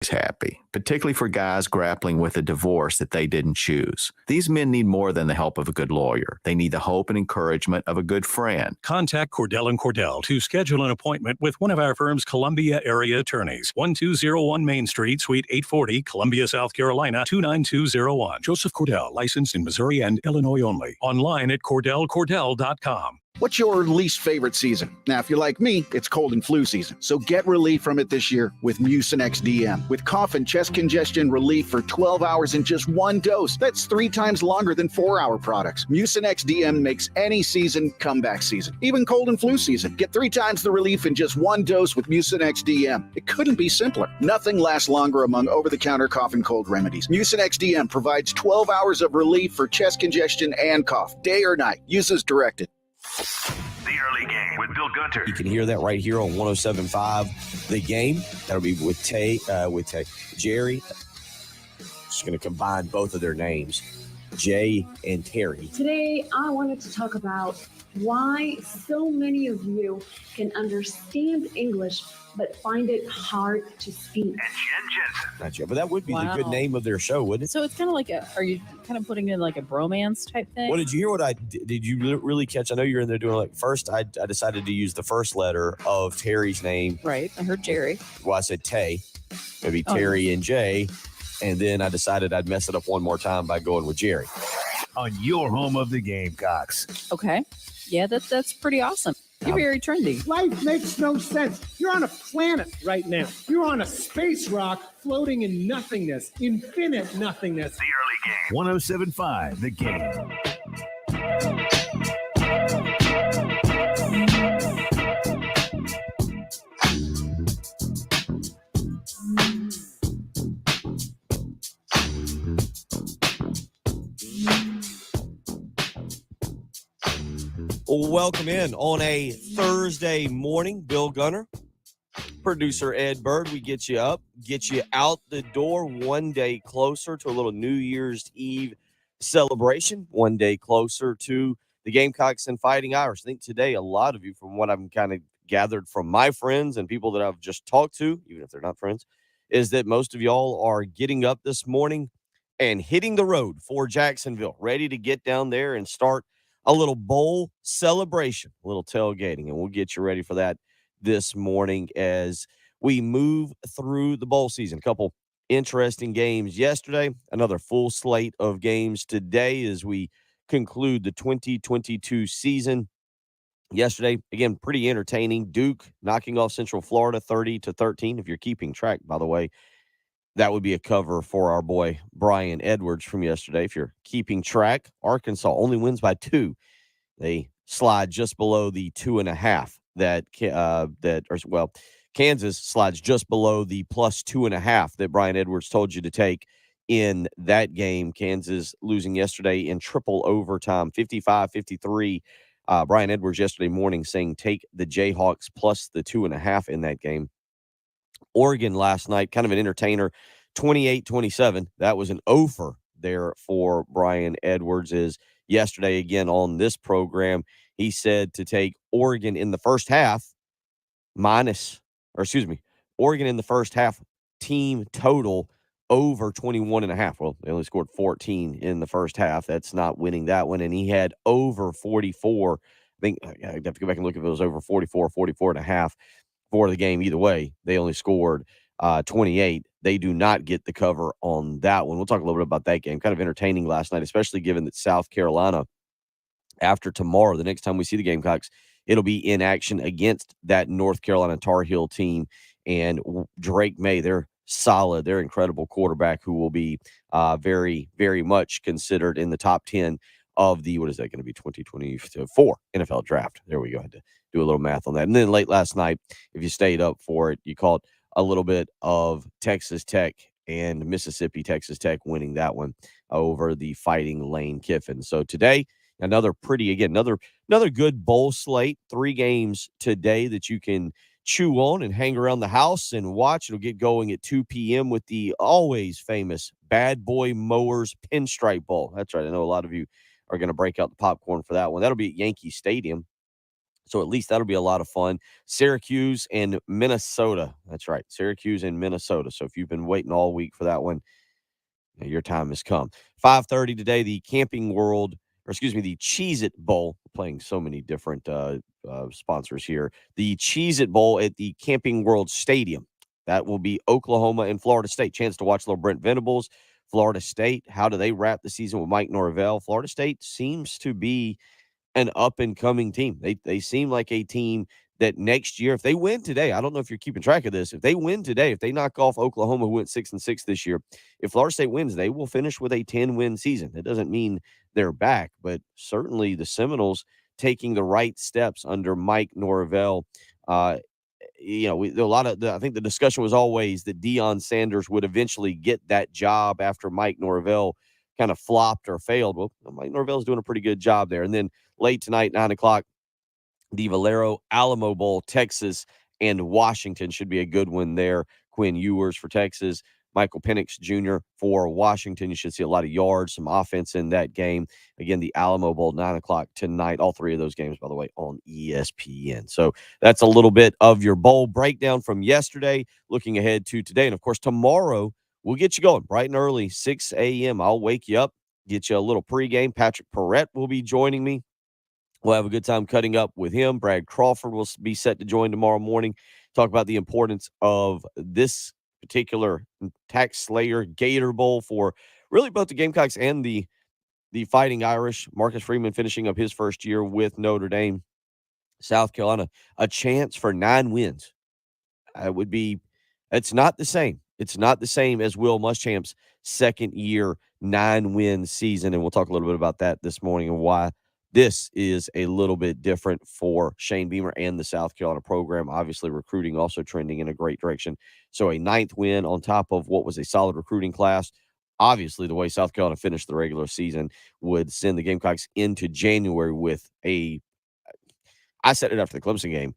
happy, particularly for guys grappling with a divorce that they didn't choose. These men need more than the help of a good lawyer. They need the hope and encouragement of a good friend. Contact Cordell & Cordell to schedule an appointment with one of our firm's Columbia area attorneys. 1201 Main Street, Suite 840, Columbia, South Carolina, 29201. Joseph Cordell, licensed in Missouri and Illinois only. Online at CordellCordell.com. What's your least favorite season? Now, if you're like me, it's cold and flu season. So get relief from it this year with Mucinex DM. With cough and chest congestion relief for 12 hours in just one dose. That's 3 times longer than 4-hour products. Mucinex DM makes any season comeback season. Even cold and flu season. Get 3 times the relief in just one dose with Mucinex DM. It couldn't be simpler. Nothing lasts longer among over-the-counter cough and cold remedies. Mucinex DM provides 12 hours of relief for chest congestion and cough, day or night. Use as directed. The Early Game with Bill Gunter. You can hear that right here on 107.5 The Game. That'll be with Jerry. Just going to combine both of their names, Jay and Terry. Today, I wanted to talk about why so many of you can understand English but find it hard to speak. And Jen Jensen. But that would be the good name of their show, wouldn't it? So it's kind of like are you kind of putting in like a bromance type thing? Well, did you hear what did you really catch? I know you're in there doing first I decided to use the first letter of Terry's name. Right. I heard Jerry. Well, I said Tay, maybe Terry and Jay. And then I decided I'd mess it up one more time by going with Jerry. On your home of the Gamecocks. Okay. Yeah, that's pretty awesome. You're very trendy. Life makes no sense. You're on a planet right now. You're on a space rock floating in nothingness, infinite nothingness. The Early Game. 107.5 The Game. Welcome in on a Thursday morning. Bill Gunner, producer Ed Bird. We get you up, get you out the door one day closer to a little New Year's Eve celebration, one day closer to the Gamecocks and Fighting Irish. I think today a lot of you, from what I'm kind of gathered from my friends and people that I've just talked to, even if they're not friends, is that most of y'all are getting up this morning and hitting the road for Jacksonville, ready to get down there and start a little bowl celebration, a little tailgating, and we'll get you ready for that this morning as we move through the bowl season. A couple interesting games yesterday, another full slate of games today as we conclude the 2022 season. Yesterday, again, pretty entertaining. Duke knocking off Central Florida 30-13. If you're keeping track, by the way, that would be a cover for our boy Brian Edwards from yesterday. If you're keeping track, Arkansas only wins by 2. They slide just below the 2.5 Kansas slides just below the plus 2.5 that Brian Edwards told you to take in that game. Kansas losing yesterday in triple overtime, 55-53. Brian Edwards yesterday morning saying take the Jayhawks plus the 2.5 in that game. Oregon last night, kind of an entertainer, 28-27. That was an offer there for Brian Edwards. Is yesterday again on this program, he said to take Oregon in the first half Oregon in the first half team total over 21.5. Well, they only scored 14 in the first half. That's not winning that one. And he had over 44. I think I'd have to go back and look if it was over 44, 44.5 for the game. Either way, they only scored 28. They do not get the cover on that one. We'll talk a little bit about that game. Kind of entertaining last night, especially given that South Carolina, after tomorrow, the next time we see the Gamecocks, it'll be in action against that North Carolina Tar Heel team. And Drake May, they're solid. They're incredible quarterback who will be very, very much considered in the top 10 of the, 2024 NFL draft. There we go. I had to do a little math on that. And then late last night, if you stayed up for it, you caught a little bit of Texas Tech and Mississippi Texas Tech winning that one over the Fighting Lane Kiffin. So today, another good bowl slate. 3 games today that you can chew on and hang around the house and watch. It'll get going at 2 p.m. with the always famous Bad Boy Mowers Pinstripe Bowl. That's right. I know a lot of you are going to break out the popcorn for that one. That'll be at Yankee Stadium. So at least that'll be a lot of fun. Syracuse and Minnesota. That's right. Syracuse and Minnesota. So if you've been waiting all week for that one, your time has come. 5:30 today, the Camping World, or excuse me, the Cheez-It Bowl. We're playing so many different sponsors here. The Cheez-It Bowl at the Camping World Stadium. That will be Oklahoma and Florida State. Chance to watch little Brent Venables. Florida State, how do they wrap the season with Mike Norvell? Florida State seems to be an up and coming team. They seem like a team that next year, if they win today, I don't know if you're keeping track of this. If they win today, if they knock off Oklahoma, who went 6-6 this year, if Florida State wins, they will finish with a 10-win season. That doesn't mean they're back, but certainly the Seminoles taking the right steps under Mike Norvell. I think the discussion was always that Deion Sanders would eventually get that job after Mike Norvell kind of flopped or failed. Well, Mike Norvell's doing a pretty good job there. And then late tonight, 9:00, the Valero Alamo Bowl, Texas and Washington should be a good one there. Quinn Ewers for Texas, Michael Penix Jr. for Washington. You should see a lot of yards, some offense in that game. Again, the Alamo Bowl, 9:00 tonight. All three of those games, by the way, on ESPN. So that's a little bit of your bowl breakdown from yesterday, looking ahead to today. And, of course, tomorrow we'll get you going bright and early, 6 a.m. I'll wake you up, get you a little pregame. Patrick Perrette will be joining me. We'll have a good time cutting up with him. Brad Crawford will be set to join tomorrow morning. Talk about the importance of this particular tax slayer Gator Bowl for really both the Gamecocks and the Fighting Irish. Marcus Freeman finishing up his first year with Notre Dame. South Carolina, a chance for 9 wins. It's not the same. It's not the same as Will Muschamp's second year 9-win season. And we'll talk a little bit about that this morning and why this is a little bit different for Shane Beamer and the South Carolina program. Obviously, recruiting also trending in a great direction. So a 9th win on top of what was a solid recruiting class. Obviously, the way South Carolina finished the regular season would send the Gamecocks into January with I said it after the Clemson game.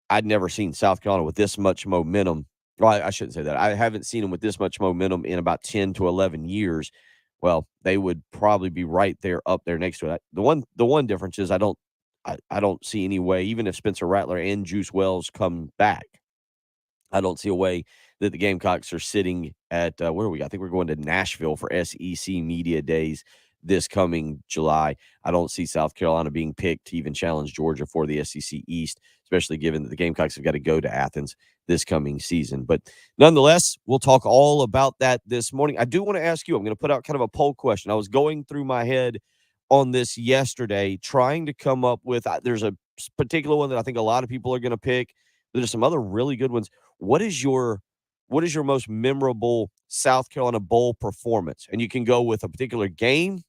I'd never seen South Carolina with this much momentum. Well, I shouldn't say that. I haven't seen them with this much momentum in about 10 to 11 years. Well, they would probably be right there up there next to it. The one difference is I don't see any way, even if Spencer Rattler and Juice Wells come back, I don't see a way that the Gamecocks are sitting at where are we? I think we're going to Nashville for SEC Media Days this coming July. I don't see South Carolina being picked to even challenge Georgia for the SEC East, especially given that the Gamecocks have got to go to Athens this coming season. But nonetheless, we'll talk all about that this morning. I do want to ask you, I'm going to put out kind of a poll question. I was going through my head on this yesterday, trying to come up with, there's a particular one that I think a lot of people are going to pick. But there's some other really good ones. What is your most memorable South Carolina Bowl performance? And you can go with a particular game.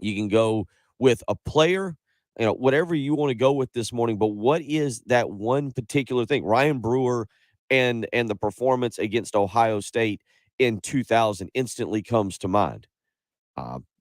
You can go with a player, whatever you want to go with this morning. But what is that one particular thing? Ryan Brewer and the performance against Ohio State in 2000 instantly comes to mind.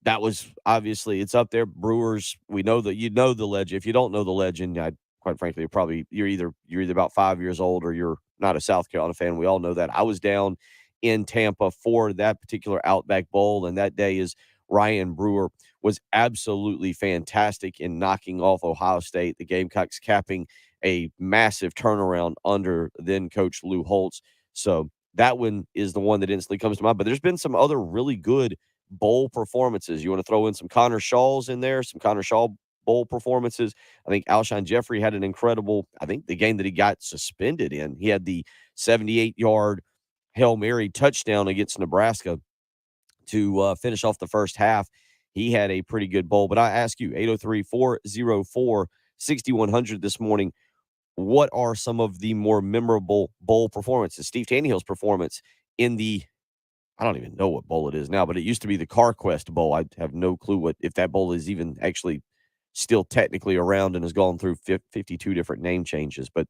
That was obviously, it's up there. Brewers, we know that you know the legend. If you don't know the legend, quite frankly, you're either about 5 years old or you're not a South Carolina fan. We all know that. I was down in Tampa for that particular Outback Bowl, and that day is Ryan Brewer was absolutely fantastic in knocking off Ohio State. The Gamecocks capping a massive turnaround under then Coach Lou Holtz. So that one is the one that instantly comes to mind. But there's been some other really good bowl performances. You want to throw in some Connor Shaw's in there, some Connor Shaw bowl performances. I think Alshon Jeffrey had an incredible, I think the game that he got suspended in, he had the 78-yard Hail Mary touchdown against Nebraska to finish off the first half. He had a pretty good bowl. But I ask you, 803-404-6100 this morning, what are some of the more memorable bowl performances? Steve Tannehill's performance in the, I don't even know what bowl it is now, but it used to be the CarQuest Bowl. I have no clue if that bowl is even actually still technically around and has gone through 52 different name changes. But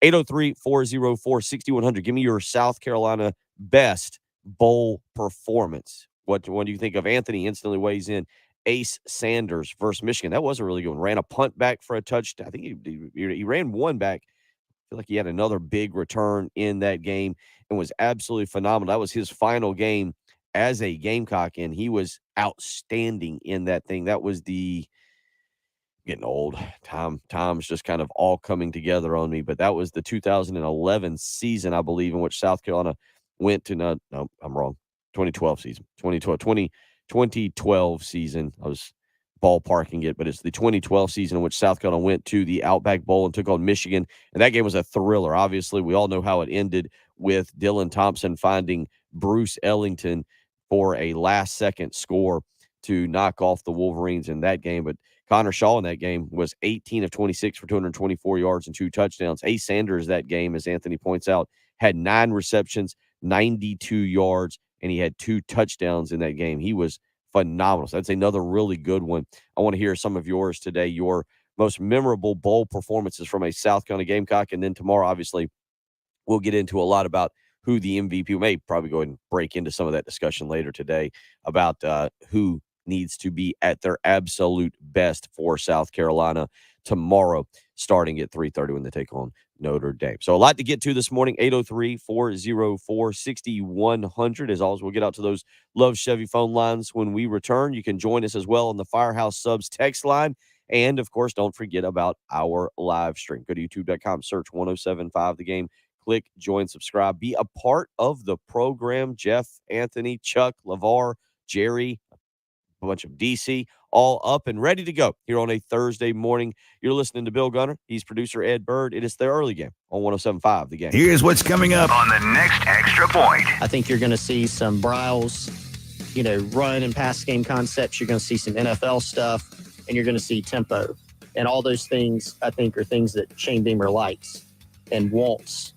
803-404-6100, give me your South Carolina best bowl performance. What do you think of? Anthony instantly weighs in. Ace Sanders versus Michigan. That was a really good one. Ran a punt back for a touchdown. I think he ran one back. I feel like he had another big return in that game and was absolutely phenomenal. That was his final game as a Gamecock, and he was outstanding in that thing. That was the getting old. Time's just kind of all coming together on me. But that was the 2011 season, I believe, in which South Carolina went to no, I'm wrong. 2012 season. 2012 season. I was ballparking it, but it's the 2012 season in which South Carolina went to the Outback Bowl and took on Michigan. And that game was a thriller. Obviously, we all know how it ended with Dylan Thompson finding Bruce Ellington for a last-second score to knock off the Wolverines in that game. But Connor Shaw in that game was 18 of 26 for 224 yards and 2 touchdowns. Ace Sanders that game, as Anthony points out, had 9 receptions, 92 yards, and he had 2 touchdowns in that game. He was phenomenal. So that's another really good one. I want to hear some of yours today, your most memorable bowl performances from a South Carolina Gamecock. And then tomorrow, obviously, we'll get into a lot about who the MVP, we may probably go ahead and break into some of that discussion later today about who needs to be at their absolute best for South Carolina tomorrow, starting at 3:30 when they take on Notre Dame. So a lot to get to this morning. 803-404-6100. As always, we'll get out to those Love Chevy phone lines when we return. You can join us as well on the Firehouse Subs text line. And, of course, don't forget about our live stream. Go to youtube.com, search 1075 The Game. Click, join, subscribe. Be a part of the program. Jeff, Anthony, Chuck, LeVar, Jerry, a bunch of DC, all up and ready to go here on a Thursday morning. You're listening to Bill Gunner. He's producer Ed Bird. It is the early game on 1075 The Game. Here's what's coming up on the next Extra Point. I think you're going to see some Bryles, run and pass game concepts. You're going to see some NFL stuff, and you're going to see tempo. And all those things, I think, are things that Shane Beamer likes and wants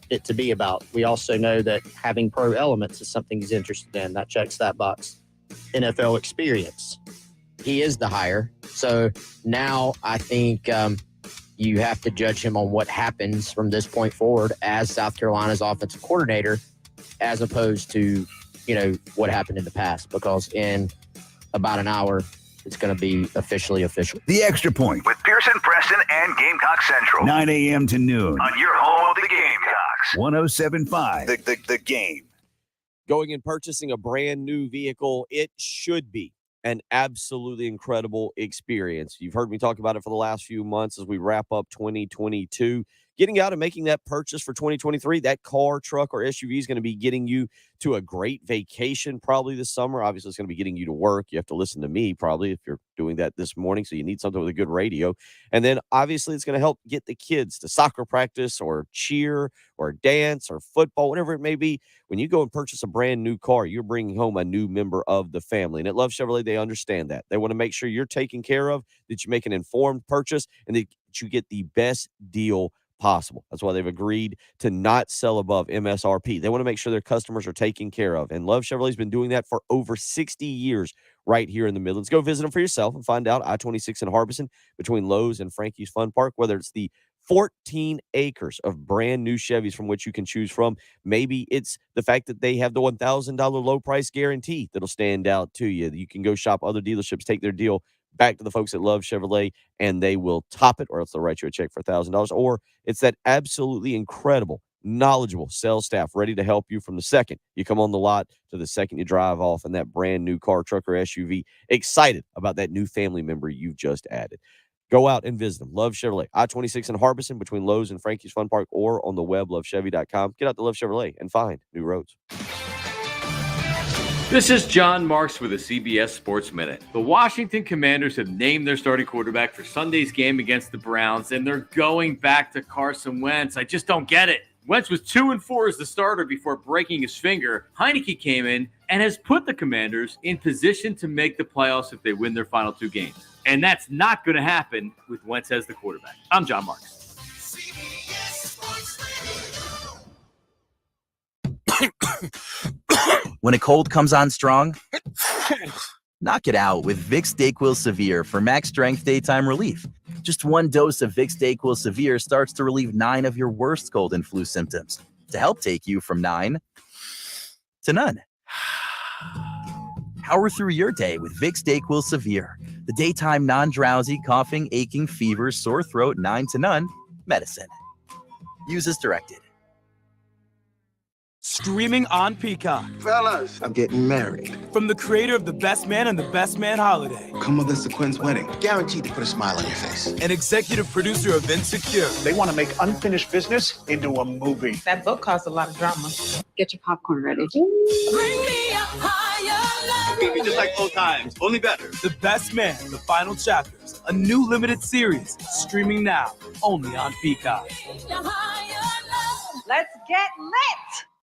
it to be about. We also know that having pro elements is something he's interested in. That checks that box. NFL experience. He is the hire. So now I think you have to judge him on what happens from this point forward as South Carolina's offensive coordinator, as opposed to, what happened in the past, because in about an hour, it's going to be officially official. The Extra Point with Pearson, Preston, and Gamecock Central. 9 a.m. to noon on your home of the Gamecocks. 1075 The Game. Going and purchasing a brand new vehicle, it should be an absolutely incredible experience. You've heard me talk about it for the last few months as we wrap up 2022. Getting out and making that purchase for 2023, that car, truck, or SUV is going to be getting you to a great vacation probably this summer. Obviously, it's going to be getting you to work. You have to listen to me probably if you're doing that this morning, so you need something with a good radio. And then, obviously, it's going to help get the kids to soccer practice or cheer or dance or football, whatever it may be. When you go and purchase a brand new car, you're bringing home a new member of the family. And at Love Chevrolet, they understand that. They want to make sure you're taken care of, that you make an informed purchase, and that you get the best deal possible. That's why they've agreed to not sell above MSRP. They want to make sure their customers are taken care of. And Love Chevrolet's been doing that for over 60 years right here in the Midlands. Go visit them for yourself and find out. I-26 in Harbison between Lowe's and Frankie's Fun Park, whether it's the 14 acres of brand new Chevys from which you can choose from. Maybe it's the fact that they have the $1,000 low price guarantee that'll stand out to you. You can go shop other dealerships, take their deal back to the folks at Love Chevrolet, and they will top it, or else they'll write you a check for $1,000. Or it's that absolutely incredible, knowledgeable sales staff ready to help you from the second you come on the lot to the second you drive off in that brand new car, truck, or SUV, excited about that new family member you've just added. Go out and visit them. Love Chevrolet, I-26 in Harbison between Lowe's and Frankie's Fun Park, or on the web, lovechevy.com. Get out to Love Chevrolet and find new roads. This is John Marks with a CBS Sports Minute. The Washington Commanders have named their starting quarterback for Sunday's game against the Browns, and they're going back to Carson Wentz. I just don't get it. Wentz was 2-4 as the starter before breaking his finger. Heineke came in and has put the Commanders in position to make the playoffs if they win their final 2 games. And that's not going to happen with Wentz as the quarterback. I'm John Marks. When a cold comes on strong, knock it out with Vicks DayQuil Severe for max strength daytime relief. Just 1 dose of Vicks DayQuil Severe starts to relieve 9 of your worst cold and flu symptoms to help take you from 9 to none. Power through your day with Vicks DayQuil Severe, the daytime non-drowsy, coughing, aching, fever, sore throat, 9 to none medicine. Use as directed. Streaming on Peacock. Fellas, I'm getting married. From the creator of The Best Man and The Best Man Holiday. Come with us to Quinn's wedding. Guaranteed to put a smile on your face. And executive producer of Insecure. They want to make unfinished business into a movie. That book caused a lot of drama. Get your popcorn ready. Bring me a higher level. Maybe just like old times, only better. The Best Man, The Final Chapters. A new limited series. Streaming now. Only on Peacock. Let's get lit.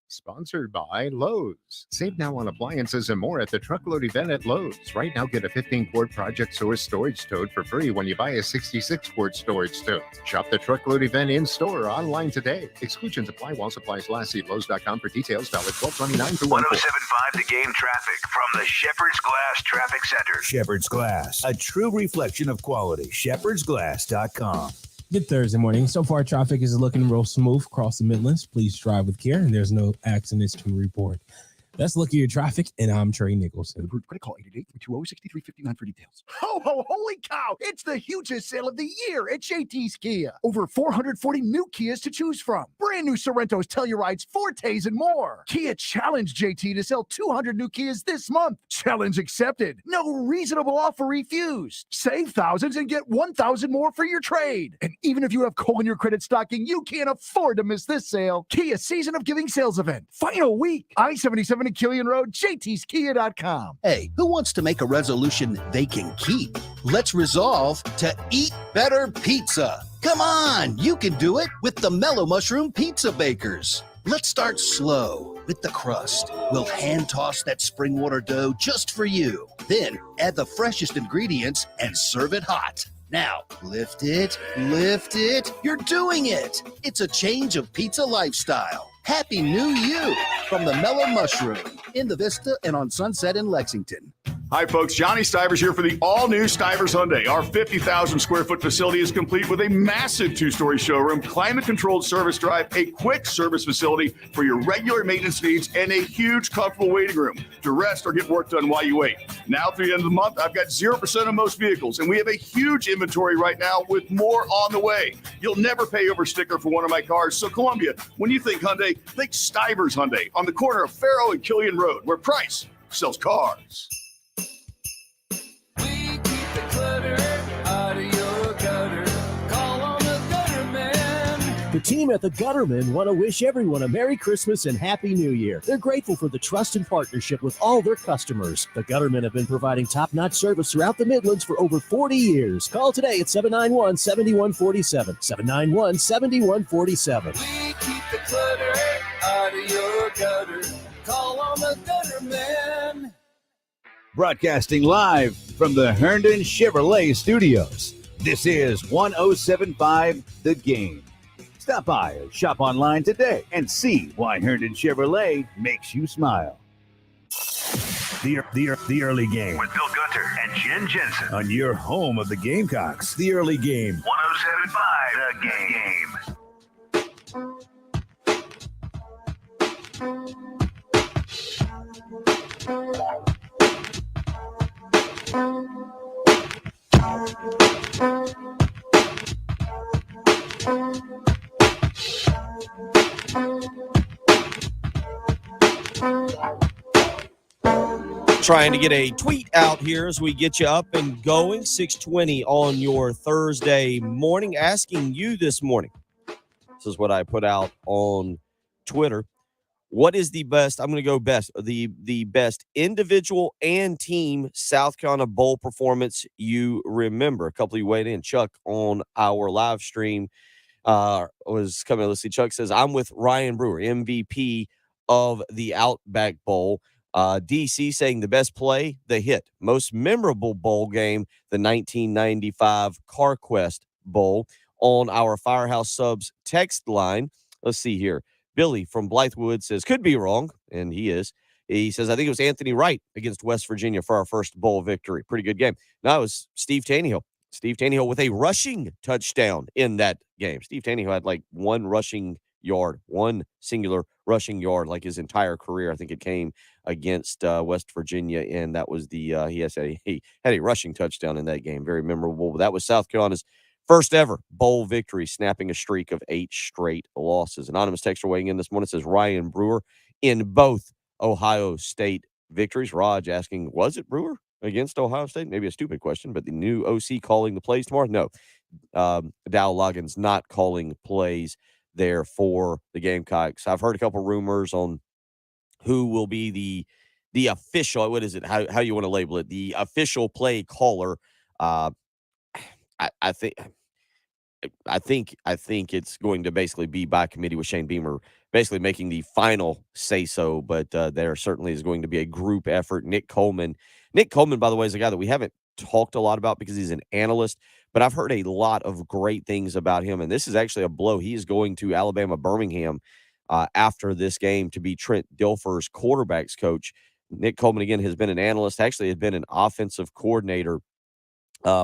Sponsored by Lowe's. Save now on appliances and more at the Truckload event at Lowe's. Right now, get a 15-quart Project Source storage tote for free when you buy a 66-quart storage tote. Shop the Truckload event in-store or online today. Exclusions apply while supplies last. See Lowe's.com for details. Valid 12/29 through 1/4. 107.5 The Game traffic from the Shepherd's Glass Traffic Center. Shepherd's Glass, a true reflection of quality. ShepherdsGlass.com. Good Thursday morning. So far, traffic is looking real smooth across the Midlands. Please drive with care, and there's no accidents to report. Let's look at your traffic, and I'm Trey Nicholson. Call 888-320-6359 for details. Ho, ho, holy cow! It's the hugest sale of the year at JT's Kia. Over 440 new Kias to choose from. Brand new Sorrentos, Tellurides, Fortes, and more. Kia challenged JT to sell 200 new Kias this month. Challenge accepted. No reasonable offer refused. Save thousands and get 1,000 more for your trade. And even if you have coal in your credit stocking, you can't afford to miss this sale. Kia Season of Giving sales event. Final week. I-77 at Killian Road, jtskia.com. Hey, who wants to make a resolution they can keep? Let's resolve to eat better pizza. Come on, you can do it with the Mellow Mushroom Pizza Bakers. Let's start slow with the crust. We'll hand toss that spring water dough just for you. Then add the freshest ingredients and serve it hot. Now, lift it, you're doing it. It's a change of pizza lifestyle. Happy New You from the Mellow Mushroom in the Vista and on Sunset in Lexington. Hi, folks. Johnny Stivers here for the all-new Stivers Hyundai. Our 50,000-square-foot facility is complete with a massive two-story showroom, climate-controlled service drive, a quick service facility for your regular maintenance needs, and a huge, comfortable waiting room to rest or get work done while you wait. Now, through the end of the month, I've got 0% on most vehicles, and we have a huge inventory right now with more on the way. You'll never pay over sticker for one of my cars. So, Columbia, when you think Hyundai, think Stivers Hyundai on the corner of Faro and Killian Road, where Price sells cars. The team at the Gutterman want to wish everyone a Merry Christmas and Happy New Year. They're grateful for the trust and partnership with all their customers. The Guttermen have been providing top-notch service throughout the Midlands for over 40 years. Call today at 791-7147. 791-7147. We keep the clutter out of your gutter. Call on the Gutterman. Broadcasting live from the Herndon Chevrolet Studios. This is 107.5 The Game. Stop by or shop online today and see why Herndon Chevrolet makes you smile. The early game with Bill Gunter and Jen Jensen on your home of the Gamecocks. The early game. 107.5 The Game. Trying to get a tweet out here as we get you up and going. 6:20 on your Thursday morning. Asking you this morning. This is what I put out on Twitter. What is the best? I'm going to go best. The best individual and team South Carolina Bowl performance you remember. A couple of you weighed in. Chuck on our live stream was coming. Let's see. Chuck says, I'm with Ryan Brewer, MVP of the Outback Bowl. DC saying the best play, the hit. Most memorable bowl game, the 1995 CarQuest Bowl. On our Firehouse Subs text line, let's see here. Billy from Blythewood says, could be wrong, and he is. He says, I think it was Anthony Wright against West Virginia for our first bowl victory. Pretty good game. No, it was Steve Taneyhill. Steve Taneyhill with a rushing touchdown in that game. Steve Taneyhill had like one singular rushing yard, like his entire career. I think it came against West Virginia, and that was he had a rushing touchdown in that game. Very memorable. But that was South Carolina's first ever bowl victory, snapping a streak of 8 straight losses. Anonymous texter weighing in this morning says Ryan Brewer, in both Ohio State victories. Raj asking, was it Brewer against Ohio State? Maybe a stupid question, but the new OC calling the plays tomorrow? No. Dow Loggins not calling plays there for the Gamecocks. I've heard a couple rumors on who will be the official, what is it? How you want to label it? The official play caller. I think it's going to basically be by committee with Shane Beamer basically making the final say so, but there certainly is going to be a group effort. Nick Coleman, by the way, is a guy that we haven't talked a lot about because he's an analyst, but I've heard a lot of great things about him, and this is actually a blow. He is going to Alabama Birmingham after this game to be Trent Dilfer's quarterbacks coach. Nick Coleman, again, has been an analyst, actually had been an offensive coordinator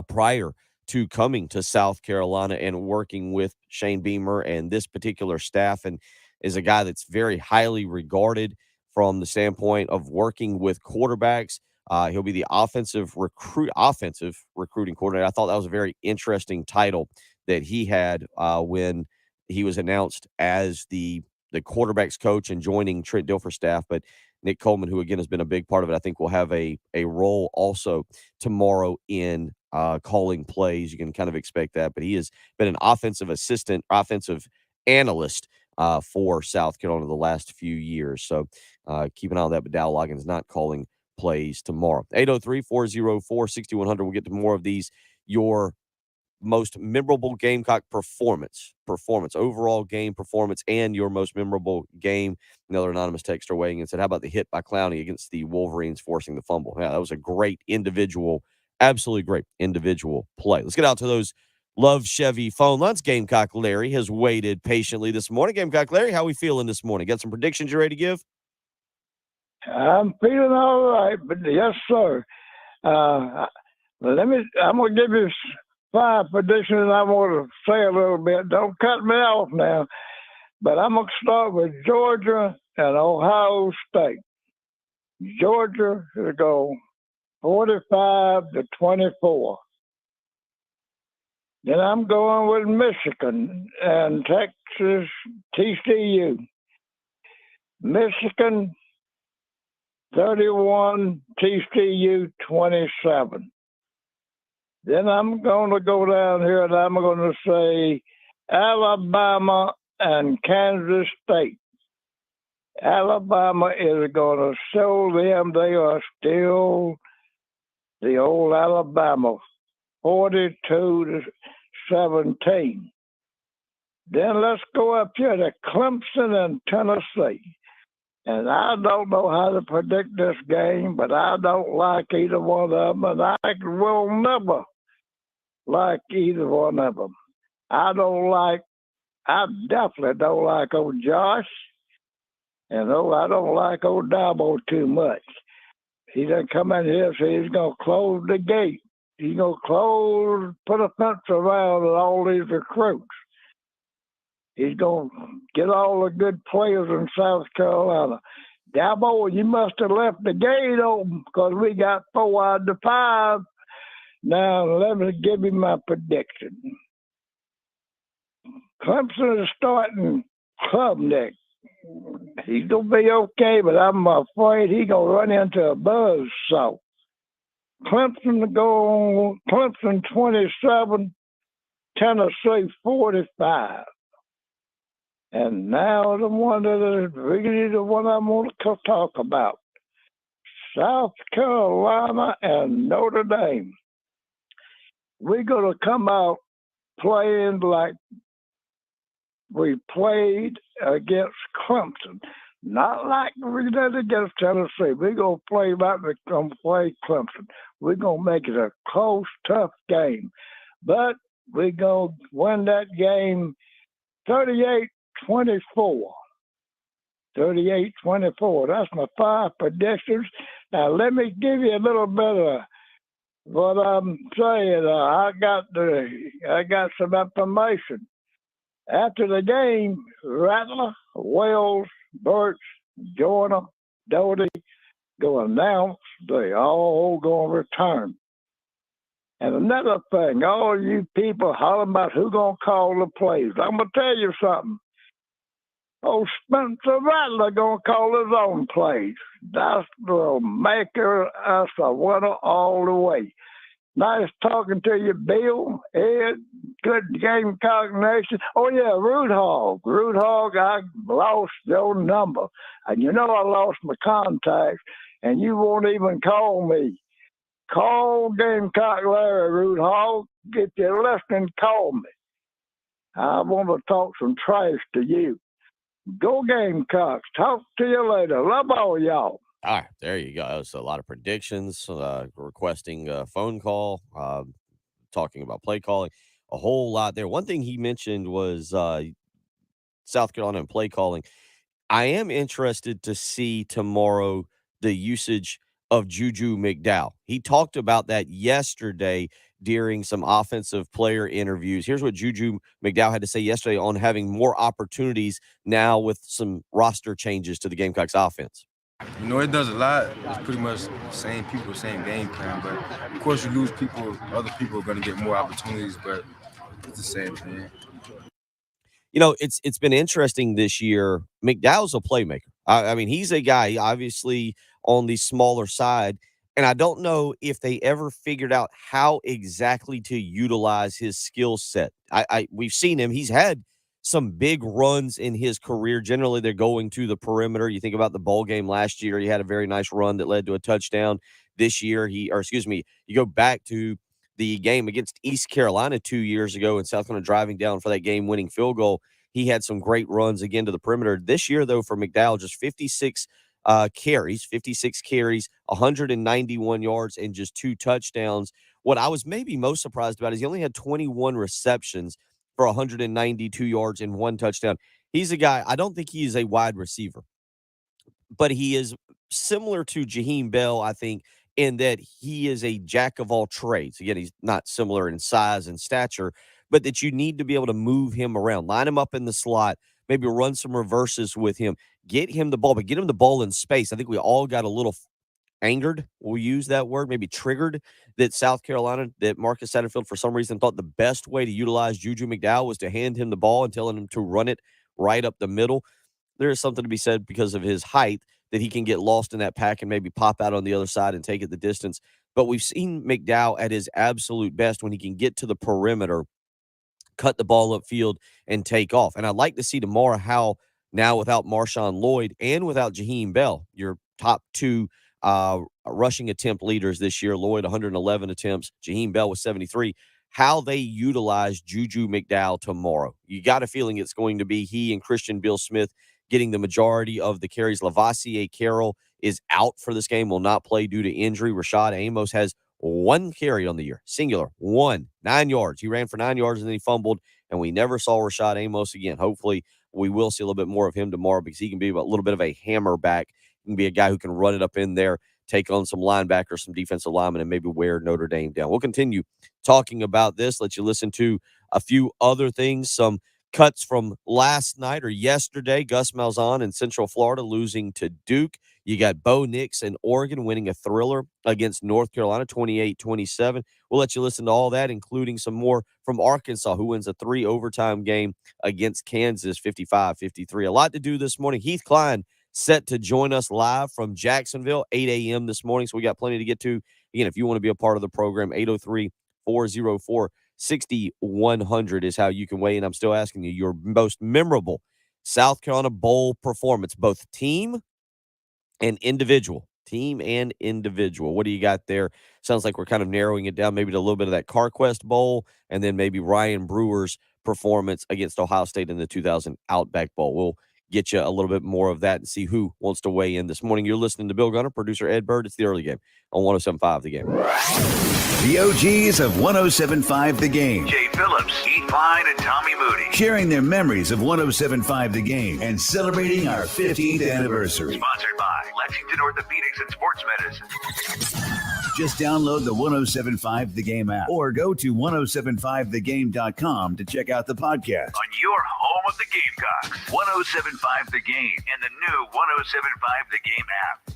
prior to coming to South Carolina and working with Shane Beamer and this particular staff, and is a guy that's very highly regarded from the standpoint of working with quarterbacks. He'll be the offensive recruiting coordinator. I thought that was a very interesting title that he had when he was announced as the quarterbacks coach and joining Trent Dilfer's staff. But Nick Coleman, who again has been a big part of it, I think will have a role also tomorrow in calling plays. You can kind of expect that, but he has been an offensive analyst for South Carolina the last few years. So keep an eye on that, but Dow Loggins not calling plays tomorrow. 803-404-6100. We'll get to more of these. Your most memorable Gamecock performance, overall game performance, and your most memorable game. Another anonymous texter weighing in said, how about the hit by Clowney against the Wolverines forcing the fumble? Yeah, that was a great individual, absolutely great individual play. Let's get out to those Love Chevy phone lines. Gamecock Larry has waited patiently this morning. Gamecock Larry, how are we feeling this morning? Got some predictions you ready to give? I'm feeling all right, but yes, sir. I'm going to give you 5 predictions, and I want to say a little bit. Don't cut me off now, but I'm going to start with Georgia and Ohio State. Georgia is going 45-24. Then I'm going with Michigan and Texas TCU. Michigan 31, TCU 27. Then I'm going to go down here and I'm going to say Alabama and Kansas State. Alabama is going to show them they are still the old Alabama, 42-17. Then let's go up here to Clemson and Tennessee. And I don't know how to predict this game, but I don't like either one of them, and I will never like either one of them. I definitely don't like old Josh, and I don't like old Dabo too much. He done come in here and say he's going to close the gate. He's going to put a fence around all these recruits. He's going to get all the good players in South Carolina. Dabo, you must have left the gate open because we got 4 out of 5. Now, let me give you my prediction. Clemson is starting Klubnik. He's going to be okay, but I'm afraid he's going to run into a buzzsaw. Clemson 27, Tennessee 45. And now the one that is really the one I want to talk about. South Carolina and Notre Dame. We're going to come out playing like we played against Clemson. Not like we did against Tennessee. We're going to play like we're going to play Clemson. We're going to make it a close, tough game. But we're going to win that game 38-24. 38-24. That's my 5 predictions. Now, let me give you a little bit of what I'm saying. I got some information. After the game, Rattler, Wells, Birch, Joyner, Doty go announce they all going to return. And another thing, all you people hollering about who going to call the plays. I'm going to tell you something. Oh, Spencer Rattler gonna call his own place. That's the maker us a winner all the way. Nice talking to you, Bill, Ed, good Gamecock Nation. Oh, yeah, Root Hog. Root Hog, I lost your number. And you know I lost my contacts, and you won't even call me. Call Gamecock Larry, Root Hog. If you're listening, call me. I want to talk some trash to you. Go Gamecocks. Talk to you later. Love all y'all. All right, there you go. So a lot of predictions, requesting a phone call, talking about play calling, a whole lot there. One thing he mentioned was South Carolina and play calling. I am interested to see tomorrow the usage of Juju McDowell. He talked about that yesterday during some offensive player interviews. Here's what Juju McDowell had to say yesterday on having more opportunities now with some roster changes to the Gamecocks offense. You know, it does a lot. It's pretty much the same people, same game plan. But, of course, you lose people. Other people are going to get more opportunities, but it's the same thing. You know, it's been interesting this year. McDowell's a playmaker. I mean, he's a guy, obviously, on the smaller side. And I don't know if they ever figured out how exactly to utilize his skill set. We've seen him. He's had some big runs in his career. Generally, they're going to the perimeter. You think about the bowl game last year. He had a very nice run that led to a touchdown. This year, you go back to the game against East Carolina 2 years ago and South Carolina driving down for that game-winning field goal. He had some great runs again to the perimeter. This year, though, for McDowell, just 56 carries, 191 yards, and just 2 touchdowns. What I was maybe most surprised about is he only had 21 receptions for 192 yards and 1 touchdown. He's a guy, I don't think he is a wide receiver, but he is similar to Jaheim Bell, I think, in that he is a jack of all trades. Again, he's not similar in size and stature, but that you need to be able to move him around, line him up in the slot, maybe run some reverses with him, get him the ball, but get him the ball in space. I think we all got a little angered, we'll use that word, maybe triggered, that South Carolina, that Marcus Satterfield, for some reason, thought the best way to utilize Juju McDowell was to hand him the ball and telling him to run it right up the middle. There is something to be said because of his height that he can get lost in that pack and maybe pop out on the other side and take it the distance. But we've seen McDowell at his absolute best when he can get to the perimeter, cut the ball upfield, and take off. And I'd like to see tomorrow how now without Marshawn Lloyd and without Jaheim Bell, your top 2 rushing attempt leaders this year, Lloyd 111 attempts, Jaheim Bell with 73, how they utilize Juju McDowell tomorrow. You got a feeling it's going to be he and Christian Bill Smith getting the majority of the carries. Lavassier Carroll is out for this game, will not play due to injury. Rashad Amos has 1 carry on the year, singular, 1, 9 yards. He ran for 9 yards and then he fumbled, and we never saw Rashad Amos again. Hopefully, we will see a little bit more of him tomorrow because he can be a little bit of a hammer back. He can be a guy who can run it up in there, take on some linebackers, some defensive linemen, and maybe wear Notre Dame down. We'll continue talking about this, let you listen to a few other things, some cuts from last night or yesterday. Gus Malzahn in Central Florida losing to Duke. You got Bo Nix in Oregon winning a thriller against North Carolina, 28-27. We'll let you listen to all that, including some more from Arkansas, who wins a 3-overtime game against Kansas, 55-53. A lot to do this morning. Heath Klein set to join us live from Jacksonville, 8 a.m. this morning, so we got plenty to get to. Again, if you want to be a part of the program, 803-404-6100 is how you can weigh in. I'm still asking you your most memorable South Carolina Bowl performance, both team and individual. Team and individual. What do you got there? Sounds like we're kind of narrowing it down maybe to a little bit of that CarQuest Bowl and then maybe Ryan Brewer's performance against Ohio State in the 2000 Outback Bowl. We'll get you a little bit more of that and see who wants to weigh in this morning. You're listening to Bill Gunner, producer Ed Bird. It's the early game on 107.5 The Game. The OGs of 107.5 The Game. Jay Phillips, Heath Klein, and Tommy Moody. Sharing their memories of 107.5 The Game and celebrating our 15th anniversary. Sponsored by Lexington Orthopedics and Sports Medicine. Just download the 107.5 The Game app or go to 1075thegame.com to check out the podcast. On your home of the Gamecocks, 107.5 The Game and the new 107.5 The Game app.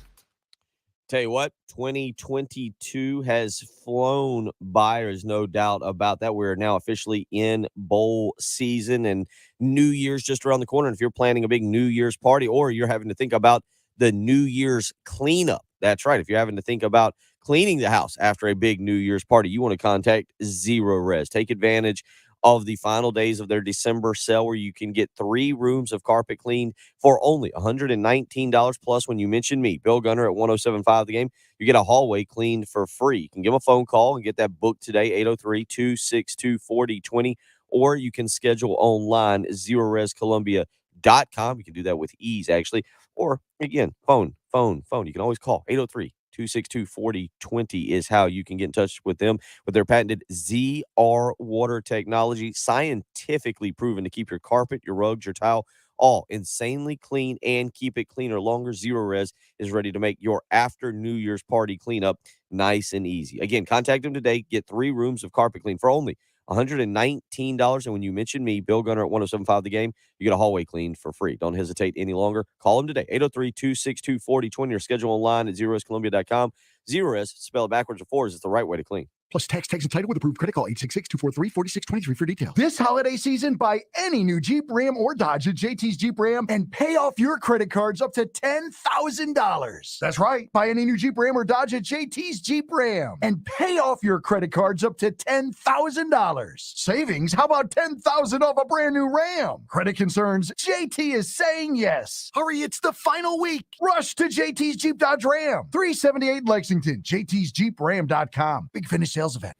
Tell you what, 2022 has flown by. There's no doubt about that. We're now officially in bowl season and New Year's just around the corner. And if you're planning a big New Year's party or you're having to think about the New Year's cleanup, that's right. If you're having to think about cleaning the house after a big New Year's party, you want to contact Zero Res. Take advantage of the final days of their December sale where you can get 3 rooms of carpet cleaned for only $119 plus when you mention me, Bill Gunner at 107.5 The Game. You get a hallway cleaned for free. You can give them a phone call and get that booked today, 803-262-4020, or you can schedule online, ZeroResColumbia.com. You can do that with ease, actually. Or, again, phone. You can always call 803-262-4020 is how you can get in touch with them with their patented ZR water technology, scientifically proven to keep your carpet, your rugs, your tile, all insanely clean and keep it cleaner longer. Zero Res is ready to make your after New Year's party cleanup nice and easy. Again, contact them today. Get 3 rooms of carpet clean for only $119. And when you mention me, Bill Gunner at 107.5 The Game, you get a hallway cleaned for free. Don't hesitate any longer. Call them today, 803-262-4020, or schedule online at ZeroResColumbia.com. Zero Res, spell it backwards or forwards, is the right way to clean. Plus tax and title with approved credit. Call 866-243-4623 for details. This holiday season, buy any new Jeep, Ram, or Dodge at JT's Jeep Ram and pay off your credit cards up to $10,000. That's right. Buy any new Jeep, Ram, or Dodge at JT's Jeep Ram and pay off your credit cards up to $10,000. Savings? How about $10,000 off a brand new Ram? Credit concerns? JT is saying yes. Hurry, it's the final week. Rush to JT's Jeep Dodge Ram. 378 Lexington. JT'sJeepRam.com. Big Finish sales event.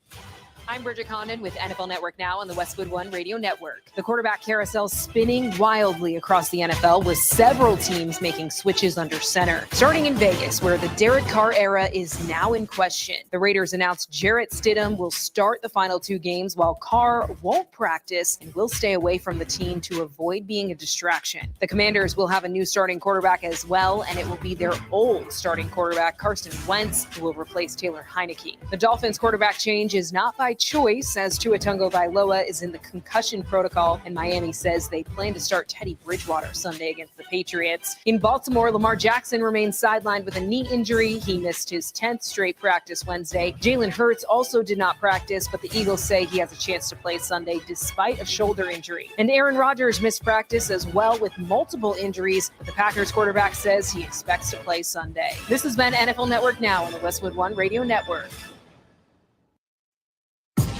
I'm Bridget Condon with NFL Network Now on the Westwood One Radio Network. The quarterback carousel spinning wildly across the NFL with several teams making switches under center. Starting in Vegas, where the Derek Carr era is now in question. The Raiders announced Jarrett Stidham will start the final 2 games while Carr won't practice and will stay away from the team to avoid being a distraction. The Commanders will have a new starting quarterback as well, and it will be their old starting quarterback, Carson Wentz, who will replace Taylor Heineke. The Dolphins quarterback change is not by choice, as Tua Tagovailoa is in the concussion protocol, and Miami says they plan to start Teddy Bridgewater Sunday against the Patriots. In Baltimore, Lamar Jackson remains sidelined with a knee injury. He missed his 10th straight practice Wednesday. Jalen Hurts also did not practice, but the Eagles say he has a chance to play Sunday despite a shoulder injury. And Aaron Rodgers missed practice as well with multiple injuries, but the Packers quarterback says he expects to play Sunday. This has been NFL Network Now on the Westwood One Radio Network.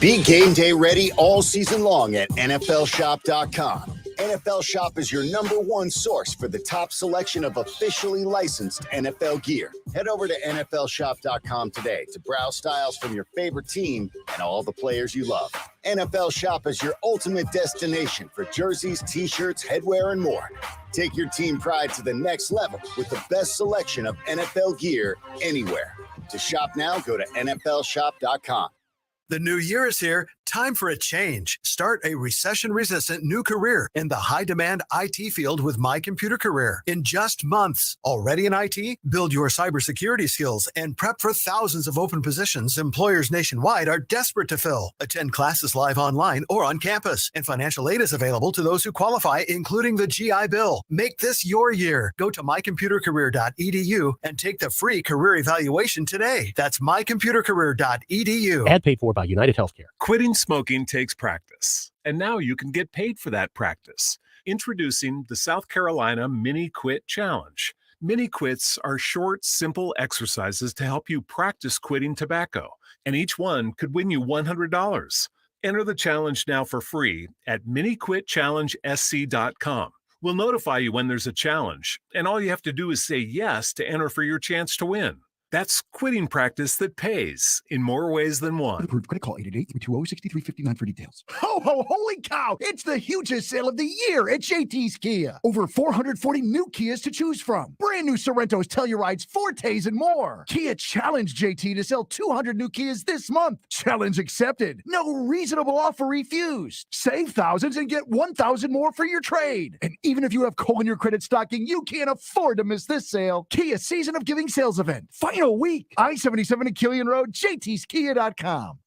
Be game day ready all season long at NFLShop.com. NFL Shop is your #1 source for the top selection of officially licensed NFL gear. Head over to NFLShop.com today to browse styles from your favorite team and all the players you love. NFL Shop is your ultimate destination for jerseys, t-shirts, headwear, and more. Take your team pride to the next level with the best selection of NFL gear anywhere. To shop now, go to NFLShop.com. The new year is here. Time for a change. Start a recession-resistant new career in the high-demand IT field with My Computer Career. In just months, already in IT? Build your cybersecurity skills and prep for thousands of open positions employers nationwide are desperate to fill. Attend classes live online or on campus, and financial aid is available to those who qualify, including the GI Bill. Make this your year. Go to mycomputercareer.edu and take the free career evaluation today. That's mycomputercareer.edu. Ad paid for by United Healthcare. Quitting smoking takes practice, and now you can get paid for that practice. Introducing the South Carolina Mini Quit Challenge. Mini quits are short, simple exercises to help you practice quitting tobacco, and each one could win you $100. Enter the challenge now for free at miniquitchallengesc.com. We'll notify you when there's a challenge, and all you have to do is say yes to enter for your chance to win. That's quitting practice that pays in more ways than one. Approved credit. Call 888-320-6359 for details. Ho, ho, holy cow! It's the hugest sale of the year at JT's Kia. Over 440 new Kias to choose from. Brand new Sorrentos, Tellurides, Fortes, and more. Kia challenged JT to sell 200 new Kias this month. Challenge accepted. No reasonable offer refused. Save thousands and get 1,000 more for your trade. And even if you have coal in your credit stocking, you can't afford to miss this sale. Kia Season of Giving sales event. Final week. I-77 at Killian Road, jtskia.com.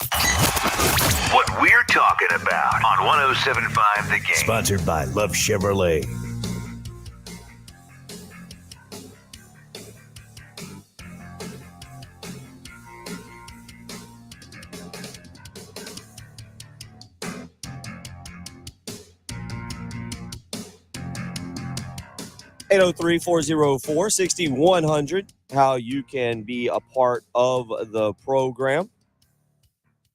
What we're talking about on 107.5 The Game. Sponsored by Love Chevrolet. 803-404-6100, how you can be a part of the program.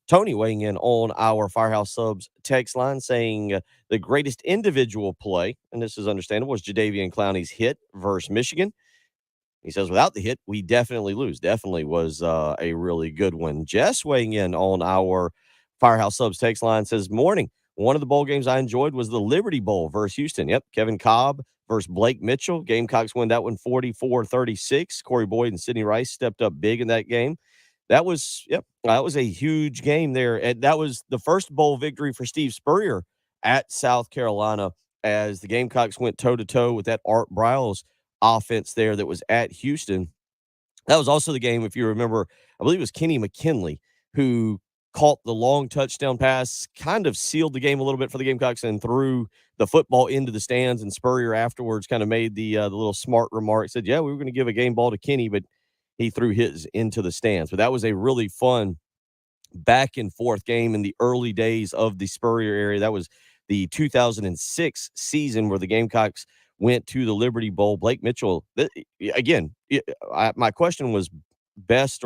Tony weighing in on our Firehouse Subs text line saying the greatest individual play, and this is understandable, was Jadeveon Clowney's hit versus Michigan. He says, without the hit, we definitely lose. Definitely was a really good one. Jess weighing in on our Firehouse Subs text line says, morning. One of the bowl games I enjoyed was the Liberty Bowl versus Houston. Yep, Kevin Cobb versus Blake Mitchell. Gamecocks win that one 44-36. Corey Boyd and Sidney Rice stepped up big in that game. That was a huge game there. And that was the first bowl victory for Steve Spurrier at South Carolina as the Gamecocks went toe-to-toe with that Art Briles offense there that was at Houston. That was also the game, if you remember, I believe it was Kenny McKinley who caught the long touchdown pass, kind of sealed the game a little bit for the Gamecocks and threw the football into the stands. And Spurrier afterwards kind of made the little smart remark, said, yeah, we were going to give a game ball to Kenny, but he threw his into the stands. But that was a really fun back and forth game in the early days of the Spurrier area. That was the 2006 season where the Gamecocks went to the Liberty Bowl. Blake Mitchell, again, my question was best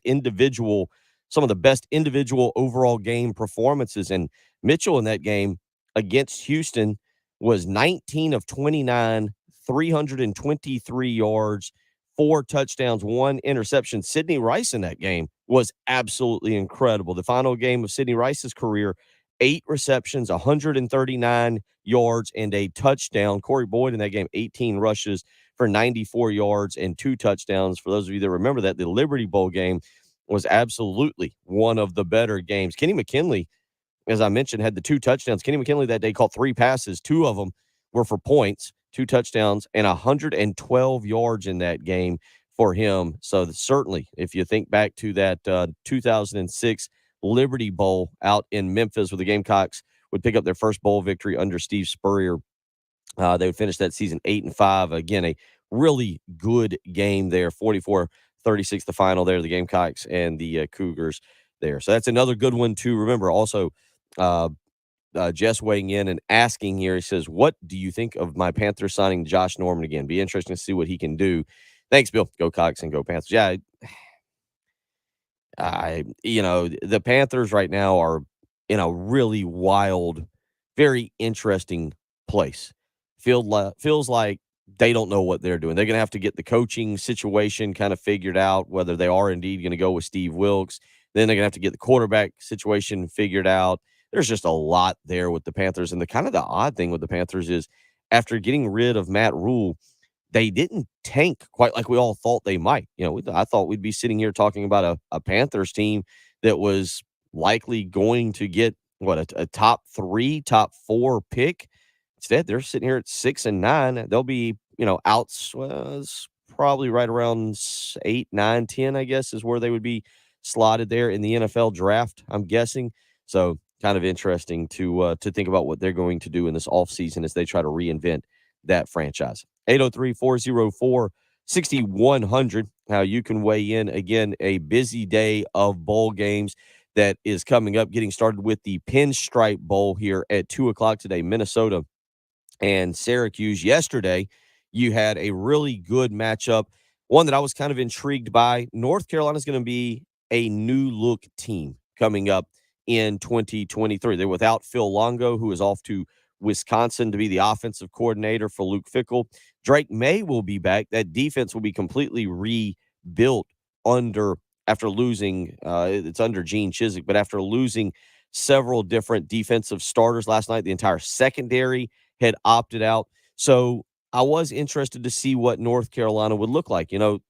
individual, some of the best individual overall game performances. And Mitchell in that game against Houston was 19 of 29, 323 yards, 4 touchdowns, 1 interception. Sidney Rice in that game was absolutely incredible. The final game of Sidney Rice's career, 8 receptions, 139 yards, and a touchdown. Corey Boyd in that game, 18 rushes for 94 yards and 2 touchdowns. For those of you that remember that, the Liberty Bowl game was absolutely one of the better games. Kenny McKinley, as I mentioned, had the 2 touchdowns. Kenny McKinley that day caught 3 passes. 2 of them were for points, 2 touchdowns, and 112 yards in that game for him. So certainly, if you think back to that 2006 Liberty Bowl out in Memphis, where the Gamecocks would pick up their first bowl victory under Steve Spurrier, they would finish that season 8-5. Again, a really good game there, 44-36 the final there, the Gamecocks and the Cougars there. So that's another good one to remember. Also, Jess weighing in and asking here, he says, what do you think of my Panthers signing Josh Norman again? Be interesting to see what he can do. Thanks, Bill. Go Cox and go Panthers. Yeah, the Panthers right now are in a really wild, very interesting place. Feels like they don't know what they're doing. They're going to have to get the coaching situation kind of figured out, whether they are indeed going to go with Steve Wilkes. Then they're going to have to get the quarterback situation figured out. There's just a lot there with the Panthers. And the odd thing with the Panthers is after getting rid of Matt Rule, they didn't tank quite like we all thought they might. I thought we'd be sitting here talking about a Panthers team that was likely going to get a top 3, top 4 pick. Instead, they're sitting here at 6 and 9. They'll be, probably right around 8, 9, 10, I guess, is where they would be slotted there in the NFL draft, I'm guessing. So kind of interesting to think about what they're going to do in this offseason as they try to reinvent that franchise. 803-404-6100. How you can weigh in. Again, a busy day of bowl games that is coming up, getting started with the Pinstripe Bowl here at 2 o'clock today. Minnesota and Syracuse. Yesterday, you had a really good matchup, one that I was kind of intrigued by. North Carolina is going to be a new look team coming up in 2023. They're without Phil Longo, who is off to Wisconsin to be the offensive coordinator for Luke Fickell. Drake May will be back. That defense will be completely rebuilt after losing, it's under Gene Chizik, but after losing several different defensive starters last night, the entire secondary had opted out. So I was interested to see what North Carolina would look like. The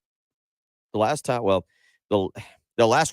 last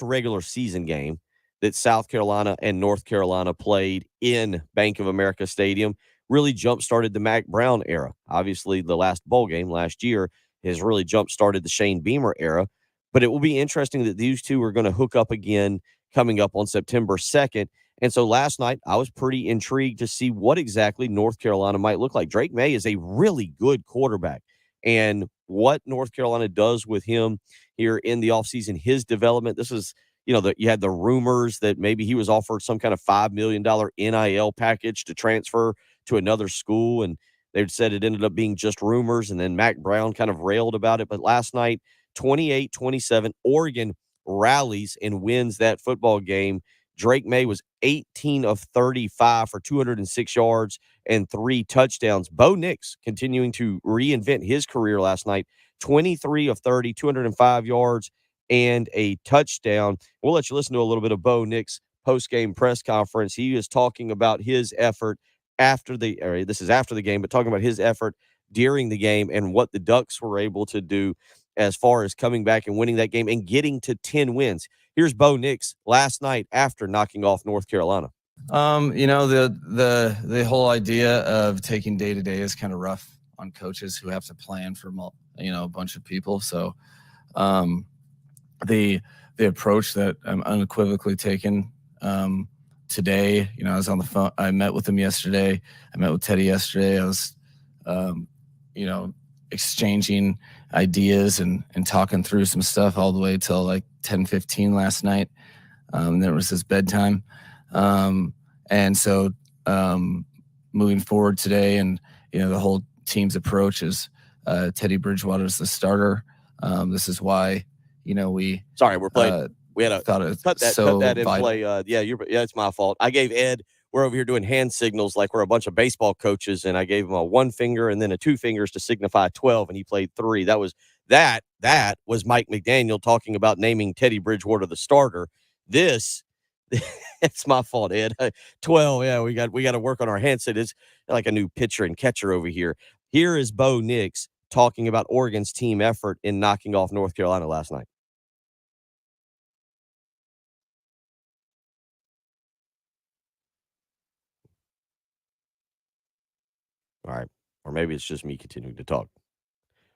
regular season game that South Carolina and North Carolina played in Bank of America Stadium really jump-started the Mack Brown era. Obviously, the last bowl game last year has really jump-started the Shane Beamer era. But it will be interesting that these two are going to hook up again coming up on September 2nd. And so last night, I was pretty intrigued to see what exactly North Carolina might look like. Drake May is a really good quarterback. And what North Carolina does with him here in the offseason, his development, this is, you had the rumors that maybe he was offered some kind of $5 million NIL package to transfer to another school. And They'd said it ended up being just rumors, and then Mac Brown kind of railed about it. But last night, 28-27, Oregon rallies and wins that football game. Drake May was 18 of 35 for 206 yards and 3 touchdowns. Bo Nix continuing to reinvent his career last night, 23 of 30, 205 yards and a touchdown. We'll let you listen to a little bit of Bo Nix post-game press conference. He is talking about his effort after the game, but talking about his effort during the game and what the Ducks were able to do as far as coming back and winning that game and getting to 10 wins. Here's Bo Nix last night after knocking off North Carolina. The whole idea of taking day to day is kind of rough on coaches who have to plan for a bunch of people. So the approach that I'm unequivocally taking today, I was on the phone. I met with him yesterday. I met with Teddy yesterday. I was, exchanging ideas and talking through some stuff all the way till like 10:15 last night. Then it was his bedtime. And so moving forward today and, the whole team's approach is Teddy Bridgewater is the starter. This is why, we're playing. We had to cut that in play. It's my fault. I gave Ed, we're over here doing hand signals like we're a bunch of baseball coaches, and I gave him a 1 finger and then a 2 fingers to signify 12, and he played 3. That was Mike McDaniel talking about naming Teddy Bridgewater the starter. It's my fault, Ed. 12, yeah, we got to work on our handset. It's like a new pitcher and catcher over here. Here is Bo Nix talking about Oregon's team effort in knocking off North Carolina last night. All right. Or maybe it's just me continuing to talk.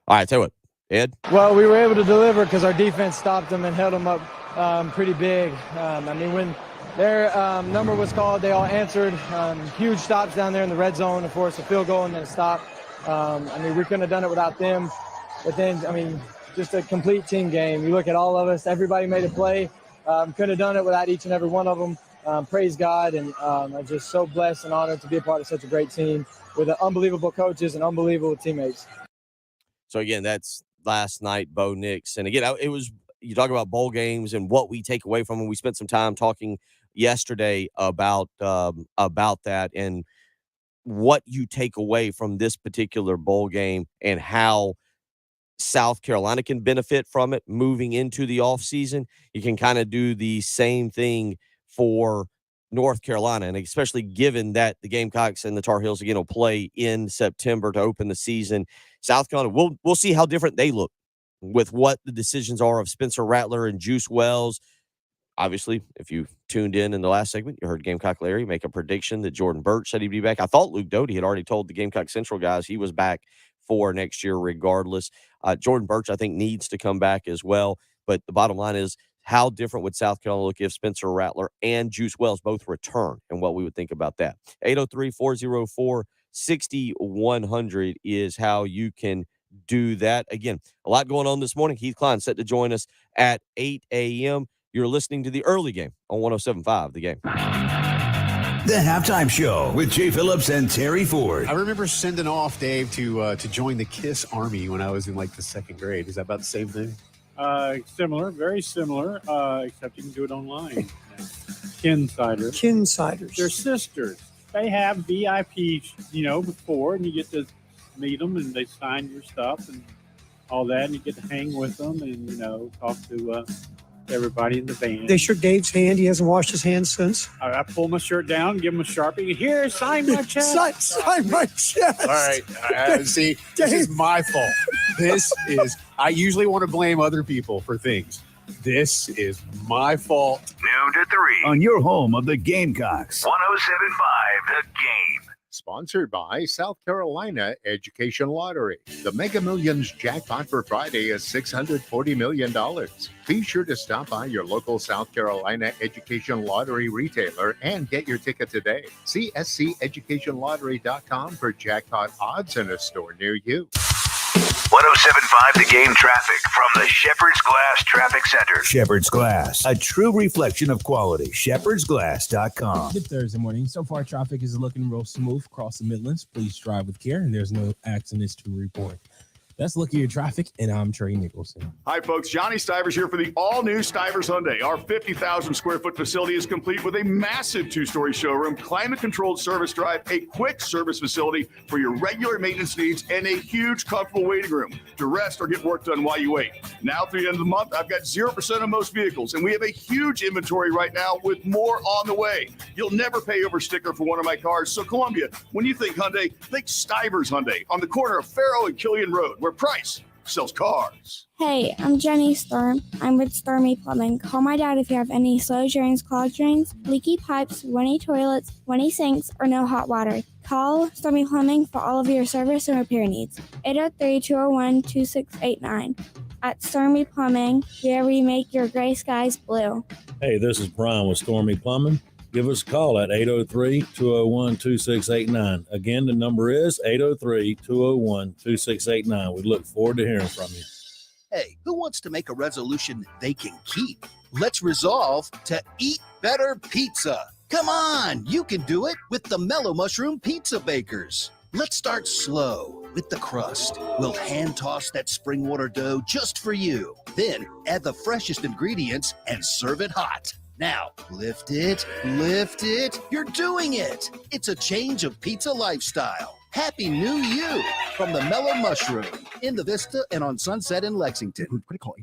All right, tell you what, Ed? Well, we were able to deliver because our defense stopped them and held them up pretty big. When their number was called, they all answered. Huge stops down there in the red zone to force a field goal and then a stop. We couldn't have done it without them. But then, just a complete team game. You look at all of us, everybody made a play. Couldn't have done it without each and every one of them. Praise God, and I'm just so blessed and honored to be a part of such a great team with unbelievable coaches and unbelievable teammates. So, again, that's last night, Bo Nix. And, again, it was – you talk about bowl games and what we take away from them. We spent some time talking yesterday about that and what you take away from this particular bowl game and how South Carolina can benefit from it moving into the offseason. You can kind of do the same thing for North Carolina, and especially given that the Gamecocks and the Tar Heels again will play in September to open the season. South Carolina, we'll see how different they look with what the decisions are of Spencer Rattler and Juice Wells. Obviously, if you tuned in the last segment, you heard Gamecock Larry make a prediction that Jordan Birch said he'd be back. I thought Luke Doty had already told the Gamecock Central guys he was back for next year regardless. Jordan Birch, I think, needs to come back as well. But the bottom line is, how different would South Carolina look if Spencer Rattler and Juice Wells both return, and what we would think about that. 803-404-6100 is how you can do that. Again, a lot going on this morning. Heath Klein set to join us at 8 a.m. You're listening to the early game on 107.5 The Game. The Halftime Show with Jay Phillips and Terry Ford. I remember sending off Dave to join the KISS Army when I was in the second grade. Is that about the same thing? Similar, very similar, except you can do it online. Kinsiders. Kinsiders. They're sisters. They have VIPs, before, and you get to meet them, and they sign your stuff and all that, and you get to hang with them and, talk to everybody in the band. They shook Dave's hand. He hasn't washed his hands since. I pull my shirt down, give him a Sharpie. Here, sign my chest. sign my chest. All right. See, this is my fault. I usually want to blame other people for things. This is my fault. Noon to 3. On your home of the Gamecocks. 107.5 The Game. Sponsored by South Carolina Education Lottery. The Mega Millions jackpot for Friday is $640 million. Be sure to stop by your local South Carolina Education Lottery retailer and get your ticket today. See SCEducationLottery.com for jackpot odds in a store near you. 107.5 The Game traffic from the Shepherd's Glass Traffic Center. Shepherd's Glass, a true reflection of quality. ShepherdsGlass.com. Good Thursday morning. So far, traffic is looking real smooth across the Midlands. Please drive with care, and there's no accidents to report. That's Look at Your Traffic, and I'm Trey Nicholson. Hi, folks. Johnny Stivers here for the all-new Stivers Hyundai. Our 50,000-square-foot facility is complete with a massive two-story showroom, climate-controlled service drive, a quick service facility for your regular maintenance needs, and a huge, comfortable waiting room to rest or get work done while you wait. Now, through the end of the month, I've got 0% on most vehicles, and we have a huge inventory right now with more on the way. You'll never pay over sticker for one of my cars. So, Columbia, when you think Hyundai, think Stivers Hyundai on the corner of Faro and Killian Road, where Price sells cars. Hey, I'm Jenny Storm. I'm with Stormy Plumbing. Call my dad if you have any slow drains, clogged drains, leaky pipes, runny toilets, runny sinks, or no hot water. Call Stormy Plumbing for all of your service and repair needs. 803-201-2689. At Stormy Plumbing, where we make your gray skies blue. Hey, this is Brian with Stormy Plumbing. Give us a call at 803-201-2689. Again, the number is 803-201-2689. We look forward to hearing from you. Hey, who wants to make a resolution they can keep? Let's resolve to eat better pizza. Come on, you can do it with the Mellow Mushroom Pizza Bakers. Let's start slow with the crust. We'll hand toss that spring water dough just for you. Then add the freshest ingredients and serve it hot. Now, lift it. You're doing it. It's a change of pizza lifestyle. Happy New You from the Mellow Mushroom in the Vista and on Sunset in Lexington. Credit call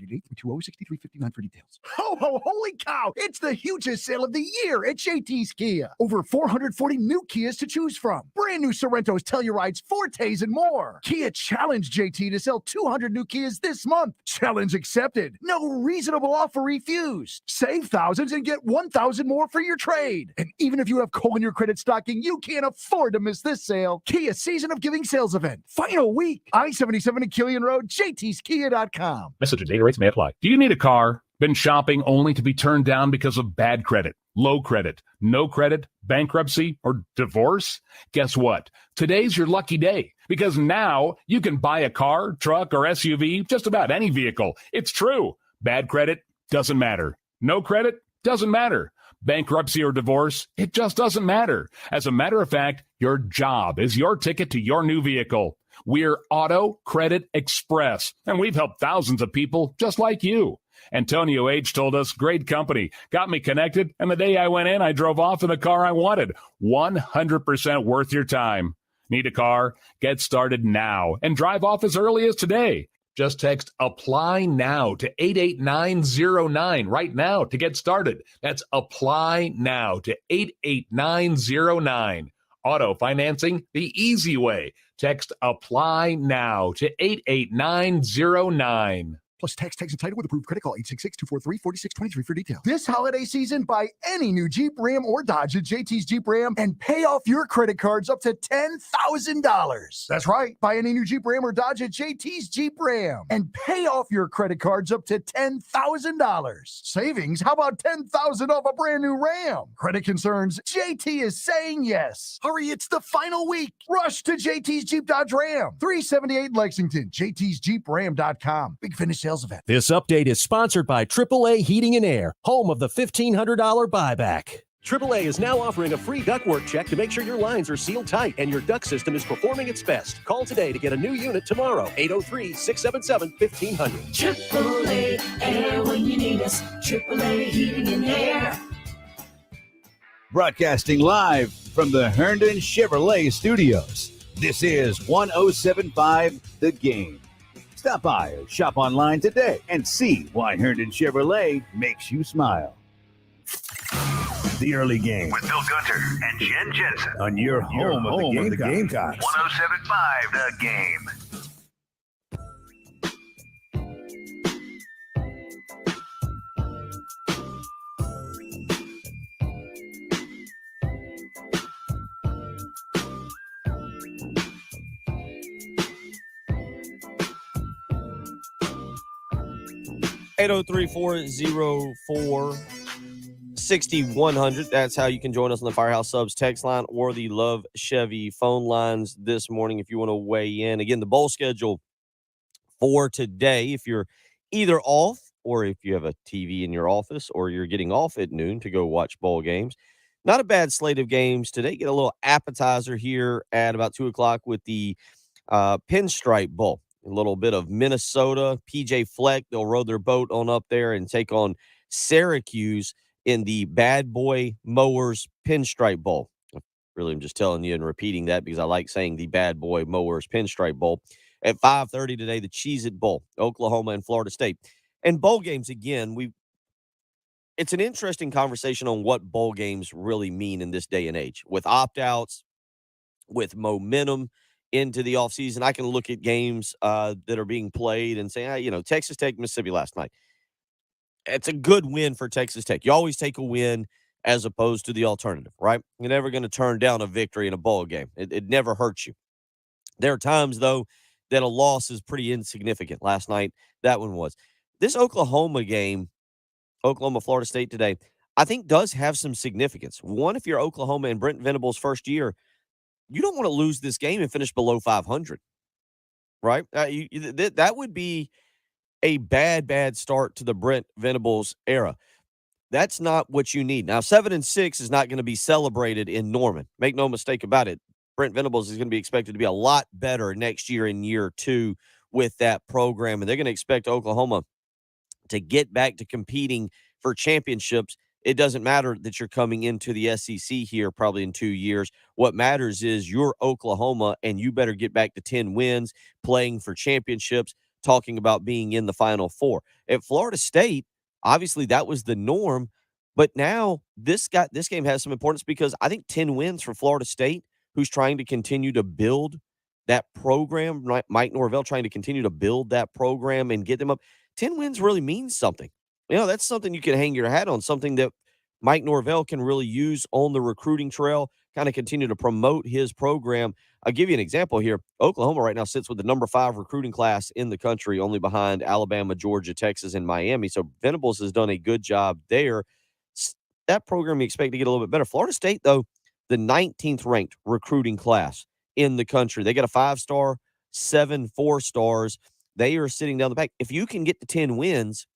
888-320-6359 for details. Ho, ho, holy cow! It's the hugest sale of the year at JT's Kia. Over 440 new Kias to choose from. Brand new Sorrentos, Tellurides, Fortes, and more. Kia challenged JT to sell 200 new Kias this month. Challenge accepted. No reasonable offer refused. Save thousands and get 1,000 more for your trade. And even if you have coal in your credit stocking, you can't afford to miss this sale. Kia Season of Giving sales event. Final week. I-77 and Killian Road, jtskia.com. Message and data rates may apply. Do you need a car? Been shopping only to be turned down because of bad credit, low credit, no credit, bankruptcy, or divorce? Guess what? Today's your lucky day because now you can buy a car, truck, or SUV, just about any vehicle. It's true. Bad credit doesn't matter. No credit doesn't matter. Bankruptcy or divorce, it just doesn't matter. As a matter of fact, your job is your ticket to your new vehicle. We're Auto Credit Express, and we've helped thousands of people just like you. Antonio H. told us, great company, got me connected, and the day I went in, I drove off in the car I wanted. 100% worth your time. Need a car? Get started now and drive off as early as today. Just text APPLY NOW to 88909 right now to get started. That's APPLY NOW to 88909. Auto financing the easy way. Text APPLY NOW to 88909. Plus tax and title with approved credit call 866-243-4623 for details. This holiday season, buy any new Jeep, Ram, or Dodge at JT's Jeep Ram and pay off your credit cards up to $10,000. That's right. Buy any new Jeep, Ram, or Dodge at JT's Jeep Ram and pay off your credit cards up to $10,000. Savings? How about $10,000 off a brand new Ram? Credit concerns? JT is saying yes. Hurry, it's the final week. Rush to JT's Jeep Dodge Ram. 378 Lexington. JT'sJeepRam.com. Big Finish sales event. This update is sponsored by AAA Heating and Air, home of the $1,500 buyback. AAA is now offering a free ductwork check to make sure your lines are sealed tight and your duct system is performing its best. Call today to get a new unit tomorrow. 803-677-1500. AAA Air when you need us. AAA Heating and Air. Broadcasting live from the Herndon Chevrolet Studios. This is 107.5 The Game. Stop by or shop online today and see why Herndon Chevrolet makes you smile. The early game with Bill Gunter and Jen Jensen on your home of the Gamecocks. 107.5 The Game. Eight 803-404-6100. That's how you can join us on the Firehouse Subs text line or the Love Chevy phone lines this morning if you want to weigh in. Again, the bowl schedule for today. If you're either off or if you have a TV in your office or you're getting off at noon to go watch bowl games, not a bad slate of games today. Get a little appetizer here at about 2 o'clock with the Pinstripe Bowl. A little bit of Minnesota, PJ Fleck. They'll row their boat on up there and take on Syracuse in the Bad Boy Mowers Pinstripe Bowl. Really, I'm just telling you and repeating that because I like saying the Bad Boy Mowers Pinstripe Bowl. At 5:30 today, the Cheez-It Bowl, Oklahoma and Florida State. And bowl games, again, it's an interesting conversation on what bowl games really mean in this day and age. With opt-outs, with momentum into the offseason, I can look at games that are being played and say, Texas Tech, Mississippi last night. It's a good win for Texas Tech. You always take a win as opposed to the alternative, right? You're never going to turn down a victory in a bowl game. It never hurts you. There are times, though, that a loss is pretty insignificant. Last night, that one was. This Oklahoma game, Oklahoma, Florida State today, I think does have some significance. One, if you're Oklahoma and Brent Venables' first year, you don't want to lose this game and finish below 500, right? That would be a bad start to the Brent Venables era. That's not what you need. Now, 7-6 is not going to be celebrated in Norman. Make no mistake about it. Brent Venables is going to be expected to be a lot better next year in year 2 with that program, and they're going to expect Oklahoma to get back to competing for championships. It doesn't matter that you're coming into the SEC here probably in 2 years. What matters is you're Oklahoma, and you better get back to 10 wins, playing for championships, talking about being in the Final Four. At Florida State, obviously that was the norm, but now this game has some importance because I think 10 wins for Florida State, who's trying to continue to build that program, right? Mike Norvell trying to continue to build that program and get them up. 10 wins really means something. That's something you can hang your hat on, something that Mike Norvell can really use on the recruiting trail, kind of continue to promote his program. I'll give you an example here. Oklahoma right now sits with the number 5 recruiting class in the country, only behind Alabama, Georgia, Texas, and Miami. So Venables has done a good job there. That program you expect to get a little bit better. Florida State, though, the 19th ranked recruiting class in the country. They got a 5-star, 7 4-stars. They are sitting down the back. If you can get to 10 wins,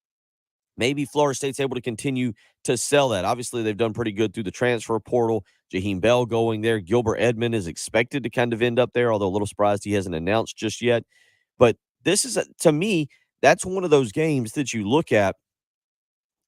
maybe Florida State's able to continue to sell that. Obviously, they've done pretty good through the transfer portal. Jaheim Bell going there. Gilbert Edmond is expected to kind of end up there, although a little surprised he hasn't announced just yet. But this is, to me, that's one of those games that you look at,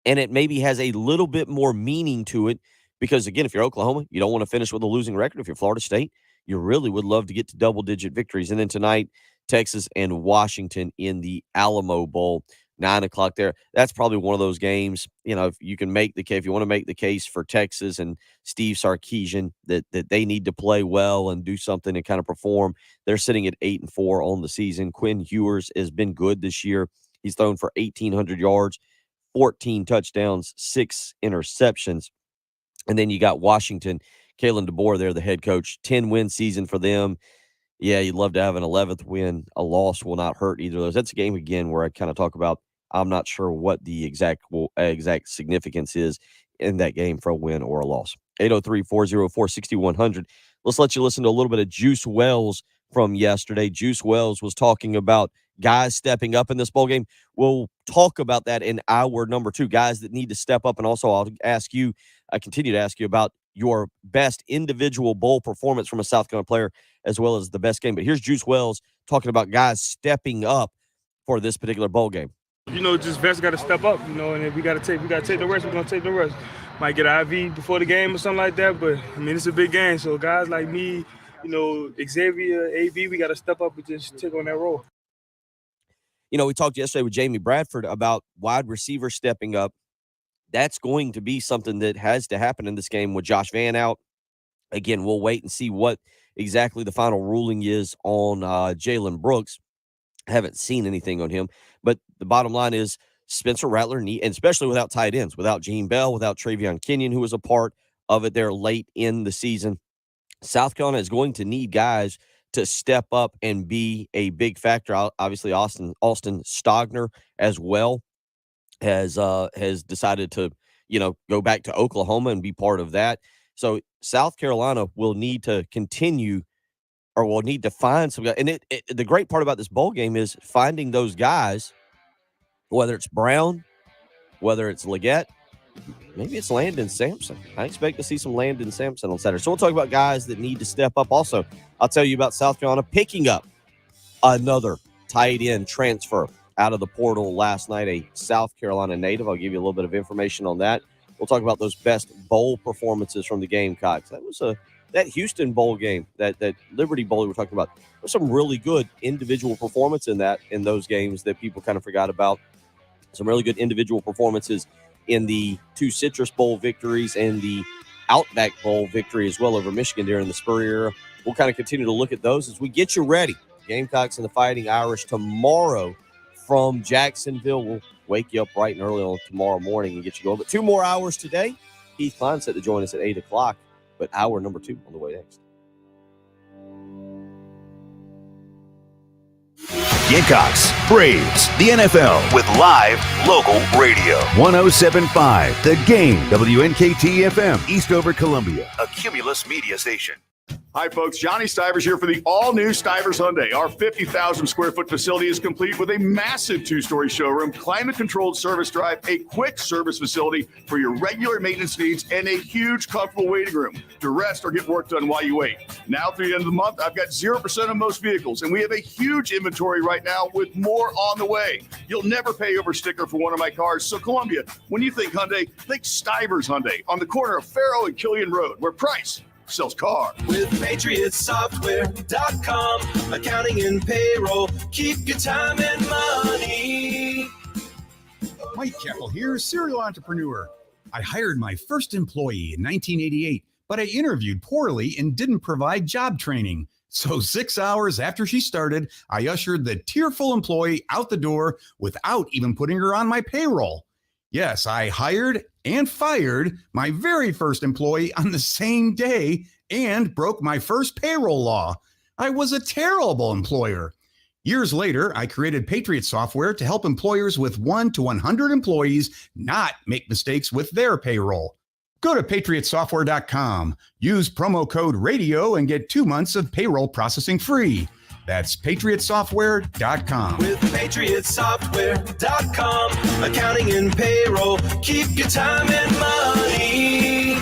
and it maybe has a little bit more meaning to it because, again, if you're Oklahoma, you don't want to finish with a losing record. If you're Florida State, you really would love to get to double-digit victories. And then tonight, Texas and Washington in the Alamo Bowl. 9 o'clock there. That's probably one of those games, if you can make the case, if you want to make the case for Texas and Steve Sarkisian that they need to play well and do something and kind of perform. They're sitting at 8-4 on the season. Quinn Ewers has been good this year. He's thrown for 1,800 yards, 14 touchdowns, 6 interceptions. And then you got Washington, Kalen DeBoer there, the head coach, 10-win season for them. Yeah, you'd love to have an 11th win. A loss will not hurt either of those. That's a game, again, where I kind of talk about I'm not sure what the exact significance is in that game for a win or a loss. 803-404-6100. Let's let you listen to a little bit of Juice Wells from yesterday. Juice Wells was talking about guys stepping up in this bowl game. We'll talk about that in hour number 2, guys that need to step up. And also I continue to ask you about your best individual bowl performance from a South Carolina player, as well as the best game. But here's Juice Wells talking about guys stepping up for this particular bowl game. Just vets got to step up, and if we got to take the rest, we're going to take the rest. Might get an IV before the game or something like that, but, it's a big game. So guys like me, Xavier, AV, we got to step up and just take on that role. We talked yesterday with Jamie Bradford about wide receiver stepping up. That's going to be something that has to happen in this game with Josh Vann out. Again, we'll wait and see what exactly the final ruling is on Jalen Brooks. I haven't seen anything on him, but the bottom line is Spencer Rattler, and especially without tight ends, without Jaheim Bell, without Travion Kenyon, who was a part of it there late in the season, South Carolina is going to need guys to step up and be a big factor. Obviously, Austin Stogner as well has decided to, go back to Oklahoma and be part of that. So South Carolina will need to continue, or will need to find some guys. And the great part about this bowl game is finding those guys, whether it's Brown, whether it's Leggett, maybe it's Landon Sampson. I expect to see some Landon Sampson on Saturday. So we'll talk about guys that need to step up. Also, I'll tell you about South Carolina picking up another tight end transfer out of the portal last night, a South Carolina native. I'll give you a little bit of information on that. We'll talk about those best bowl performances from the Gamecocks. That was that Houston Bowl game, that Liberty Bowl we were talking about. There's some really good individual performance in those games that people kind of forgot about. Some really good individual performances in the 2 Citrus Bowl victories and the Outback Bowl victory as well over Michigan during the Spurrier era. We'll kind of continue to look at those as we get you ready. Gamecocks and the Fighting Irish tomorrow from Jacksonville. We'll wake you up bright and early on tomorrow morning and get you going. But 2 more hours today. Keith Klein set to join us at 8 o'clock, but hour number 2 on the way next. Gamecocks, Braves, the NFL with live local radio. 107.5 The Game, WNKT FM, Eastover, Columbia, a Cumulus media station. Hi, folks. Johnny Stivers here for the all-new Stivers Hyundai. Our 50,000 square foot facility is complete with a massive 2-story showroom, climate-controlled service drive, a quick service facility for your regular maintenance needs, and a huge, comfortable waiting room to rest or get work done while you wait. Now, through the end of the month, I've got 0% on most vehicles, and we have a huge inventory right now with more on the way. You'll never pay over sticker for one of my cars. So, Columbia, when you think Hyundai, think Stivers Hyundai on the corner of Farrow and Killian Road, where price sells car. With PatriotSoftware.com, accounting and payroll, keep your time and money. Mike Keppel here, serial entrepreneur. I hired my first employee in 1988, but I interviewed poorly and didn't provide job training. So 6 hours after she started, I ushered the tearful employee out the door without even putting her on my payroll. Yes, I hired and fired my very first employee on the same day and broke my first payroll law. I was a terrible employer. Years later, I created Patriot Software to help employers with 1 to 100 employees not make mistakes with their payroll. Go to PatriotSoftware.com, use promo code RADIO, and get 2 months of payroll processing free. That's PatriotSoftware.com. With PatriotSoftware.com, accounting and payroll, keep your time and money.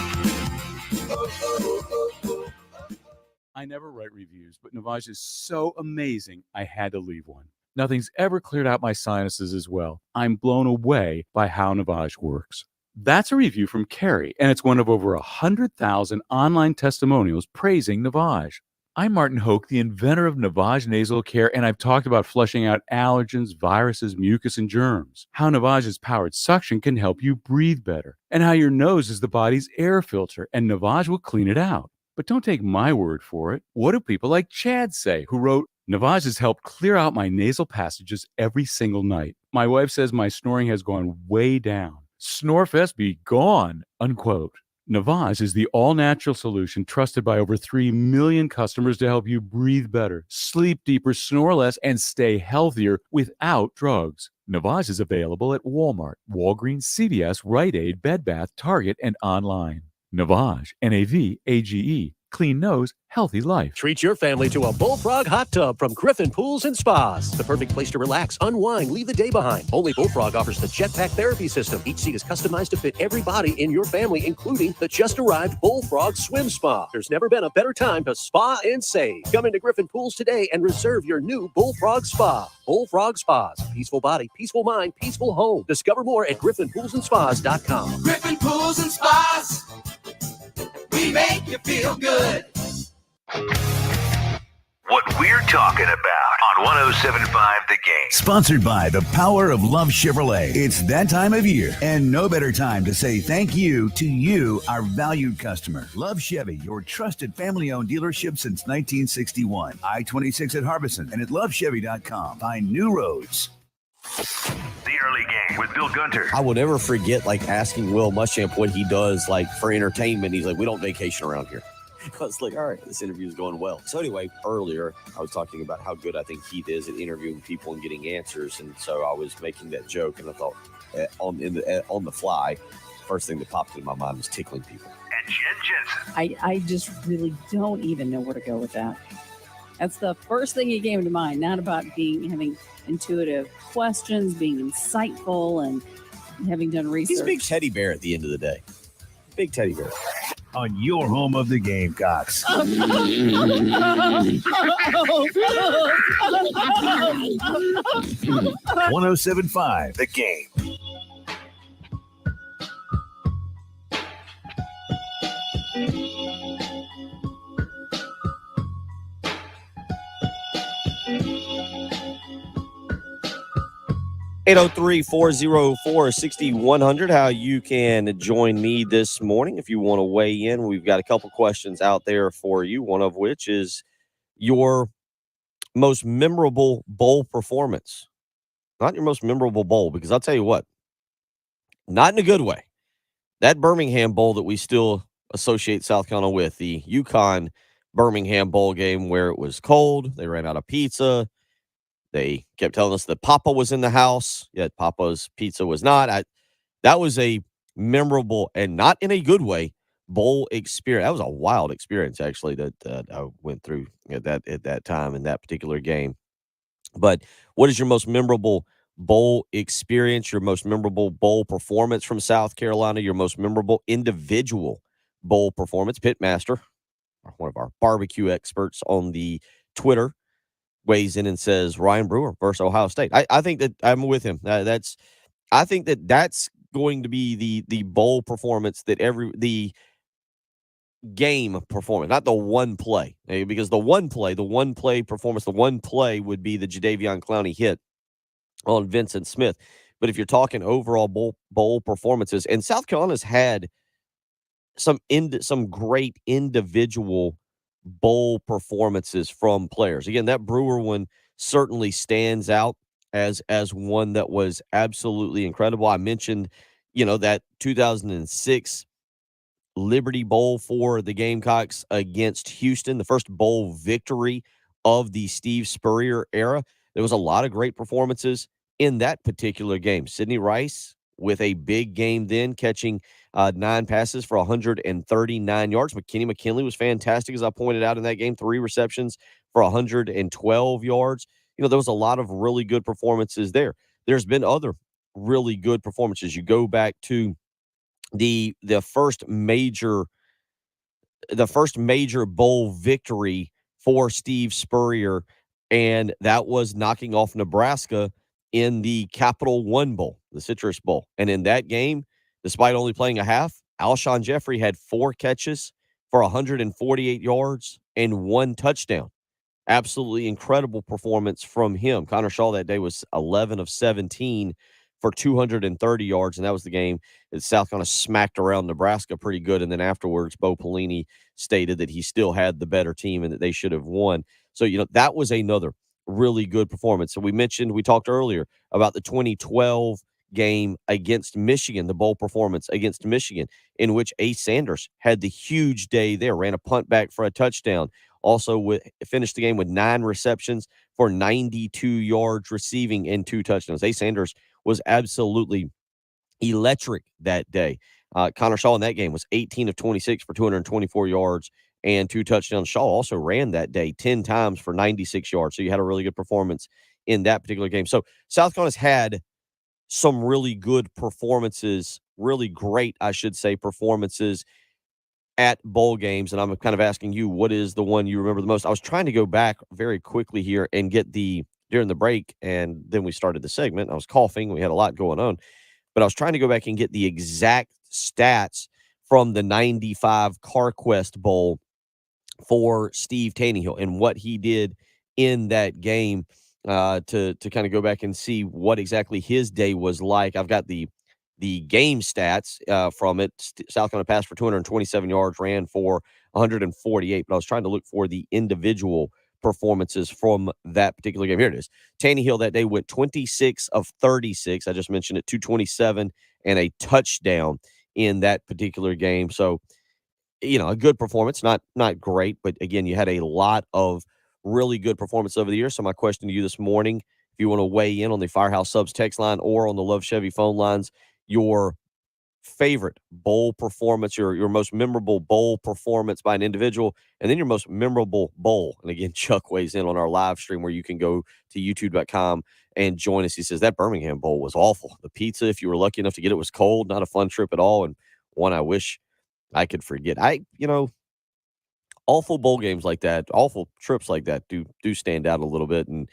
I never write reviews, but Navage is so amazing, I had to leave one. Nothing's ever cleared out my sinuses as well. I'm blown away by how Navage works. That's a review from Carrie, and it's one of over 100,000 online testimonials praising Navage. I'm Martin Hoke, the inventor of Navage Nasal Care, and I've talked about flushing out allergens, viruses, mucus, and germs, how Navage's powered suction can help you breathe better, and how your nose is the body's air filter, and Navage will clean it out. But don't take my word for it. What do people like Chad say, who wrote, Navage has helped clear out my nasal passages every single night. My wife says my snoring has gone way down. Snorefest be gone, unquote. Navage is the all-natural solution trusted by over 3 million customers to help you breathe better, sleep deeper, snore less, and stay healthier without drugs. Navage is available at Walmart, Walgreens, CVS, Rite Aid, Bed Bath, Target, and online. Navage, N-A-V-A-G-E. Clean nose, healthy life. Treat your family to a Bullfrog hot tub from Griffin Pools and Spas. The perfect place to relax, unwind, leave the day behind. Only Bullfrog offers the Jetpack Therapy System. Each seat is customized to fit every body in your family, including the just-arrived Bullfrog Swim Spa. There's never been a better time to spa and save. Come into Griffin Pools today and reserve your new Bullfrog Spa. Bullfrog Spas. Peaceful body, peaceful mind, peaceful home. Discover more at griffinpoolsandspas.com. Griffin Pools and Spas. We make you feel good. What we're talking about on 107.5 The Game. Sponsored by the power of Love Chevrolet. It's that time of year, and no better time to say thank you to you, our valued customer. Love Chevy, your trusted family-owned dealership since 1961. I-26 at Harbison and at lovechevy.com. Find new roads. The early game with Bill Gunter. I will never forget asking Will Muschamp what he does for entertainment. He's like, we don't vacation around here. I was like, all right, this interview is going well. So anyway, earlier I was talking about how good I think Keith is at interviewing people and getting answers, and so I was making that joke, and I thought on the fly, first thing that popped into my mind was tickling people. And Jen Jensen. I just really don't even know where to go with that. That's the first thing that came to mind, not about having intuitive questions, being insightful, and having done research. He's a big teddy bear at the end of the day. Big teddy bear. On your home of the Gamecocks. 107.5 The Game. Eight 803-404-6100. How you can join me this morning if you want to weigh in. We've got a couple questions out there for you, one of which is your most memorable bowl performance. Not your most memorable bowl, because I'll tell you what, not in a good way. That Birmingham Bowl that we still associate South Carolina with, the UConn Birmingham Bowl game where it was cold, they ran out of pizza. They kept telling us that Papa was in the house, yet Papa's pizza was not. That was a memorable and not in a good way bowl experience. That was a wild experience, actually, that I went through at that time in that particular game. But what is your most memorable bowl experience, your most memorable bowl performance from South Carolina, your most memorable individual bowl performance? Pitmaster, one of our barbecue experts on the Twitter, weighs in and says Ryan Brewer versus Ohio State. I think that I'm with him. I think that's going to be the bowl performance that the game performance, not the one play, because the one play performance, the one play would be the Jadeveon Clowney hit on Vincent Smith. But if you're talking overall bowl performances, and South Carolina's had some great individual bowl performances from players. Again, that Brewer one certainly stands out as one that was absolutely incredible. I mentioned, that 2006 Liberty Bowl for the Gamecocks against Houston, the first bowl victory of the Steve Spurrier era. There was a lot of great performances in that particular game. Sidney Rice with a big game then, catching 9 passes for 139 yards. McKinney was fantastic, as I pointed out in that game, 3 receptions for 112 yards. There was a lot of really good performances there. There's been other really good performances. You go back to the first major bowl victory for Steve Spurrier, and that was knocking off Nebraska in the Capital One Bowl, the Citrus Bowl. And in that game, despite only playing a half, Alshon Jeffrey had 4 catches for 148 yards and 1 touchdown. Absolutely incredible performance from him. Connor Shaw that day was 11 of 17 for 230 yards, and that was the game that South Carolina smacked around Nebraska pretty good. And then afterwards, Bo Pelini stated that he still had the better team and that they should have won. So, that was another really good performance. So we talked earlier about the 2012 game against Michigan, the bowl performance against Michigan, in which Ace Sanders had the huge day there, ran a punt back for a touchdown. Also finished the game with 9 receptions for 92 yards receiving and 2 touchdowns. Ace Sanders was absolutely electric that day. Connor Shaw in that game was 18 of 26 for 224 yards and 2 touchdowns. Shaw also ran that day 10 times for 96 yards. So you had a really good performance in that particular game. So South Carolina's had some really good performances, really great, I should say, performances at bowl games. And I'm kind of asking you, what is the one you remember the most? I was trying to go back very quickly here and get during the break, and then we started the segment. I was coughing. We had a lot going on. But I was trying to go back and get the exact stats from the 95 CarQuest Bowl for Steve Tannehill and what he did in that game, to kind of go back and see what exactly his day was like. I've got the game stats from it. South Carolina passed for 227 yards, ran for 148. But I was trying to look for the individual performances from that particular game. Here it is. Tannehill that day went 26 of 36. I just mentioned it, 227 and a touchdown in that particular game. So, a good performance, not great, but again, you had a lot of really good performance over the years. So my question to you this morning, if you want to weigh in on the Firehouse Subs text line or on the Love Chevy phone lines, your favorite bowl performance, your most memorable bowl performance by an individual, and then your most memorable bowl. And again, Chuck weighs in on our live stream where you can go to youtube.com and join us. He says that Birmingham Bowl was awful. The pizza, if you were lucky enough to get it, was cold, not a fun trip at all, and one I wish I could forget. Awful bowl games like that, awful trips like that do stand out a little bit. And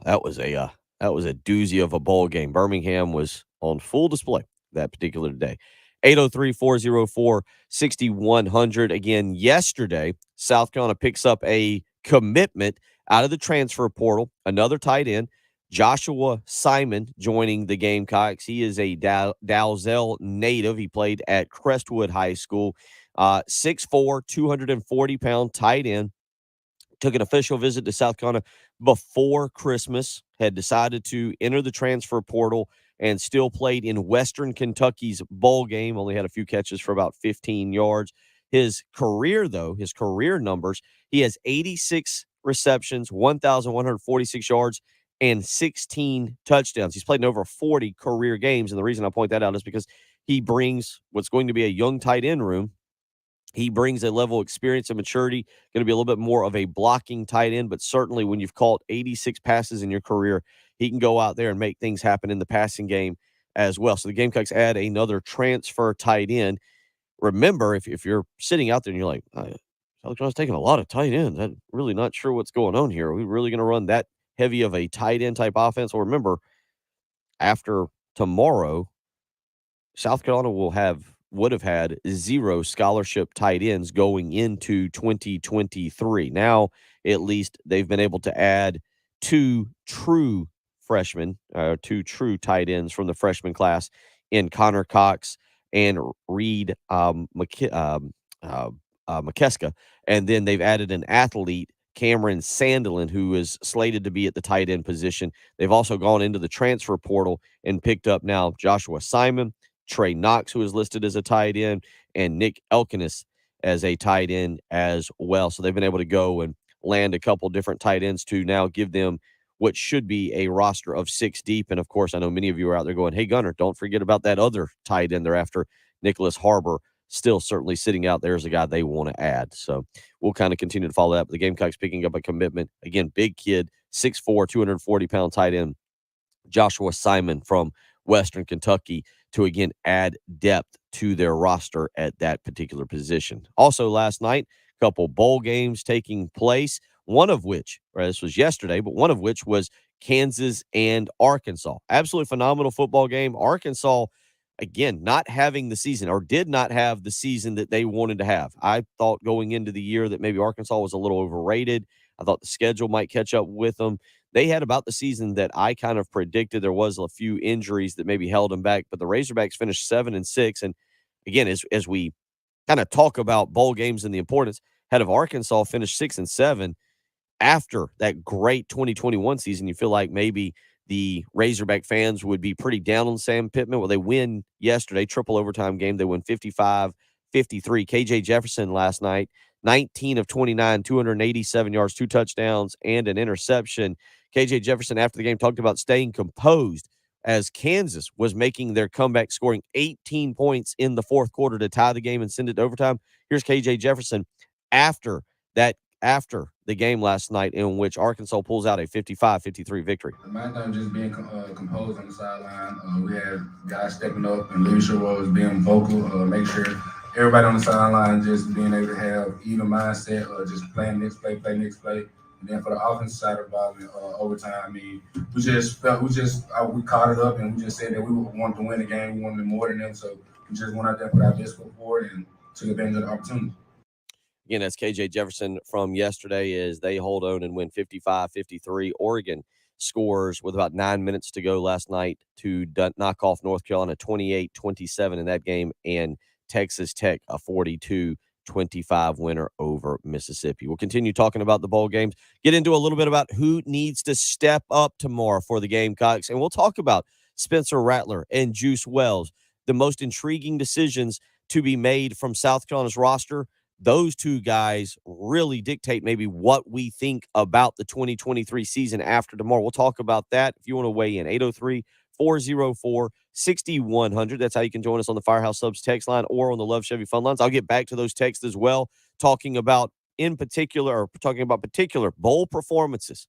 that was a doozy of a bowl game. Birmingham was on full display that particular day. 803-404-6100. Again, yesterday, South Carolina picks up a commitment out of the transfer portal, another tight end, Joshua Simon, joining the Gamecocks. He is a Dalzell native. He played at Crestwood High School. 6'4", 240-pound tight end. Took an official visit to South Carolina before Christmas, had decided to enter the transfer portal, and still played in Western Kentucky's bowl game. Only had a few catches for about 15 yards. His career numbers, he has 86 receptions, 1,146 yards, and 16 touchdowns. He's played in over 40 career games, and the reason I point that out is because he brings what's going to be a young tight end room. He brings a level of experience and maturity, going to be a little bit more of a blocking tight end, but certainly when you've caught 86 passes in your career, he can go out there and make things happen in the passing game as well. So the Gamecocks add another transfer tight end. Remember, if you're sitting out there and you're like, South Carolina's taking a lot of tight ends, I'm really not sure what's going on here. Are we really going to run that heavy of a tight end type offense? Well, remember, after tomorrow, South Carolina would have had 0 scholarship tight ends going into 2023. Now, at least they've been able to add 2 true freshmen, 2 true tight ends from the freshman class in Connor Cox and Reed McKeska. And then they've added an athlete, Cameron Sandelin, who is slated to be at the tight end position. They've also gone into the transfer portal and picked up now Joshua Simon, Trey Knox, who is listed as a tight end, and Nick Elkinis as a tight end as well. So they've been able to go and land a couple different tight ends to now give them what should be a roster of 6 deep. And, of course, I know many of you are out there going, hey, Gunner, don't forget about that other tight end they're after, Nicholas Harbor, still certainly sitting out there as a guy they want to add. So we'll kind of continue to follow that. But the Gamecocks picking up a commitment. Again, big kid, 6'4", 240-pound tight end, Joshua Simon from Western Kentucky, to again add depth to their roster at that particular position. Also last night, a couple bowl games taking place, one of which, this was yesterday, but one of which was Kansas and Arkansas. Absolutely phenomenal football game. Arkansas, again, not having the season, or did not have the season that they wanted to have. I thought going into the year that maybe Arkansas was a little overrated. I thought the schedule might catch up with them. They had about the season that I kind of predicted. There was a few injuries that maybe held them back, but the Razorbacks finished 7-6. And again, as we kind of talk about bowl games and the importance, had of Arkansas finished 6-7 after that great 2021 season, you feel like maybe the Razorback fans would be pretty down on Sam Pittman. Well, they win yesterday, triple overtime game. They win 55-53. KJ Jefferson last night, 19 of 29, 287 yards, 2 touchdowns, and an interception. KJ Jefferson, after the game, talked about staying composed as Kansas was making their comeback, scoring 18 points in the fourth quarter to tie the game and send it to overtime. Here's KJ Jefferson after the game last night, in which Arkansas pulls out a 55-53 victory. My thing just being composed on the sideline. We had guys stepping up in leadership roles, being vocal, make sure everybody on the sideline just being able to have even mindset, just playing next play. And then for the offensive side of the ball, overtime, I mean, we caught it up, and we just said that we wanted to win the game. We wanted more than them, so we just went out there, put our best foot forward, and took advantage of the opportunity. Again, that's KJ Jefferson from yesterday, as they hold on and win 55-53. Oregon scores with about 9 minutes to go last night to knock off North Carolina 28-27 in that game, and Texas Tech a 42-25 winner over Mississippi. We'll continue talking about the bowl games, get into a little bit about who needs to step up tomorrow for the Gamecocks, and we'll talk about Spencer Rattler and Juice Wells, the most intriguing decisions to be made from South Carolina's roster. Those two guys really dictate maybe what we think about the 2023 season after tomorrow. We'll talk about that if you want to weigh in. 404-6100. That's how you can join us on the Firehouse Subs text line or on the Love Chevy phone lines. I'll get back to those texts as well, talking about particular bowl performances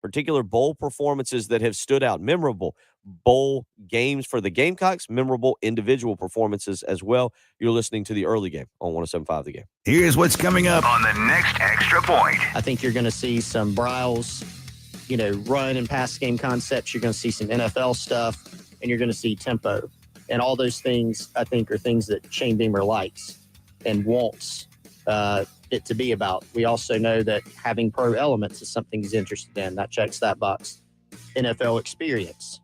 that have stood out, memorable bowl games for the Gamecocks, memorable individual performances as well. You're listening to the early game on 107.5 The Game. Here's what's coming up on the next Extra Point. I think you're going to see some Bryles, run and pass game concepts. You're going to see some NFL stuff, and you're going to see tempo. And all those things, I think, are things that Shane Beamer likes and wants it to be about. We also know that having pro elements is something he's interested in. That checks that box. NFL experience.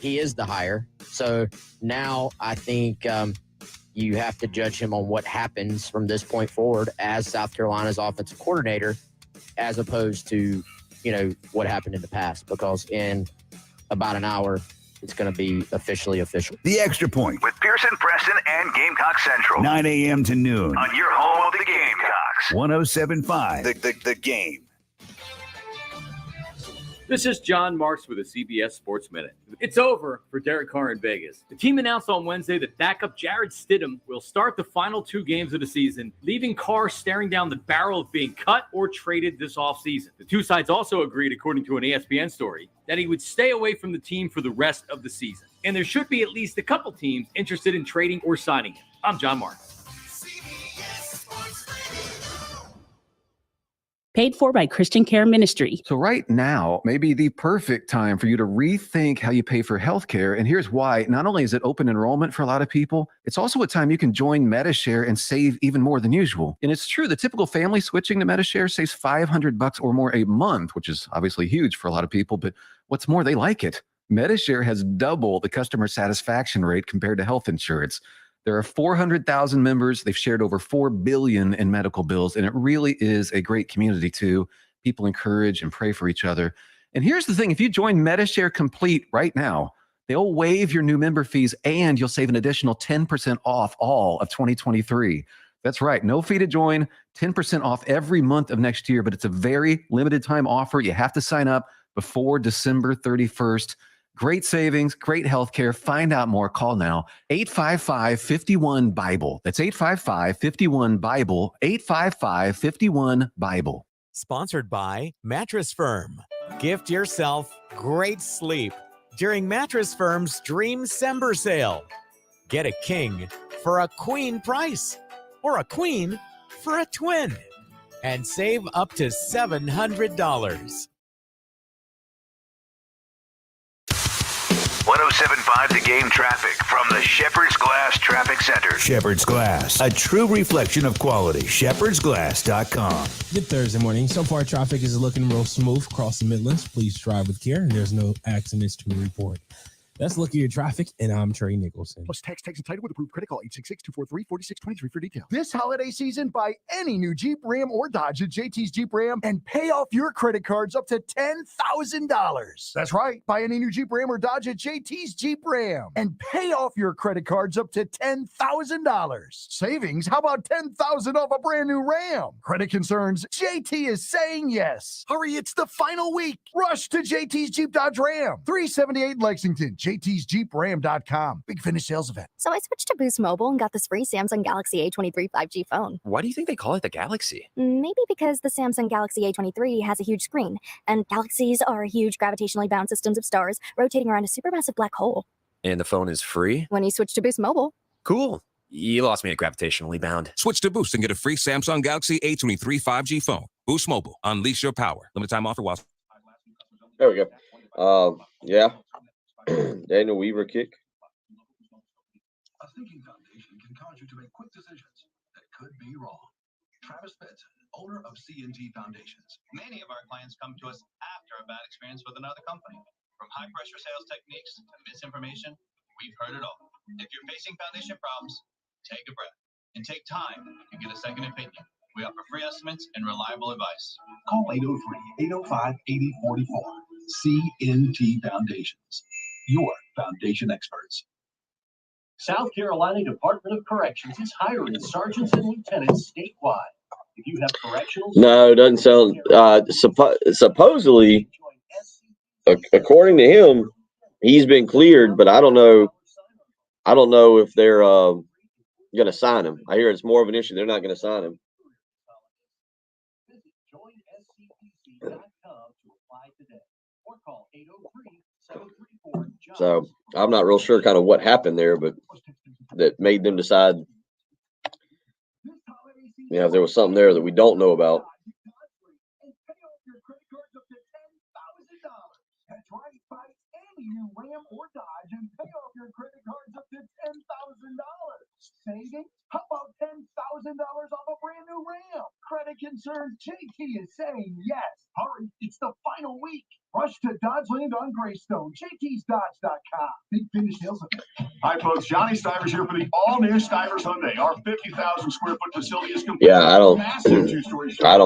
He is the hire. So now I think you have to judge him on what happens from this point forward as South Carolina's offensive coordinator, as opposed to, what happened in the past, because in about an hour, it's going to be officially official. The Extra Point. With Pearson, Preston, and Gamecock Central. 9 a.m. to noon. On your home of the Gamecocks. 107.5 The Game. This is John Marks with a CBS Sports Minute. It's over for Derek Carr in Vegas. The team announced on Wednesday that backup Jarrett Stidham will start the final 2 games of the season, leaving Carr staring down the barrel of being cut or traded this offseason. The two sides also agreed, according to an ESPN story, that he would stay away from the team for the rest of the season. And there should be at least a couple teams interested in trading or signing him. I'm John Marks. Paid for by Christian Care Ministry. So right now may be the perfect time for you to rethink how you pay for healthcare. And here's why. Not only is it open enrollment for a lot of people, it's also a time you can join MediShare and save even more than usual. And it's true, the typical family switching to MediShare saves $500 or more a month, which is obviously huge for a lot of people. But what's more, they like it. MediShare has double the customer satisfaction rate compared to health insurance. There are 400,000 members. They've shared over $4 billion in medical bills, and it really is a great community too. People encourage and pray for each other. And here's the thing. If you join MediShare Complete right now, they'll waive your new member fees and you'll save an additional 10% off all of 2023. That's right. No fee to join, 10% off every month of next year, but it's a very limited time offer. You have to sign up before December 31st. Great savings, great healthcare. Find out more. Call now. 855-51-BIBLE. That's 855-51-BIBLE. 855-51-BIBLE. Sponsored by Mattress Firm. Gift yourself great sleep during Mattress Firm's Dream Sember sale. Get a king for a queen price or a queen for a twin and save up to $700. 107.5 The Game traffic from the Shepherd's Glass Traffic Center. Shepherd's Glass, a true reflection of quality. shepherdsglass.com. Good Thursday morning. So far, traffic is looking real smooth across the Midlands. Please drive with care, and there's no accidents to report. That's Look at Your Traffic, and I'm Trey Nicholson. Plus tax and title with approved credit call 866-243-4623 for details. This holiday season, buy any new Jeep, Ram, or Dodge at JT's Jeep Ram and pay off your credit cards up to $10,000. That's right. Buy any new Jeep, Ram, or Dodge at JT's Jeep Ram and pay off your credit cards up to $10,000. Savings? How about $10,000 off a brand new Ram? Credit concerns? JT is saying yes. Hurry, it's the final week. Rush to JT's Jeep Dodge Ram, 378 Lexington. JT'sJeepRam.com. Big finish sales event. So I switched to Boost Mobile and got this free Samsung Galaxy A23 5G phone. Why do you think they call it the Galaxy? Maybe because the Samsung Galaxy A23 has a huge screen, and galaxies are huge gravitationally bound systems of stars rotating around a supermassive black hole. And the phone is free? When you switch to Boost Mobile. Cool. You lost me at gravitationally bound. Switch to Boost and get a free Samsung Galaxy A23 5G phone. Boost Mobile. Unleash your power. Limited time offer while... There we go. Yeah. Daniel Weaver kick. A thinking foundation can cause you to make quick decisions that could be wrong. Travis Benson, owner of C&T Foundations. Many of our clients come to us after a bad experience with another company. From high-pressure sales techniques to misinformation, we've heard it all. If you're facing foundation problems, take a breath and take time to get a second opinion. We offer free estimates and reliable advice. Call 803-805-8044. C&T Foundations, your foundation experts. South Carolina Department of Corrections is hiring sergeants and lieutenants statewide. If you have correctional... No, it doesn't sound... supposedly, according to him, he's been cleared, but I don't know. I don't know if they're going to sign him. I hear it's more of an issue. They're not going to sign him. So I'm not real sure kind of what happened there, but that made them decide, if there was something there that we don't know about. That's right, buy any new Ram or Dodge and pay off your credit cards up to $10,000. Savings? How about $10,000 off a brand new Ram? Credit concerns, JT is saying yes. Hurry, it's the final week. Rush to Dodge Land on Greystone, jtsdodge.com. Big finish sales event. Hi, folks. Johnny Stivers here for the all-new Stivers Hyundai. Our 50,000 square foot facility is complete. Yeah, I don't know. I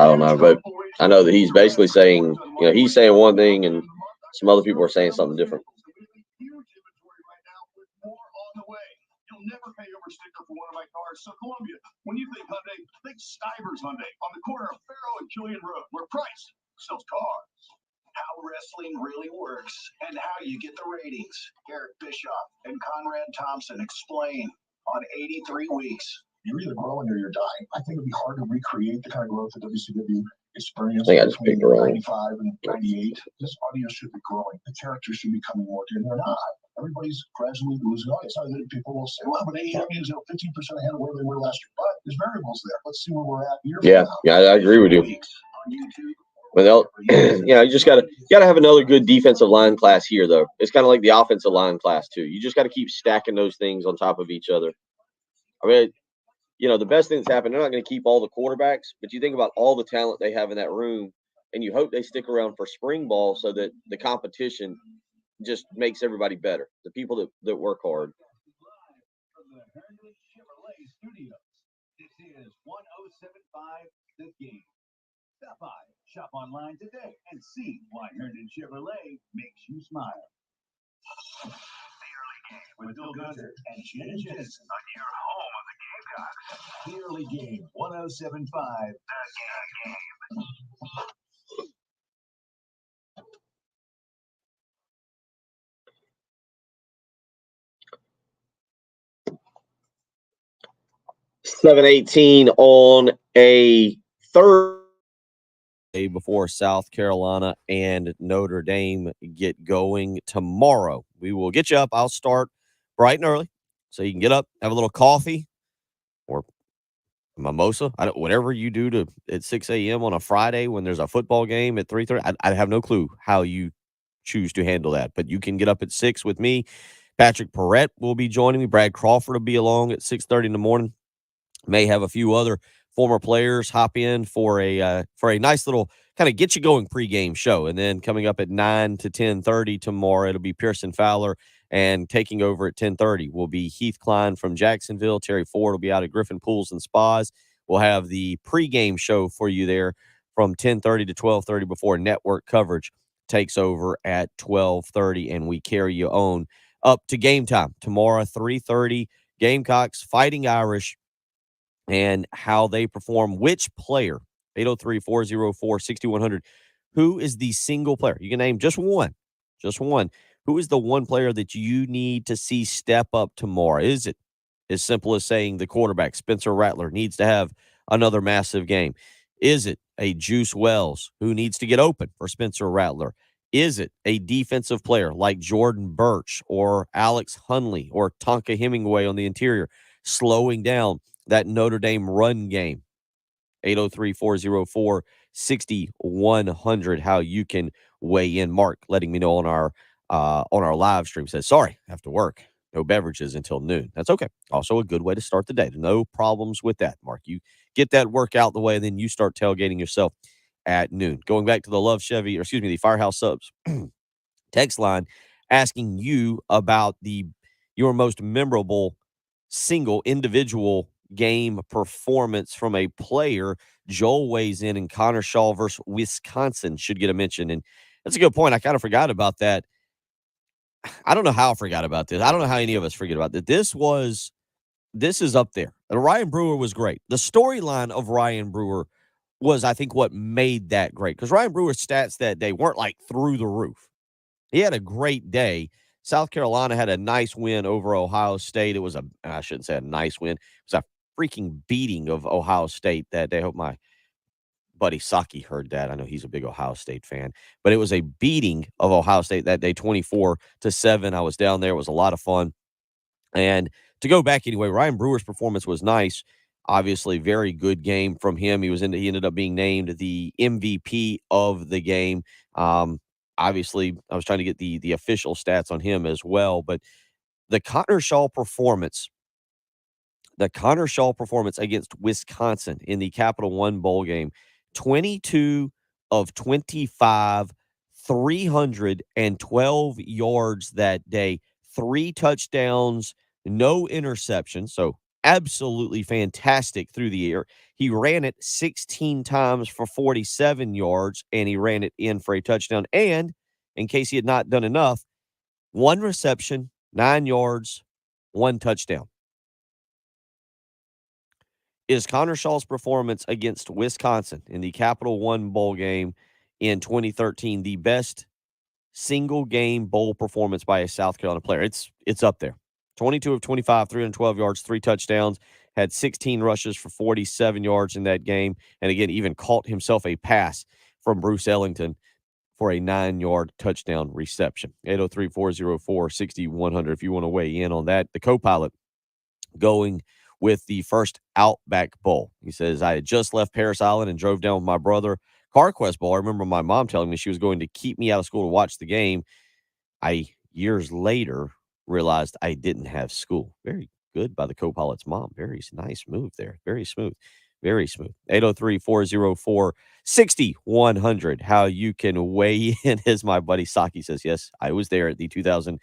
don't know, but I know that he's basically saying, he's saying one thing and some other people are saying something different. You'll never pay over sticker for one of my cars. So Columbia, when you think Hyundai, think Stivers Hyundai on the corner of Faro and Killian Road, where price sells cars. How wrestling really works and how you get the ratings. Eric Bischoff and Conrad Thompson explain on 83 weeks. You're either growing or you're dying. I think it'd be hard to recreate the kind of growth that WCW experienced I think I just between picked it wrong. 95 and 98. This audience should be growing. The characters should be coming more to, and they're not. Everybody's gradually losing audience. I think people will say, well, but AEW is 15% ahead of where they were last year. But there's variables there. Let's see where we're at here. Yeah, I agree with you. But you just gotta have another good defensive line class here, though. It's kind of like the offensive line class too. You just got to keep stacking those things on top of each other. I mean, the best thing that's happened, they're not going to keep all the quarterbacks, but you think about all the talent they have in that room, and you hope they stick around for spring ball so that the competition just makes everybody better. The people that work hard. This is 1075 The Game. Stop by, shop online today, and see why Herndon Chevrolet makes you smile. The early game with Bill Gunter and Shannon Jensen on your home of the Gamecocks. The early game, 1075 The Game. $7:18 on a third. Before South Carolina and Notre Dame get going tomorrow. We will get you up. I'll start bright and early so you can get up, have a little coffee or mimosa. Whatever you do at 6 a.m. on a Friday when there's a football game at 3:30. I have no clue how you choose to handle that, but you can get up at 6 with me. Patrick Perrette will be joining me. Brad Crawford will be along at 6:30 in the morning. May have a few other former players hop in for a nice little kind of get you going pregame show. And then coming up at 9 to 10:30 tomorrow, it'll be Pearson Fowler, and taking over at 10:30 will be Heath Klein from Jacksonville. Terry Ford will be out at Griffin Pools and Spas. We'll have the pregame show for you there from 10:30 to 12:30 before network coverage takes over at 12:30, and we carry you on up to game time tomorrow, 3:30. Gamecocks Fighting Irish, and how they perform. Which player, 803-404-6100, who is the single player? You can name just one. Who is the one player that you need to see step up tomorrow? Is it as simple as saying the quarterback, Spencer Rattler, needs to have another massive game? Is it a Juice Wells who needs to get open for Spencer Rattler? Is it a defensive player like Jordan Birch or Alex Hunley or Tonka Hemingway on the interior, slowing down that Notre Dame run game? 803-404-6100. How you can weigh in. Mark letting me know on our live stream says, sorry, I have to work. No beverages until noon. That's okay. Also a good way to start the day. No problems with that, Mark. You get that work out the way, and then you start tailgating yourself at noon. Going back to the Firehouse Subs text line, asking you about your most memorable single individual game performance from a player. Joel weighs in, and Connor Shaw versus Wisconsin should get a mention. And that's a good point. I kind of forgot about that. I don't know how I forgot about this. I don't know how any of us forget about that. This is up there. Ryan Brewer was great. The storyline of Ryan Brewer was, I think, what made that great. Because Ryan Brewer's stats that day weren't like through the roof. He had a great day. South Carolina had a nice win over Ohio State. It was I shouldn't say a nice win. It was a freaking beating of Ohio State that day. I hope my buddy Saki heard that. I know he's a big Ohio State fan, but it was a beating of Ohio State that day, 24-7. I was down there. It was a lot of fun. And to go back anyway, Ryan Brewer's performance was nice. Obviously, very good game from him. He ended up being named the MVP of the game. Obviously, I was trying to get the official stats on him as well, but the Connor Shaw performance against Wisconsin in the Capital One Bowl game, 22 of 25, 312 yards that day, 3 touchdowns, no interceptions. So absolutely fantastic through the air. He ran it 16 times for 47 yards, and he ran it in for a touchdown. And in case he had not done enough, 1 reception, 9 yards, 1 touchdown. Is Connor Shaw's performance against Wisconsin in the Capital One Bowl game in 2013 the best single game bowl performance by a South Carolina player? It's up there. 22 of 25, 312 yards, 3 touchdowns, had 16 rushes for 47 yards in that game, and again, even caught himself a pass from Bruce Ellington for a 9-yard touchdown reception. 803-404-6100 if you want to weigh in on that. The co-pilot going with the first Outback Bowl. He says, I had just left Parris Island and drove down with my brother. CarQuest Bowl, I remember my mom telling me she was going to keep me out of school to watch the game. I, years later, realized I didn't have school. Very good by the co-pilot's mom. Very nice move there. Very smooth. Very smooth. 803-404-6100. How you can weigh in, as my buddy Saki says. Yes, I was there at the 2000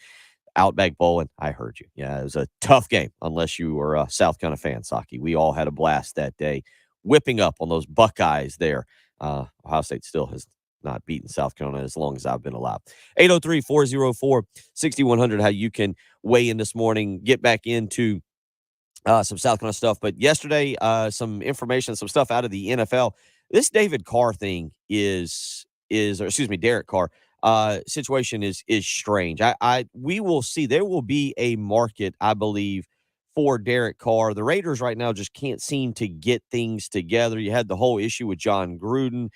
Outback Bowl, and I heard you. Yeah, it was a tough game, unless you were a South Carolina fan, Saki. We all had a blast that day, whipping up on those Buckeyes there. Ohio State still has not beaten South Carolina as long as I've been alive. 803-404-6100, how you can weigh in this morning, get back into some South Carolina stuff. But yesterday, some information, some stuff out of the NFL. This David Carr thing Derek Carr situation is strange. We will see. There will be a market, I believe, for Derek Carr. The Raiders right now just can't seem to get things together. You had the whole issue with John Gruden.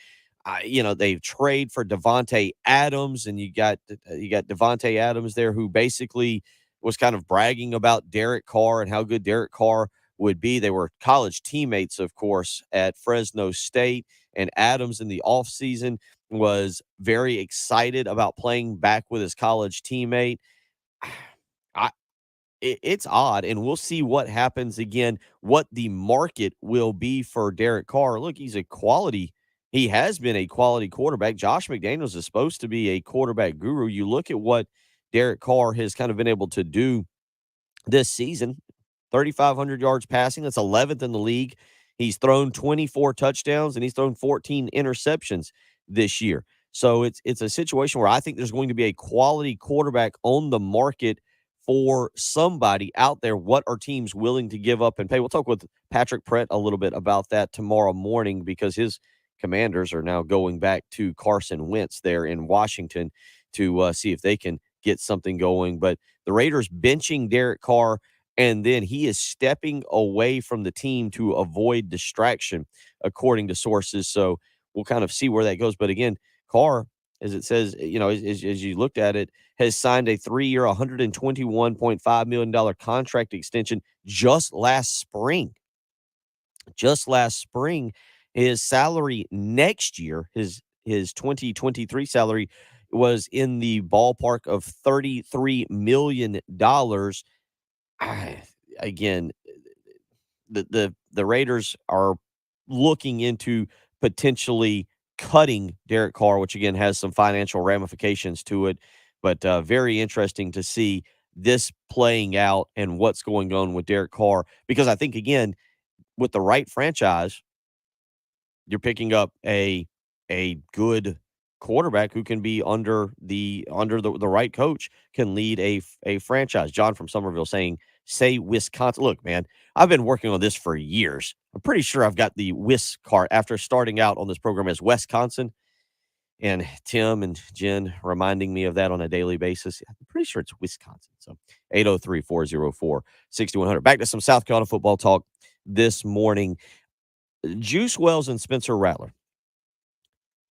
They trade for Devontae Adams, and you got Devontae Adams there, who basically was kind of bragging about Derek Carr and how good Derek Carr would be. They were college teammates, of course, at Fresno State, and Adams in the offseason was very excited about playing back with his college teammate. It's odd, and we'll see what happens again, what the market will be for Derek Carr. Look, he has been a quality quarterback. Josh McDaniels is supposed to be a quarterback guru. You look at what Derek Carr has kind of been able to do this season, 3,500 yards passing. That's 11th in the league. He's thrown 24 touchdowns, and he's thrown 14 interceptions this year. So it's a situation where I think there's going to be a quality quarterback on the market for somebody out there. What are teams willing to give up and pay? We'll talk with Patrick Pratt a little bit about that tomorrow morning, because his Commanders are now going back to Carson Wentz there in Washington to see if they can get something going. But the Raiders benching Derek Carr, and then he is stepping away from the team to avoid distraction, according to sources. So we'll kind of see where that goes. But again, Carr, as it says, as you looked at it, has signed a 3-year, $121.5 million contract extension just last spring. His salary next year, his 2023 salary, was in the ballpark of $33 million. Again, the Raiders are looking into potentially cutting Derek Carr, which again has some financial ramifications to it. But very interesting to see this playing out and what's going on with Derek Carr, because I think, again, with the right franchise, you're picking up a good quarterback who can be under the right coach, can lead a franchise. John from Somerville saying, say Wisconsin. Look, man, I've been working on this for years. I'm pretty sure I've got the Wisconsin after starting out on this program as Wisconsin, and Tim and Jen reminding me of that on a daily basis. I'm pretty sure it's Wisconsin. So 803-404-6100. Back to some South Carolina football talk this morning. Juice Wells and Spencer Rattler.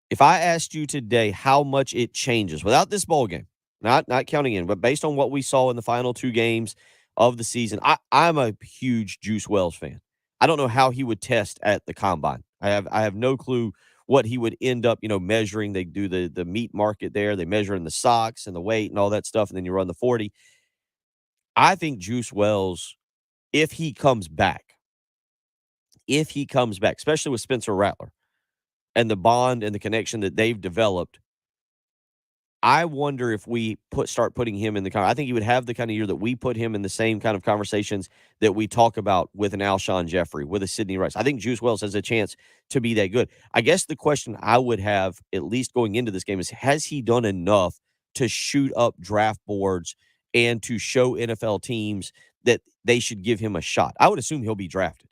If I asked you today how much it changes without this bowl game, not counting in, but based on what we saw in the final 2 games of the season, I'm a huge Juice Wells fan. I don't know how he would test at the combine. I have no clue what he would end up, measuring. They do the meat market there. They measure in the socks and the weight and all that stuff, and then you run the 40. I think Juice Wells, if he comes back, especially with Spencer Rattler and the bond and the connection that they've developed, I wonder if we start putting him in I think he would have the kind of year that we put him in the same kind of conversations that we talk about with an Alshon Jeffrey, with a Sidney Rice. I think Juice Wells has a chance to be that good. I guess the question I would have, at least going into this game, is has he done enough to shoot up draft boards and to show NFL teams that they should give him a shot? I would assume he'll be drafted.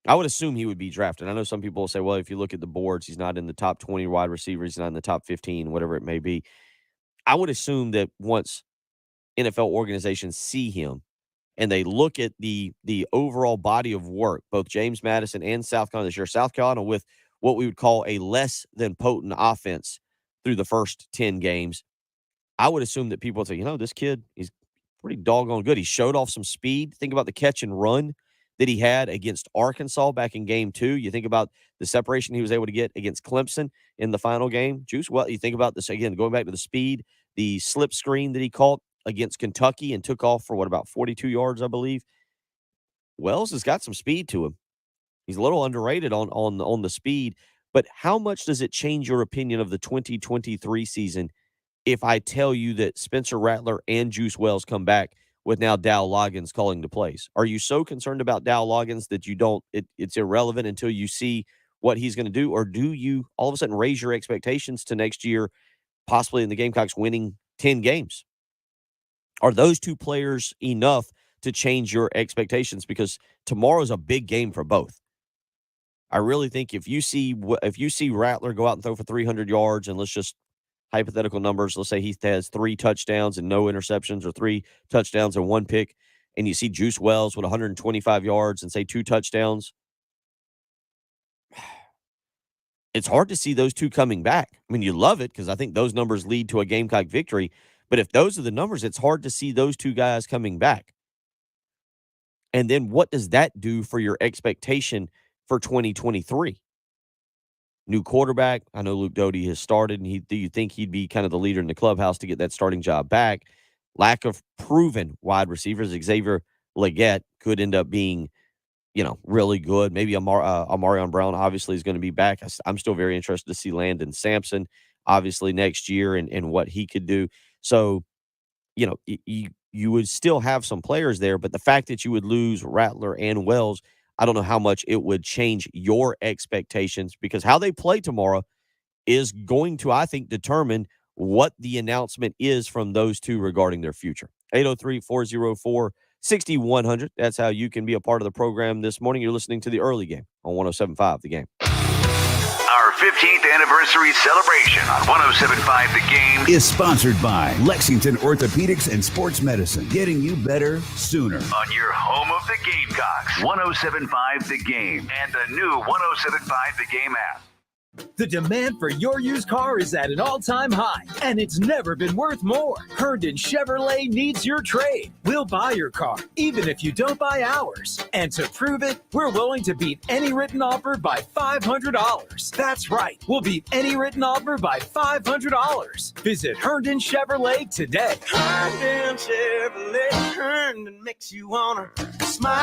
I would assume he would be drafted. I know some people will say, well, if you look at the boards, he's not in the top 20 wide receivers, he's not in the top 15, whatever it may be. I would assume that once NFL organizations see him and they look at the overall body of work, both James Madison and South Carolina this year, South Carolina with what we would call a less than potent offense through the first 10 games, I would assume that people would say, this kid, he's pretty doggone good. He showed off some speed. Think about the catch and run that he had against Arkansas back in game 2. You think about the separation he was able to get against Clemson in the final game. Juice, well, you think about this again, going back to the speed, the slip screen that he caught against Kentucky and took off for about 42 yards, I believe. Wells has got some speed to him. He's a little underrated on the speed, but how much does it change your opinion of the 2023 season if I tell you that Spencer Rattler and Juice Wells come back with now Dow Loggins calling the plays? Are you so concerned about Dow Loggins that it's irrelevant until you see what he's going to do? Or do you all of a sudden raise your expectations to next year, possibly in the Gamecocks winning 10 games? Are those two players enough to change your expectations? Because tomorrow's a big game for both. I really think if you see Rattler go out and throw for 300 yards, and let's just hypothetical numbers, let's say he has 3 touchdowns and no interceptions, or 3 touchdowns and 1 pick, and you see Juice Wells with 125 yards and say 2 touchdowns, it's hard to see those two coming back. I mean, you love it because I think those numbers lead to a Gamecock victory, but if those are the numbers, it's hard to see those two guys coming back. And then what does that do for your expectation for 2023? New quarterback. I know Luke Doty has started, and do you think he'd be kind of the leader in the clubhouse to get that starting job back? Lack of proven wide receivers. Xavier Legette could end up being, really good. Maybe Amarion Brown obviously is going to be back. I'm still very interested to see Landon Sampson obviously next year and what he could do. So, you would still have some players there, but the fact that you would lose Rattler and Wells, I don't know how much it would change your expectations, because how they play tomorrow is going to, I think, determine what the announcement is from those two regarding their future. 803-404-6100. That's how you can be a part of the program this morning. You're listening to the early game on 107.5 The Game. Our 15th anniversary celebration on 107.5 The Game is sponsored by Lexington Orthopedics and Sports Medicine, getting you better sooner. On your home of the Gamecocks, 107.5 The Game, and the new 107.5 The Game app. The demand for your used car is at an all-time high, and it's never been worth more. Herndon Chevrolet needs your trade. We'll buy your car, even if you don't buy ours. And to prove it, we're willing to beat any written offer by $500. That's right, we'll beat any written offer by $500. Visit Herndon Chevrolet today. Herndon Chevrolet, Herndon makes you wanna smile.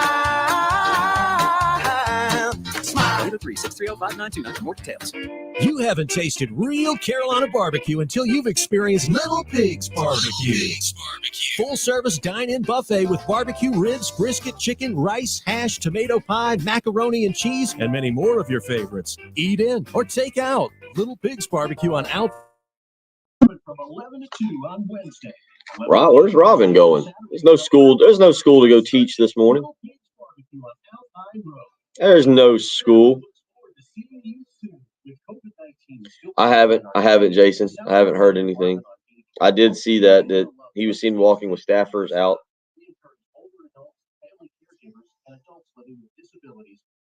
Smile. 803-630-5929 for more details. You haven't tasted real Carolina barbecue until you've experienced Little Pigs Barbecue. Full-service dine-in buffet with barbecue ribs, brisket, chicken, rice, hash, tomato pie, macaroni and cheese, and many more of your favorites. Eat in or take out. Little Pigs Barbecue on Out. From 11 to 2 on Wednesday. Rob, where's Robin going? There's no school to go teach this morning. There's no school. I haven't, Jason. I haven't heard anything. I did see that he was seen walking with staffers out.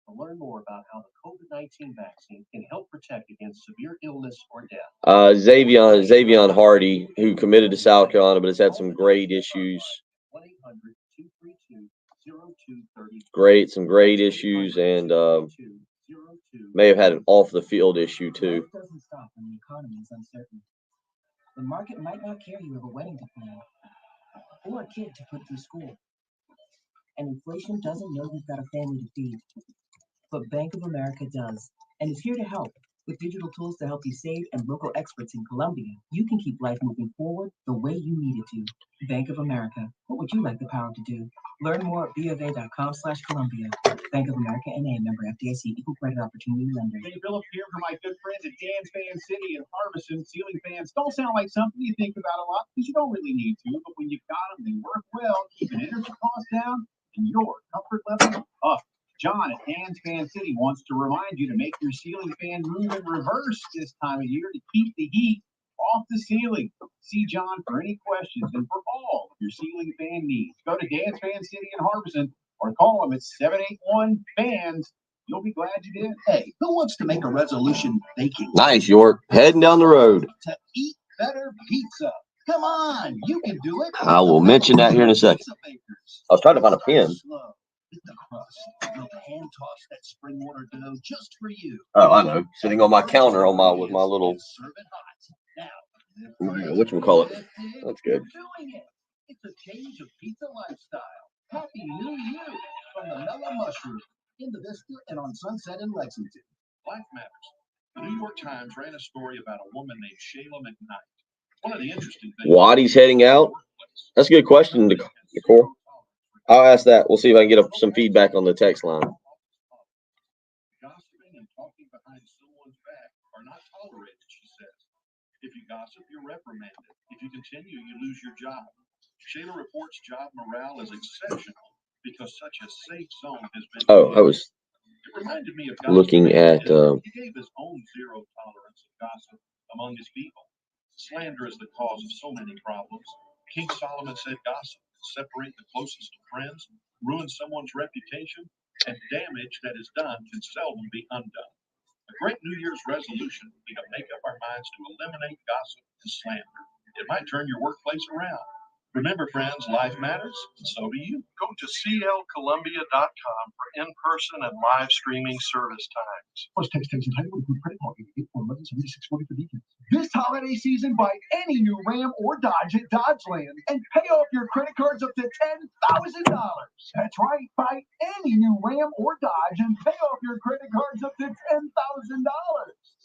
To learn more about how the COVID-19 vaccine can help protect against severe illness or death. Xavion Hardy, who committed to South Carolina, but has had some grade issues. Some great issues, and may have had an off the field issue too. Doesn't stop when the economy is uncertain. The market might not care you have a wedding to plan or a kid to put through school. And inflation doesn't know you've got a family to feed. But Bank of America does, and is here to help. With digital tools to help you save and local experts in Colombia, you can keep life moving forward the way you need it to. Bank of America, what would you like the power to do? Learn more at BofA.com/Colombia. Bank of America N.A. member FDIC, equal credit opportunity lender. Hey, Philip here for my good friends at Dan's Fan City in Harbison. Ceiling fans don't sound like something you think about a lot because you don't really need to, but when you've got them, they work well, keeping energy costs down and your comfort level up. John at Dan's Fan City wants to remind you to make your ceiling fan move in reverse this time of year to keep the heat off the ceiling. See John for any questions and for all of your ceiling fan needs. Go to Dan's Fan City in Harbison or call them at 781-FANS. You'll be glad you did. Hey, who wants to make a resolution baking? Nice, York. Heading down the road. To eat better pizza. Come on, you can do it. I will mention that here in a second. I was trying to find a pen. Hit the crust. You'll hand toss that spring water dough just for you. Oh, I know. Sitting on my counter with my little whatchamacallit. That's good. It's a change of pizza lifestyle. Happy New Year from the Mellow Mushroom in the Vista and on Sunset in Lexington. Life matters. The New York Times ran a story about a woman named Shayla McKnight. One of the interesting things. Waddy's heading out. That's a good question, Nicole. I'll ask that. We'll see if I can get some feedback on the text line. Gossiping and talking behind someone's back are not tolerated, she says. If you gossip, you're reprimanded. If you continue, you lose your job. Shayla reports job morale is exceptional because such a safe zone has been. I was looking at. He gave his own zero tolerance of gossip among his people. Slander is the cause of so many problems. King Solomon said gossip separate the closest of friends, ruin someone's reputation, and damage that is done can seldom be undone. A great New Year's resolution would be to make up our minds to eliminate gossip and slander. It might turn your workplace around. Remember, friends, life matters, and so do you. Go to clcolumbia.com for in-person and live streaming service times. First text entitled with credit card 841-7640 for details. This holiday season, buy any new Ram or Dodge at Dodgeland and pay off your credit cards up to $10,000. That's right, buy any new Ram or Dodge and pay off your credit cards up to $10,000.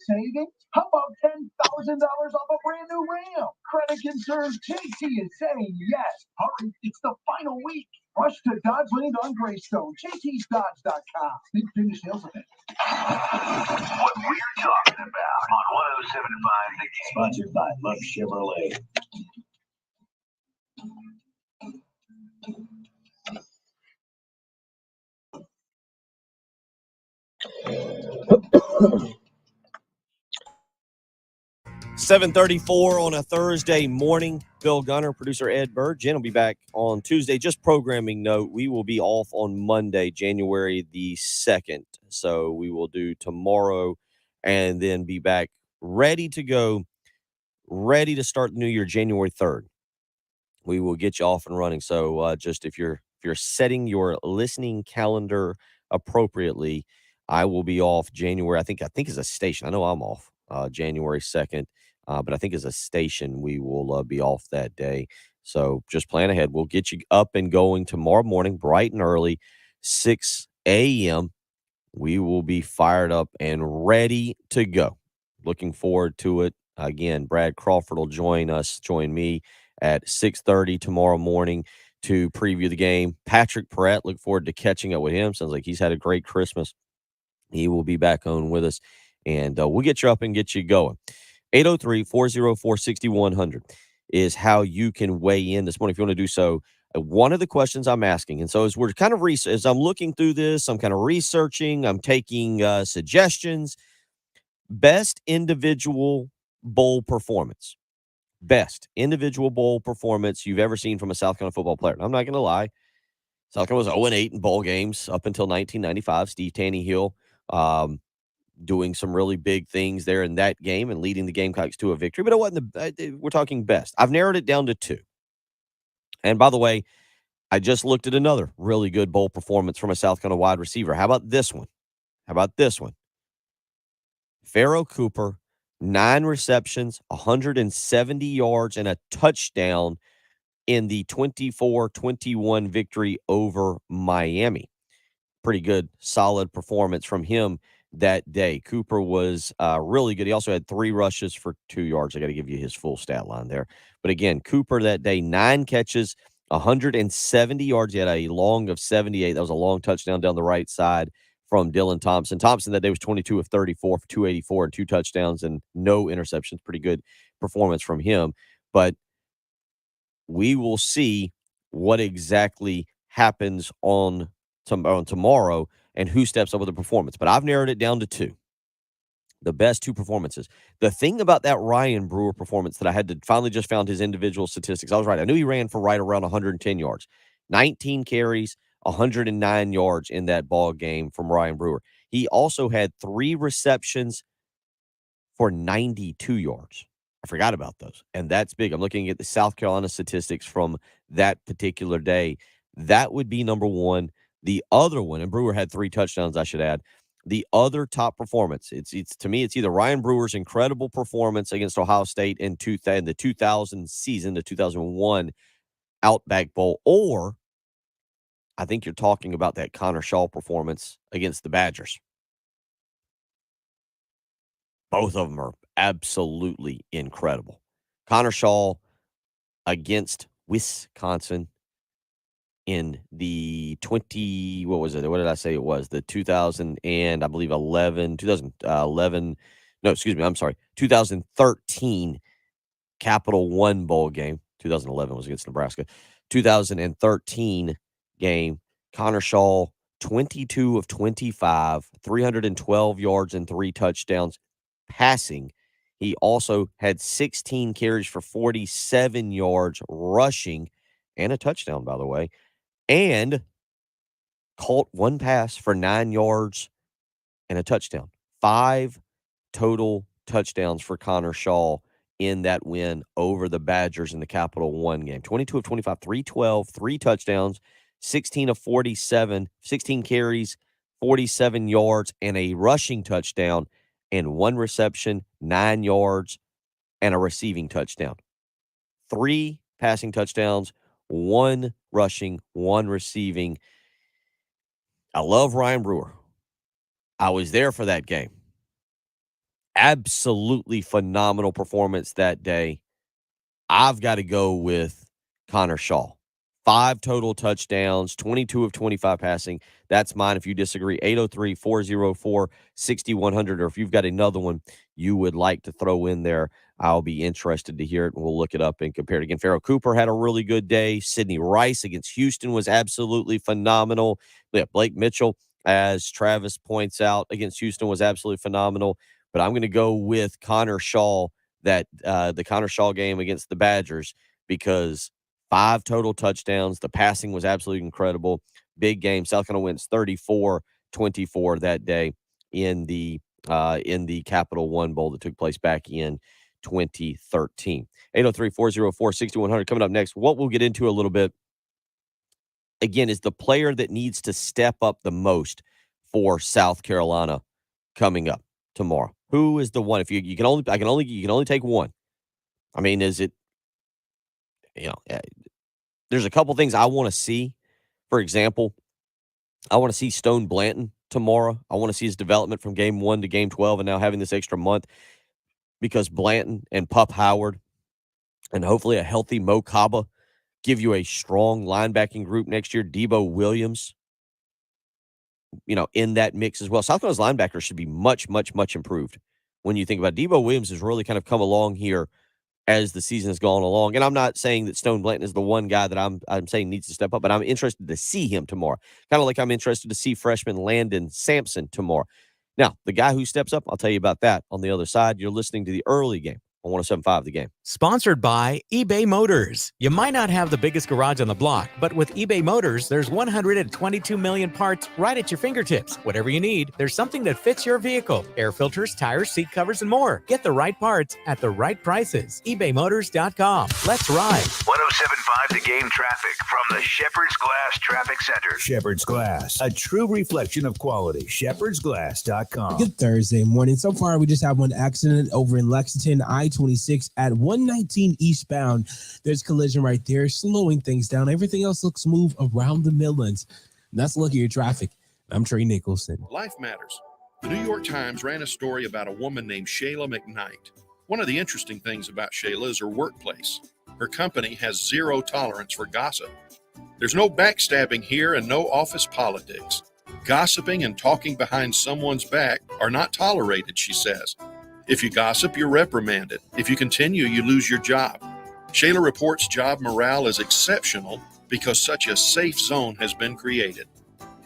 Savings? How about $10,000 off a brand new Ram? Credit concerns, JT is saying yes. Hurry, it's the final week. Rush to Dodgeland on Greystone, jtsdodge.com. Big finish sales event. What we're talking about on 107.5 The Game. Sponsored by Love Chevrolet. $7:34 on a Thursday morning. Bill Gunner, producer Ed Bird. Jen will be back on Tuesday. Just programming note, we will be off on Monday, January the 2nd. So we will do tomorrow and then be back ready to go, ready to start the new year, January 3rd. We will get you off and running. So just if you're setting your listening calendar appropriately, I will be off January. I think as a station. I know I'm off January 2nd. But I think as a station, we will be off that day. So just plan ahead. We'll get you up and going tomorrow morning, bright and early, 6 a.m. We will be fired up and ready to go. Looking forward to it. Again, Brad Crawford will join me at 6:30 tomorrow morning to preview the game. Patrick Perrett, look forward to catching up with him. Sounds like he's had a great Christmas. He will be back on with us, and we'll get you up and get you going. 803-404-6100 is how you can weigh in this morning. If you want to do so, One of the questions I'm asking, and so as we're kind of as I'm looking through this, I'm kind of researching, I'm taking suggestions. Best individual bowl performance. Best individual bowl performance you've ever seen from a South Carolina football player. And I'm not going to lie. South Carolina was 0-8 in bowl games up until 1995. Steve Taneyhill doing some really big things there in that game and leading the Gamecocks to a victory. But it wasn't we're talking best. I've narrowed it down to 2. And by the way, I just looked at another really good bowl performance from a South Carolina wide receiver. How about this one? Pharaoh Cooper, 9 receptions, 170 yards, and a touchdown in the 24-21 victory over Miami. Pretty good, solid performance from him that day. Cooper was really good. He also had 3 rushes for 2 yards. I got to give you his full stat line there. But again, Cooper that day, 9 catches, 170 yards. He had a long of 78. That was a long touchdown down the right side from Dylan Thompson. Thompson that day was 22 of 34 for 284 and 2 touchdowns and no interceptions. Pretty good performance from him. But we will see what exactly happens on tomorrow and who steps up with the performance. But I've narrowed it down to 2. The best 2 performances. The thing about that Ryan Brewer performance that I had to finally just found his individual statistics. I was right. I knew he ran for right around 110 yards. 19 carries, 109 yards in that ball game from Ryan Brewer. He also had 3 receptions for 92 yards. I forgot about those. And that's big. I'm looking at the South Carolina statistics from that particular day. That would be number 1. The other one, and Brewer had 3 touchdowns, I should add. The other top performance, it's to me, it's either Ryan Brewer's incredible performance against Ohio State in the 2000 season, the 2001 Outback Bowl, or I think you're talking about that Connor Shaw performance against the Badgers. Both of them are absolutely incredible. Connor Shaw against Wisconsin in the 20, what was it? What did I say it was? The 2000 and I believe 2013 Capital One Bowl game. 2011 was against Nebraska. 2013 game, Connor Shaw, 22 of 25, 312 yards and 3 touchdowns passing. He also had 16 carries for 47 yards rushing and a touchdown, by the way, and caught 1 pass for 9 yards and a touchdown. 5 total touchdowns for Connor Shaw in that win over the Badgers in the Capital One game. 22 of 25, 312, 3 touchdowns, 16 of 47, 16 carries, 47 yards, and a rushing touchdown, and 1 reception, 9 yards, and a receiving touchdown. 3 passing touchdowns, 1 rushing, 1 receiving. I love Ryan Brewer. I was there for that game. Absolutely phenomenal performance that day. I've got to go with Connor Shaw. 5 total touchdowns, 22 of 25 passing. That's mine. If you disagree, 803-404-6100. Or if you've got another one you would like to throw in there, I'll be interested to hear it, and we'll look it up and compare it again. Pharaoh Cooper had a really good day. Sidney Rice against Houston was absolutely phenomenal. Yeah, Blake Mitchell, as Travis points out, against Houston was absolutely phenomenal. But I'm going to go with Connor Shaw, the Connor Shaw game against the Badgers, because 5 total touchdowns. The passing was absolutely incredible. Big game. South Carolina wins 34-24 that day in the Capital One Bowl that took place back in 2013. 803-404-6100. Coming up next, what we'll get into a little bit, again, is the player that needs to step up the most for South Carolina coming up tomorrow. Who is the one? If you can only take one. I mean, is it, there's a couple things I want to see. For example, I want to see Stone Blanton tomorrow. I want to see his development from game 1 to game 12 and now having this extra month, because Blanton and Pup Howard and hopefully a healthy Mo Kaba give you a strong linebacking group next year. Debo Williams, in that mix as well. South Carolina's linebackers should be much, much, much improved. When you think about it, Debo Williams has really kind of come along here as the season has gone along. And I'm not saying that Stone Blanton is the one guy that I'm saying needs to step up, but I'm interested to see him tomorrow. Kind of like I'm interested to see freshman Landon Sampson tomorrow. Now, the guy who steps up, I'll tell you about that on the other side. You're listening to the early game on 107.5 The Game. Sponsored by eBay Motors. You might not have the biggest garage on the block, but with eBay Motors, there's 122 million parts right at your fingertips. Whatever you need, there's something that fits your vehicle. Air filters, tires, seat covers, and more. Get the right parts at the right prices. ebaymotors.com. Let's ride. 107.5 The Game traffic from the Shepherd's Glass Traffic Center. Shepherd's Glass, a true reflection of quality. shepherdsglass.com. Good Thursday morning. So far, we just have one accident over in Lexington, I-26 at 119 eastbound. There's collision right there, slowing things down. Everything else looks smooth around the Midlands. And that's a look at your traffic. I'm Trey Nicholson. Life matters. The New York Times ran a story about a woman named Shayla McKnight. One of the interesting things about Shayla is her workplace. Her company has zero tolerance for gossip. There's no backstabbing here and no office politics. Gossiping and talking behind someone's back are not tolerated, she says. If you gossip, you're reprimanded. If you continue, you lose your job. Shayla reports job morale is exceptional because such a safe zone has been created.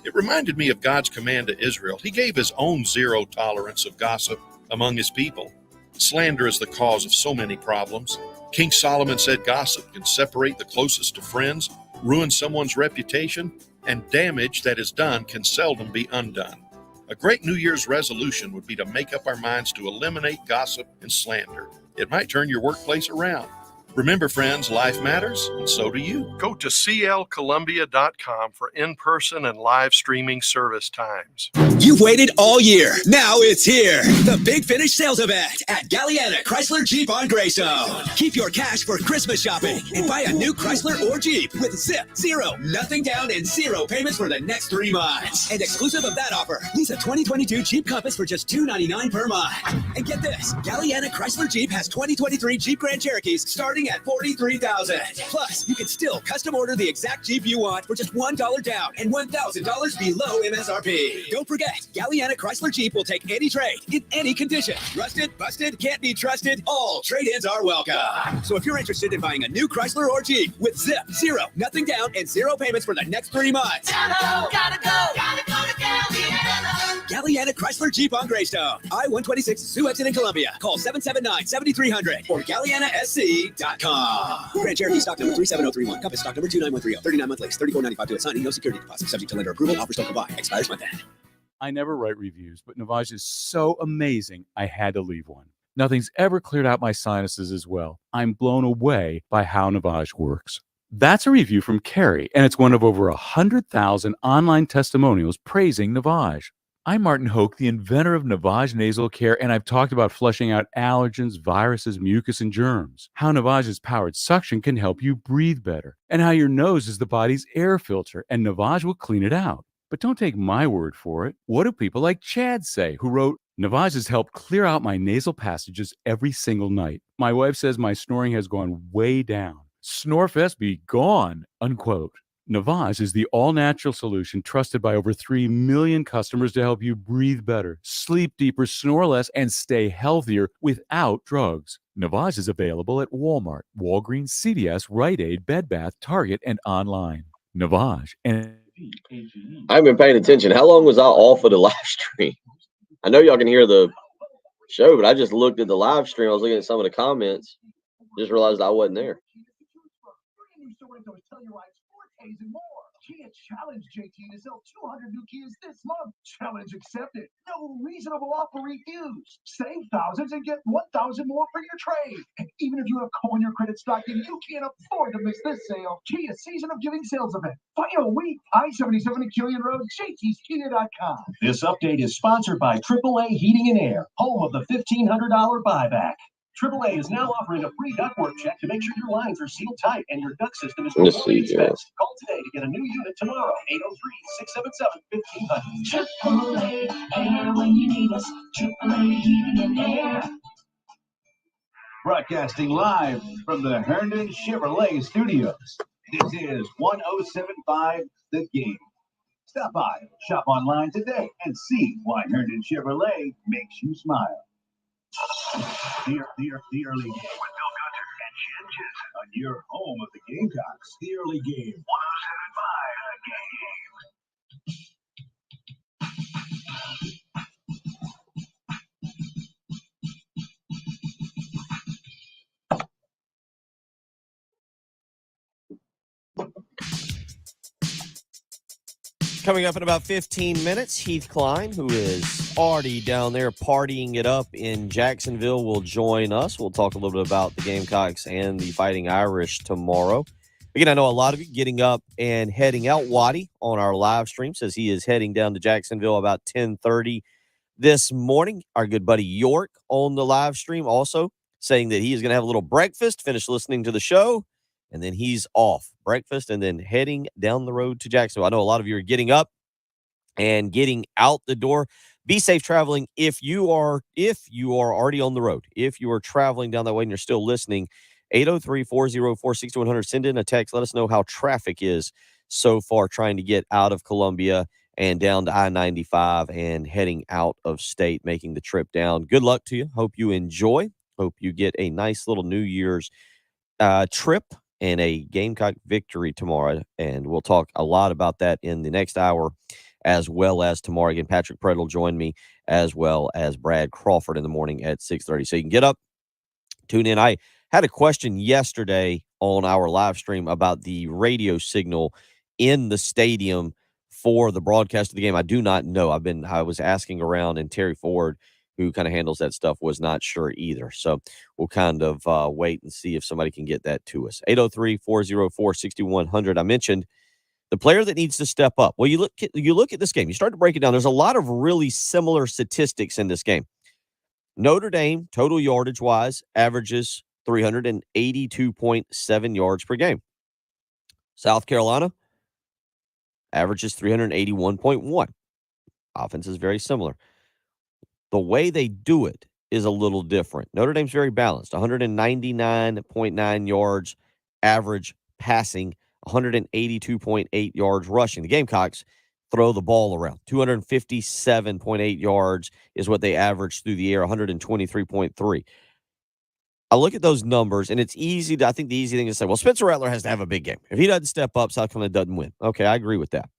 It reminded me of God's command to Israel. He gave his own zero tolerance of gossip among his people. Slander is the cause of so many problems. King Solomon said gossip can separate the closest of friends, ruin someone's reputation, and damage that is done can seldom be undone. A great New Year's resolution would be to make up our minds to eliminate gossip and slander. It might turn your workplace around. Remember, friends, life matters, and so do you. Go to clcolumbia.com for in-person and live streaming service times. You've waited all year. Now it's here. The Big Finish sales event at Galliana Chrysler Jeep on Greystone. Keep your cash for Christmas shopping and buy a new Chrysler or Jeep with zip, zero, nothing down, and zero payments for the next 3 months. And exclusive of that offer, lease a 2022 Jeep Compass for just $299 per month. And get this, Galliana Chrysler Jeep has 2023 Jeep Grand Cherokees starting at $43,000. Plus, you can still custom order the exact Jeep you want for just $1 down and $1,000 below MSRP. Don't forget, Galliana Chrysler Jeep will take any trade in any condition. Rusted, busted, can't be trusted, all trade-ins are welcome. So if you're interested in buying a new Chrysler or Jeep with zip, zero, nothing down, and zero payments for the next 3 months. Gotta go to Galliana. Galliana Chrysler Jeep on Greystone. I-126 Sioux Exit in Columbia. Call 779-7300 or GallianaSC.com. Grand Cherokee stock number 37031. Compass stock number 29130. 39-month lease. $34.95 to signing. No security deposit. Subject to lender approval. Offers don't combine. Expires month end. I never write reviews, but Navage is so amazing, I had to leave one. Nothing's ever cleared out my sinuses as well. I'm blown away by how Navage works. That's a review from Carrie, and it's one of over 100,000 online testimonials praising Navage. I'm Martin Hoke, the inventor of Navage Nasal Care, and I've talked about flushing out allergens, viruses, mucus, and germs. How Navage's powered suction can help you breathe better, and how your nose is the body's air filter, and Navage will clean it out. But don't take my word for it. What do people like Chad say, who wrote, Navage has helped clear out my nasal passages every single night. My wife says my snoring has gone way down. Snorefest be gone, unquote. Navage is the all-natural solution trusted by over 3 million customers to help you breathe better, sleep deeper, snore less, and stay healthier without drugs. Navage is available at Walmart, Walgreens, CVS, Rite Aid, Bed Bath, Target, and online. Navage and I haven't been paying attention. How long was I off of the live stream? I know y'all can hear the show, but I just looked at the live stream. I was looking at some of the comments. Just realized I wasn't there. Kia challenged JT to sell 200 new Kias this month. Challenge accepted. No reasonable offer refused. Save thousands and get 1,000 more for your trade. And even if you have coal in your credit stocking, you can't afford to miss this sale. Kia Season of Giving sales event. Final week. I-77 at Killian Road, jtskia.com. This update is sponsored by AAA Heating and Air, home of the $1,500 buyback. AAA is now offering a free ductwork check to make sure your lines are sealed tight and your duct system is performing its best. Call today to get a new unit tomorrow. 803-677-1500. AAA Air when you need us. AAA Heating and Air. Broadcasting live from the Herndon Chevrolet Studios. This is 107.5 The Game. Stop by, shop online today, and see why Herndon Chevrolet makes you smile. The early game with Bill Gunter your home of the Gamecocks, the early game. 107.5 The Game. Coming up in about 15 minutes, Heath Klein, who is already down there partying it up in Jacksonville, will join us. We'll talk a little bit about the Gamecocks and the Fighting Irish tomorrow. Again, I know a lot of you getting up and heading out. Waddy on our live stream says he is heading down to Jacksonville about 10:30 this morning. Our good buddy York on the live stream also saying that he is going to have a little breakfast, finish listening to the show, and then he's off. Breakfast and then heading down the road to Jacksonville. I know a lot of you are getting up and getting out the door. Be safe traveling if you are already on the road. If you are traveling down that way and you're still listening, 803-404-6100. Send in a text. Let us know how traffic is so far trying to get out of Columbia and down to I-95 and heading out of state, making the trip down. Good luck to you. Hope you enjoy. Hope you get a nice little New Year's trip and a Gamecock victory tomorrow. And we'll talk a lot about that in the next hour, as well as tomorrow. Again, Patrick Pratt will join me, as well as Brad Crawford in the morning at 6:30. So you can get up, tune in. I had a question yesterday on our live stream about the radio signal in the stadium for the broadcast of the game. I do not know. I was asking around, and Terry Ford, who kind of handles that stuff, was not sure either. So we'll kind of wait and see if somebody can get that to us. 803-404-6100. I mentioned the player that needs to step up. Well, you look at this game. You start to break it down. There's a lot of really similar statistics in this game. Notre Dame, total yardage-wise, averages 382.7 yards per game. South Carolina averages 381.1. Offense is very similar. The way they do it is a little different. Notre Dame's very balanced. 199.9 yards average passing, 182.8 yards rushing. The Gamecocks throw the ball around. 257.8 yards is what they average through the air, 123.3. I look at those numbers, and it's easy I think the easy thing to say, well, Spencer Rattler has to have a big game. If he doesn't step up, South Carolina doesn't win. Okay, I agree with that.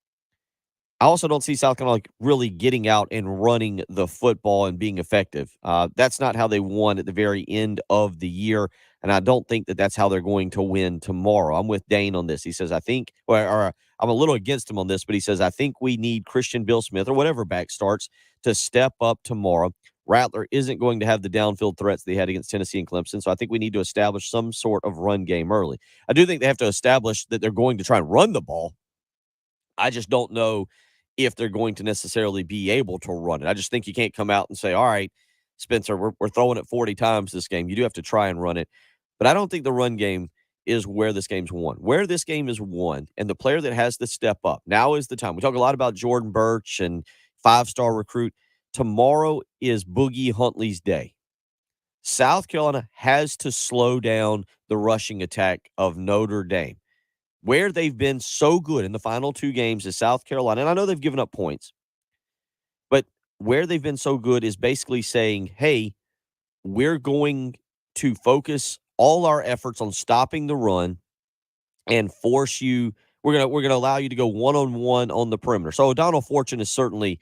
I also don't see South Carolina really getting out and running the football and being effective. That's not how they won at the very end of the year, and I don't think that that's how they're going to win tomorrow. I'm with Dane on this. He says, or I'm a little against him on this, but he says, I think we need Christian Bill Smith or whatever back starts to step up tomorrow. Rattler isn't going to have the downfield threats they had against Tennessee and Clemson, so I think we need to establish some sort of run game early. I do think they have to establish that they're going to try and run the ball. I just don't know if they're going to necessarily be able to run it. I just think you can't come out and say, all right, Spencer, we're throwing it 40 times this game. You do have to try and run it. But I don't think the run game is where this game's won. Where this game is won, and the player that has to step up, now is the time. We talk a lot about Jordan Birch and five-star recruit. Tomorrow is Boogie Huntley's day. South Carolina has to slow down the rushing attack of Notre Dame. Where they've been so good in the final two games is South Carolina, and I know they've given up points, but where they've been so good is basically saying, hey, we're going to focus all our efforts on stopping the run and force you. We're gonna allow you to go one-on-one on the perimeter. So O'Donnell Fortune is certainly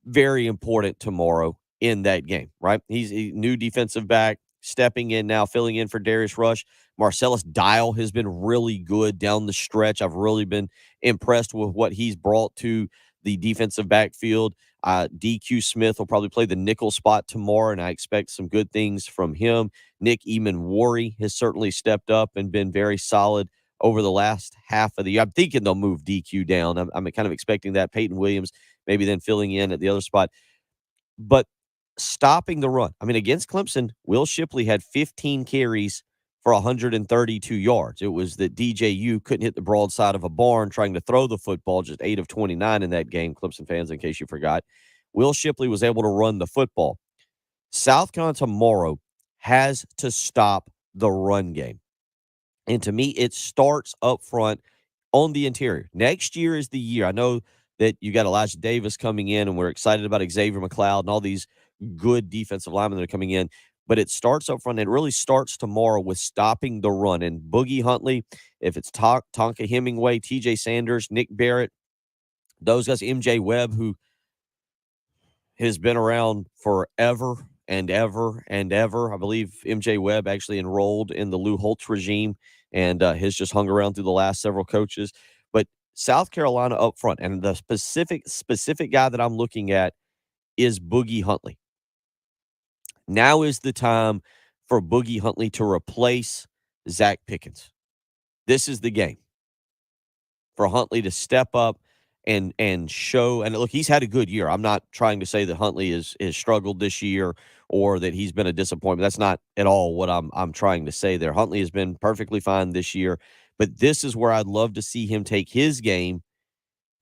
very important tomorrow in that game, right? He's a new defensive back, stepping in now, filling in for Darius Rush. Marcellus Dial has been really good down the stretch. I've really been impressed with what he's brought to the defensive backfield. DQ Smith will probably play the nickel spot tomorrow, and I expect some good things from him. Nick Eamon-Worry has certainly stepped up and been very solid over the last half of the year. I'm thinking they'll move DQ down. I'm kind of expecting that. Peyton Williams maybe then filling in at the other spot. But stopping the run. I mean, against Clemson, Will Shipley had 15 carries for 132 yards. It was that DJU couldn't hit the broadside of a barn trying to throw the football, just 8 of 29 in that game, Clemson fans, in case you forgot. Will Shipley was able to run the football. South Carolina tomorrow has to stop the run game. And to me, it starts up front on the interior. Next year is the year. I know that you got Elijah Davis coming in, and we're excited about Xavier McLeod and all these good defensive linemen that are coming in. but it starts up front. It really starts tomorrow with stopping the run. And Boogie Huntley, if it's Tonka Hemingway, TJ Sanders, Nick Barrett, those guys, MJ Webb, who has been around forever and ever and ever. I believe MJ Webb actually enrolled in the Lou Holtz regime and has just hung around through the last several coaches. But South Carolina up front, and the specific guy that I'm looking at is Boogie Huntley. Now is the time for Boogie Huntley to replace Zach Pickens. This is the game for Huntley to step up and show. And look, he's had a good year. I'm not trying to say that Huntley has struggled this year or that he's been a disappointment. That's not at all what I'm trying to say there. Huntley has been perfectly fine this year, but this is where I'd love to see him take his game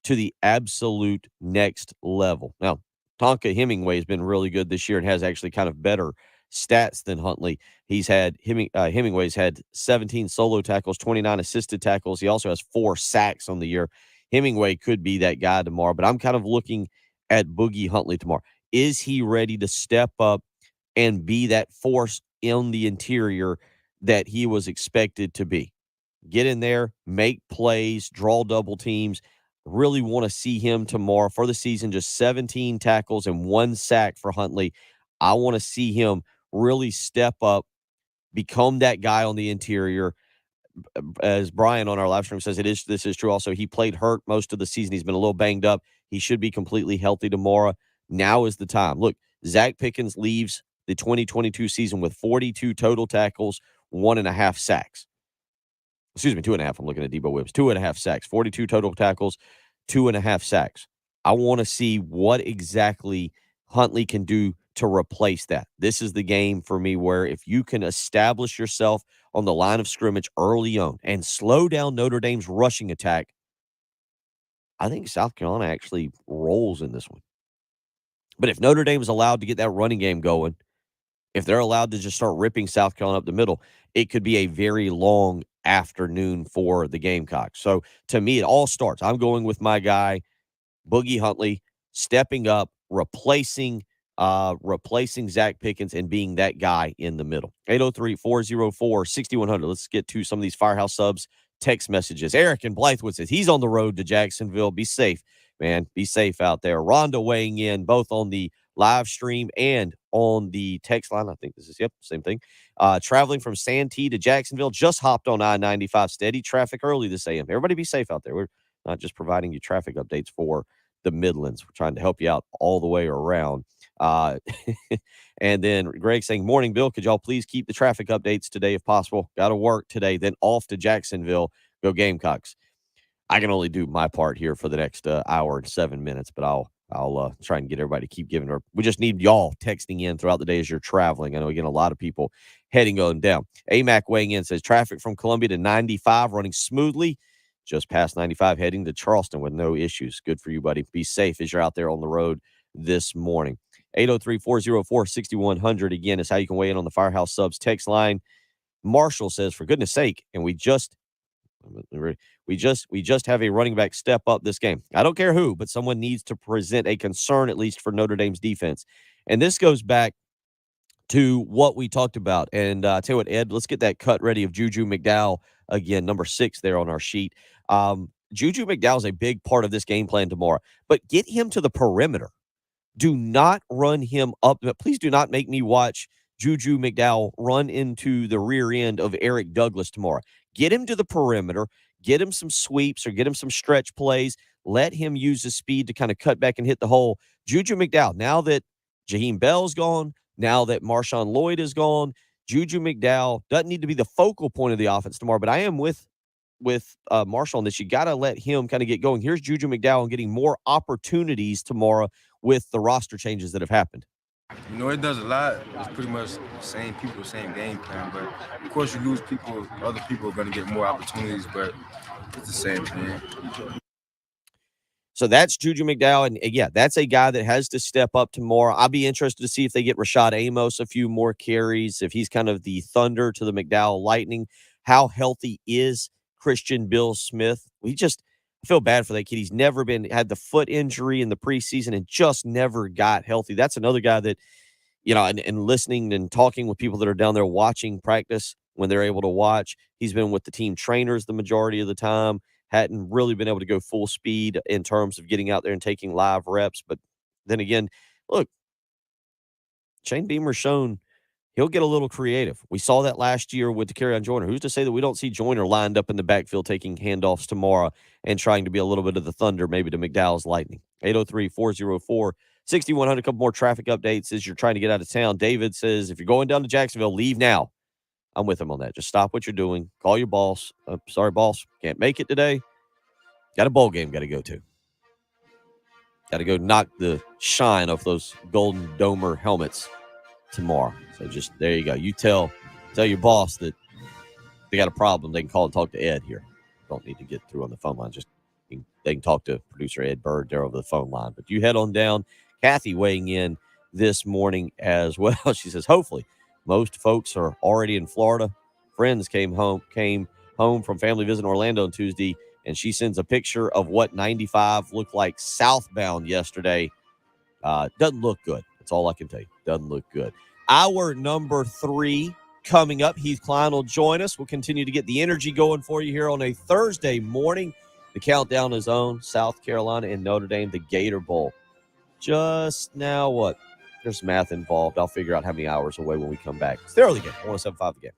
to the absolute next level. Now, Tonka Hemingway has been really good this year and has actually kind of better stats than Huntley. He's had Hemingway's had 17 solo tackles, 29 assisted tackles. He also has 4 sacks on the year. Hemingway could be that guy tomorrow, but I'm kind of looking at Boogie Huntley tomorrow. Is he ready to step up and be that force in the interior that he was expected to be? Get in there, make plays, draw double teams. Really want to see him tomorrow for the season. Just 17 tackles and 1 sack for Huntley. I want to see him really step up, become that guy on the interior. As Brian on our live stream says, this is true also. He played hurt most of the season. He's been a little banged up. He should be completely healthy tomorrow. Now is the time. Look, Zach Pickens leaves the 2022 season with 42 total tackles, 1.5 sacks. Excuse me, 2.5. I'm looking at Debo Williams. 2.5 sacks, 42 total tackles, 2.5 sacks. I want to see what exactly Huntley can do to replace that. This is the game for me where if you can establish yourself on the line of scrimmage early on and slow down Notre Dame's rushing attack, I think South Carolina actually rolls in this one. But if Notre Dame is allowed to get that running game going, if they're allowed to just start ripping South Carolina up the middle, it could be a very long afternoon for the Gamecocks. So to me, it all starts. I'm going with my guy, Boogie Huntley, stepping up, replacing Zach Pickens and being that guy in the middle. 803-404-6100. Let's get to some of these Firehouse Subs text messages. Eric in Blythewood says he's on the road to Jacksonville. Be safe, man. Be safe out there. Rhonda weighing in both on the live stream and on the text line. I think this is, same thing. Traveling from Santee to Jacksonville, just hopped on I-95. Steady traffic early this AM. Everybody be safe out there. We're not just providing you traffic updates for the Midlands. We're trying to help you out all the way around. And then Greg saying, morning, Bill, could y'all please keep the traffic updates today if possible? Got to work today, then off to Jacksonville. Go Gamecocks. I can only do my part here for the next hour and 7 minutes, but I'll try and get everybody to keep giving her. We just need y'all texting in throughout the day as you're traveling. I know, again, a lot of people heading on down. AMAC weighing in says traffic from Columbia to 95 running smoothly. Just past 95 heading to Charleston with no issues. Good for you, buddy. Be safe as you're out there on the road this morning. 803-404-6100 again is how you can weigh in on the Firehouse Subs text line. Marshall says, for goodness sake, and we just have a running back step up this game. I don't care who, but someone needs to present a concern, at least for Notre Dame's defense. And this goes back to what we talked about. And I tell you what, Ed, let's get that cut ready of Juju McDowell again, number 6 there on our sheet. Juju McDowell is a big part of this game plan tomorrow, but get him to the perimeter. Do not run him up. Please do not make me watch Juju McDowell run into the rear end of Eric Douglas tomorrow. Get him to the perimeter, get him some sweeps or get him some stretch plays. Let him use his speed to kind of cut back and hit the hole. Juju McDowell, now that Jaheim Bell's gone, now that Marshawn Lloyd is gone, Juju McDowell doesn't need to be the focal point of the offense tomorrow, but I am with Marshall on this. You got to let him kind of get going. Here's Juju McDowell getting more opportunities tomorrow with the roster changes that have happened. You know, it does a lot. It's pretty much the same people, same game plan. But, of course, you lose people. Other people are going to get more opportunities, but it's the same thing. So that's Juju McDowell. And, yeah, that's a guy that has to step up tomorrow. I'll be interested to see if they get Rashad Amos a few more carries, if he's kind of the thunder to the McDowell Lightning. How healthy is Christian Bill Smith? I feel bad for that kid. He's never had the foot injury in the preseason and just never got healthy. That's another guy that and listening and talking with people that are down there watching practice when they're able to watch. He's been with the team trainers the majority of the time, hadn't really been able to go full speed in terms of getting out there and taking live reps. But then again, look, Shane Beamer's shown he'll get a little creative. We saw that last year with Dakereon Joyner. Who's to say that we don't see Joyner lined up in the backfield taking handoffs tomorrow and trying to be a little bit of the thunder maybe to McDowell's Lightning? 803-404-6100. A couple more traffic updates as you're trying to get out of town. David says, if you're going down to Jacksonville, leave now. I'm with him on that. Just stop what you're doing. Call your boss. Sorry, boss. Can't make it today. Got a bowl game got to go to. Got to go knock the shine off those Golden Domer helmets tomorrow. So just there you go. You tell your boss that they got a problem. They can call and talk to Ed here. Don't need to get through on the phone line. Just they can talk to producer Ed Bird there over the phone line. But you head on down. Kathy weighing in this morning as well. She says, hopefully most folks are already in Florida. Friends came home from family visit in Orlando on Tuesday, and she sends a picture of what 95 looked like southbound yesterday. Doesn't look good. That's all I can tell you. Doesn't look good. Hour number 3 coming up. Heath Klein will join us. We'll continue to get the energy going for you here on a Thursday morning. The countdown is on. South Carolina and Notre Dame, the Gator Bowl. Just now what? There's math involved. I'll figure out how many hours away when we come back. It's the early game. 107.5 The Game.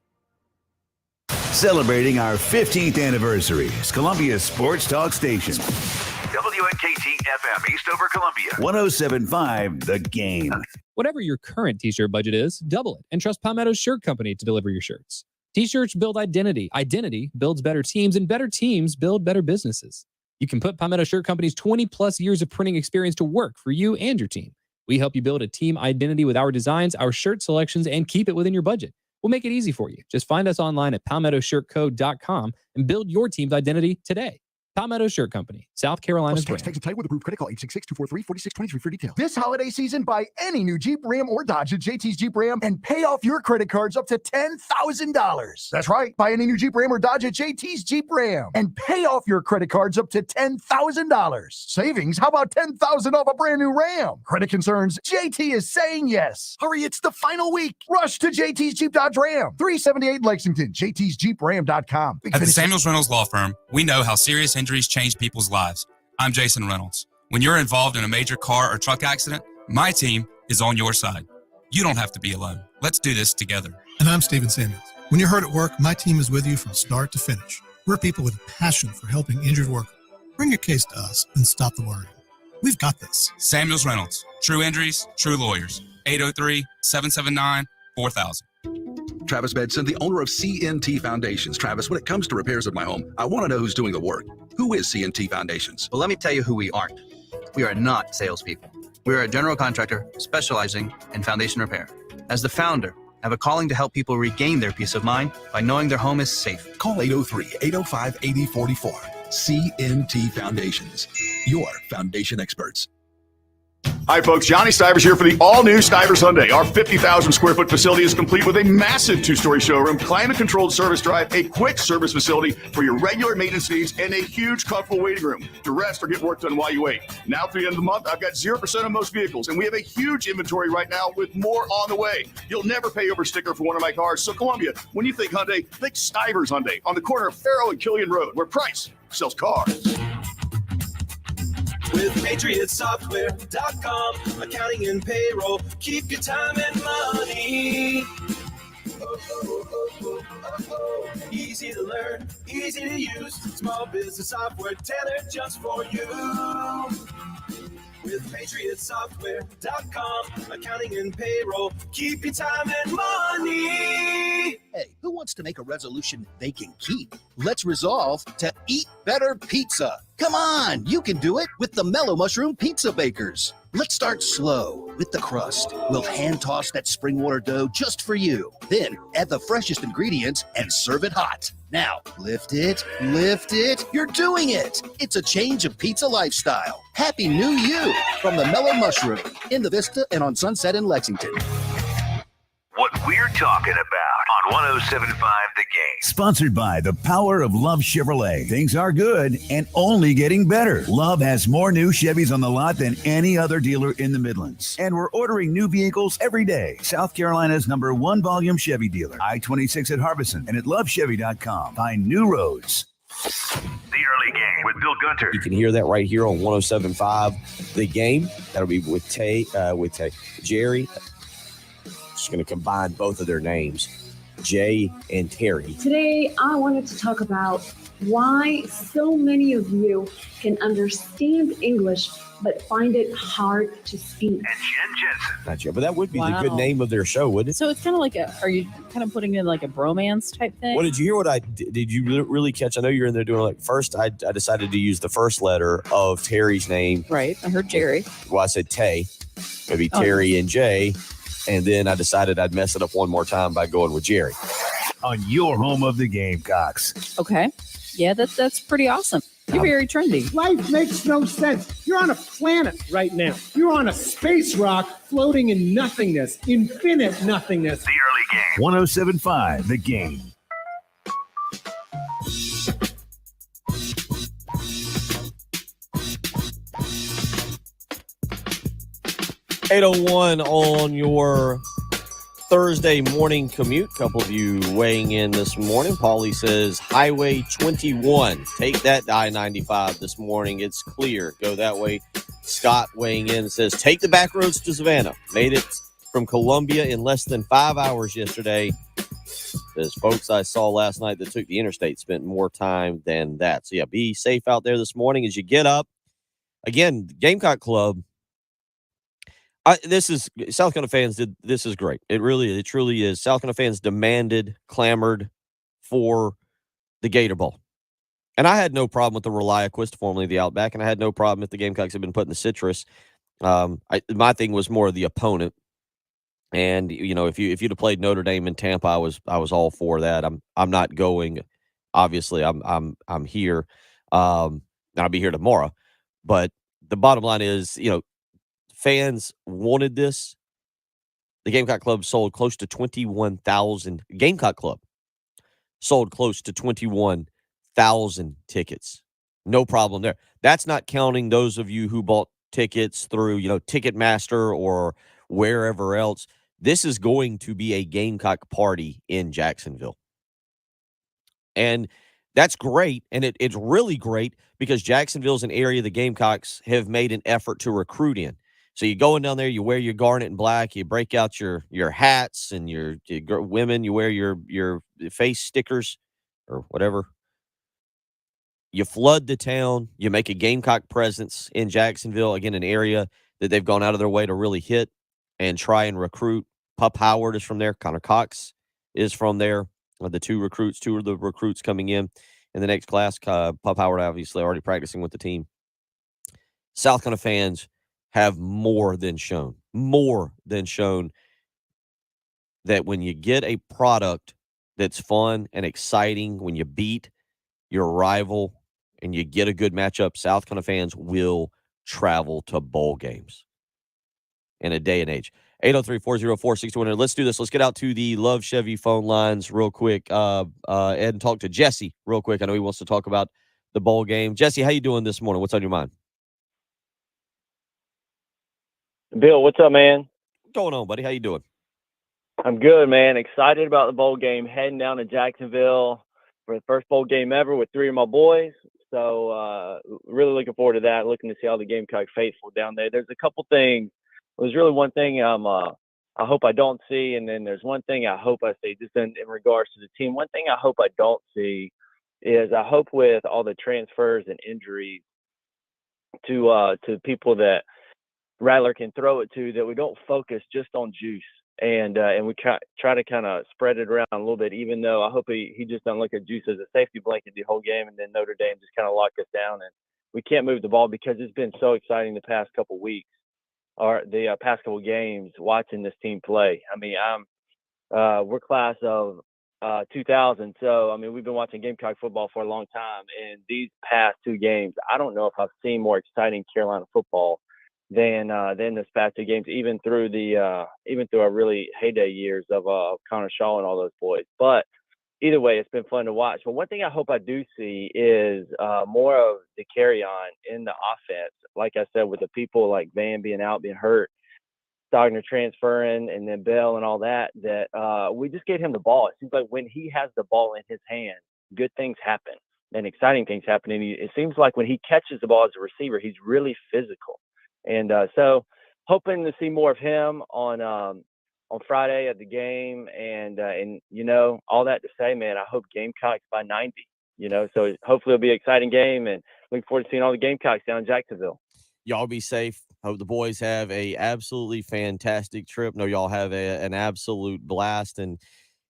Celebrating our 15th anniversary is Columbia Sports Talk Station. WNKT-FM, Eastover, Columbia. 107.5 The Game. Whatever your current t-shirt budget is, double it and trust Palmetto's Shirt Company to deliver your shirts. T-shirts build identity. Identity builds better teams, and better teams build better businesses. You can put Palmetto Shirt Company's 20-plus years of printing experience to work for you and your team. We help you build a team identity with our designs, our shirt selections, and keep it within your budget. We'll make it easy for you. Just find us online at palmettoshirtco.com and build your team's identity today. Palmetto Shirt Company, South Carolina's brand. Text tight with approved credit call 866-243-4623 for details. This holiday season, buy any new Jeep, Ram, or Dodge at JT's Jeep Ram and pay off your credit cards up to $10,000. That's right. Buy any new Jeep, Ram, or Dodge at JT's Jeep Ram and pay off your credit cards up to $10,000. Savings? How about $10,000 off a brand new Ram? Credit concerns? JT is saying yes. Hurry, it's the final week. Rush to JT's Jeep Dodge Ram. 378 Lexington. JT'sJeepRam.com. At the Samuels Reynolds Law Firm, we know how serious injuries change people's lives. I'm Jason Reynolds. When you're involved in a major car or truck accident, my team is on your side. You don't have to be alone. Let's do this together. And I'm Stephen Samuels. When you're hurt at work, my team is with you from start to finish. We're people with a passion for helping injured workers. Bring your case to us and stop the worrying. We've got this. Samuels Reynolds. True injuries, true lawyers. 803-779-4000. Travis Bedson, the owner of CNT Foundations. Travis, when it comes to repairs of my home, I want to know who's doing the work. Who is CNT Foundations? Well, let me tell you who we aren't. We are not salespeople. We are a general contractor specializing in foundation repair. As the founder, I have a calling to help people regain their peace of mind by knowing their home is safe. Call 803-805-8044. CNT Foundations, your foundation experts. Hi, folks. Johnny Stivers here for the all-new Stivers Hyundai. Our 50,000-square-foot facility is complete with a massive two-story showroom, climate-controlled service drive, a quick service facility for your regular maintenance needs, and a huge, comfortable waiting room to rest or get work done while you wait. Now, through the end of the month, I've got 0% on most vehicles, and we have a huge inventory right now with more on the way. You'll never pay over sticker for one of my cars. So, Columbia, when you think Hyundai, think Stivers Hyundai on the corner of Farrow and Killian Road, where Price sells cars. With PatriotSoftware.com, accounting and payroll, keep your time and money. Easy to learn, easy to use, small business software tailored just for you. With PatriotSoftware.com, accounting and payroll, keep your time and money. Hey, who wants to make a resolution they can keep? Let's resolve to eat better pizza. Come on, you can do it with the Mellow Mushroom Pizza Bakers. Let's start slow with the crust. We'll hand toss that spring water dough just for you. Then add the freshest ingredients and serve it hot. Now, lift it. You're doing it. It's a change of pizza lifestyle. Happy New You from the Mellow Mushroom in the Vista and on Sunset in Lexington. What we're talking about 107.5 The Game. Sponsored by the power of Love Chevrolet. Things are good and only getting better. Love has more new Chevys on the lot than any other dealer in the Midlands. And we're ordering new vehicles every day. South Carolina's #1 volume Chevy dealer. I-26 at Harbison and at lovechevy.com. Find new roads. The Early Game with Bill Gunter. You can hear that right here on 107.5 The Game. That'll be with Jerry. Just going to combine both of their names, Jay and Terry. Today, I wanted to talk about why so many of you can understand English but find it hard to speak. And Jen Jensen. Not yet, but that would be the good name of their show, wouldn't it? So it's kind of like are you kind of putting in like a bromance type thing? What did you hear? What I did you really catch? I know you're in there doing like first. I decided to use the first letter of Terry's name. Right. I heard Jerry. Well, I said Tay, maybe Terry and Jay, and then I decided I'd mess it up one more time by going with Jerry. On your home of the Gamecocks. Okay. Yeah, that's pretty awesome. You're very trendy. Life makes no sense. You're on a planet right now. You're on a space rock floating in nothingness, infinite nothingness. The Early Game. 107.5 The Game. $8:01 on your Thursday morning commute. A couple of you weighing in this morning. Paulie says Highway 21. Take that I-95 this morning. It's clear. Go that way. Scott weighing in says take the back roads to Savannah. Made it from Columbia in less than 5 hours yesterday. There's folks I saw last night that took the interstate spent more time than that. So yeah, be safe out there this morning as you get up. Again, Gamecock Club. This is South Carolina fans did. This is great. It truly is. South Carolina fans demanded, clamored for the Gator Bowl. And I had no problem with the Reliaquist, formerly the Outback, and I had no problem if the Gamecocks had been put in the Citrus. My thing was more the opponent. And if you'd have played Notre Dame in Tampa, I was all for that. I'm not going. Obviously, I'm here. I'll be here tomorrow. But the bottom line is, fans wanted this. The Gamecock Club sold close to 21,000. Gamecock Club sold close to 21,000 tickets. No problem there. That's not counting those of you who bought tickets through, Ticketmaster or wherever else. This is going to be a Gamecock party in Jacksonville. And that's great. And it's really great because Jacksonville's an area the Gamecocks have made an effort to recruit in. So you go in down there, you wear your garnet and black, you break out your hats, and your women, you wear your face stickers or whatever. You flood the town. You make a Gamecock presence in Jacksonville, again, an area that they've gone out of their way to really hit and try and recruit. Pup Howard is from there. Connor Cox is from there. Two of the recruits coming in the next class. Pup Howard, obviously, already practicing with the team. South Carolina fans have more than shown that when you get a product that's fun and exciting, when you beat your rival and you get a good matchup, South Carolina fans will travel to bowl games in a day and age. 803-404-6100. Let's do this. Let's get out to the Love Chevy phone lines real quick. Ed, and talk to Jesse real quick. I know he wants to talk about the bowl game. Jesse, how you doing this morning? What's on your mind? Bill, what's up, man? What's going on, buddy? How you doing? I'm good, man. Excited about the bowl game. Heading down to Jacksonville for the first bowl game ever with 3 of my boys. So really looking forward to that. Looking to see all the Gamecock faithful down there. There's a couple things. There's really one thing I hope I don't see, and then there's one thing I hope I see. Just in regards to the team, one thing I hope I don't see is I hope with all the transfers and injuries to people that Rattler can throw it to, that we don't focus just on juice and we try to kind of spread it around a little bit, even though I hope he just doesn't look at juice as a safety blanket the whole game, and then Notre Dame just kind of lock us down and we can't move the ball, because it's been so exciting the past couple weeks or the past couple games watching this team play. I mean, we're class of 2000. So, I mean, we've been watching Gamecock football for a long time, and these past 2 games, I don't know if I've seen more exciting Carolina football than this past 2 games, even through our really heyday years of Connor Shaw and all those boys. But either way, it's been fun to watch. But one thing I hope I do see is more of the carry on in the offense. Like I said, with the people like Van being out, being hurt, Stogner transferring, and then Bell and all that, we just gave him the ball. It seems like when he has the ball in his hand, good things happen and exciting things happen. And it seems like when he catches the ball as a receiver, he's really physical. And so hoping to see more of him on Friday at the game. And all that to say, man, I hope Gamecocks by 90, so hopefully it'll be an exciting game, and looking forward to seeing all the Gamecocks down in Jacksonville. Y'all be safe. Hope the boys have a absolutely fantastic trip. No, y'all have an absolute blast. And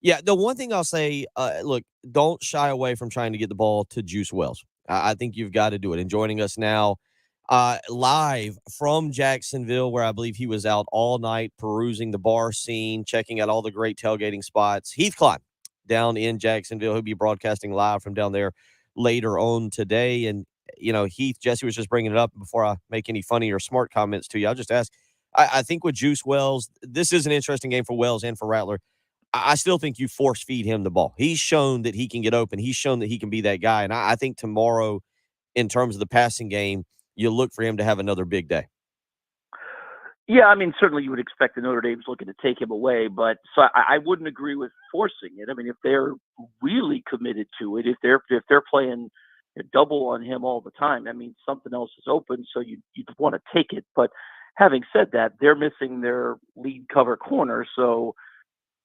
yeah, the one thing I'll say, look, don't shy away from trying to get the ball to Juice Wells. I think you've got to do it. And joining us now live from Jacksonville, where I believe he was out all night perusing the bar scene, checking out all the great tailgating spots. Heath Klein down in Jacksonville. He'll be broadcasting live from down there later on today. And Heath, Jesse was just bringing it up before I make any funny or smart comments to you. I'll just ask, I think with Juice Wells, this is an interesting game for Wells and for Rattler. I still think you force feed him the ball. He's shown that he can get open. He's shown that he can be that guy. And I think tomorrow, in terms of the passing game, you look for him to have another big day. Yeah, I mean, certainly you would expect the Notre Dame's looking to take him away, but so I wouldn't agree with forcing it. I mean, if they're really committed to it, if they're playing a double on him all the time, that means something else is open, so you'd want to take it. But having said that, they're missing their lead cover corner, so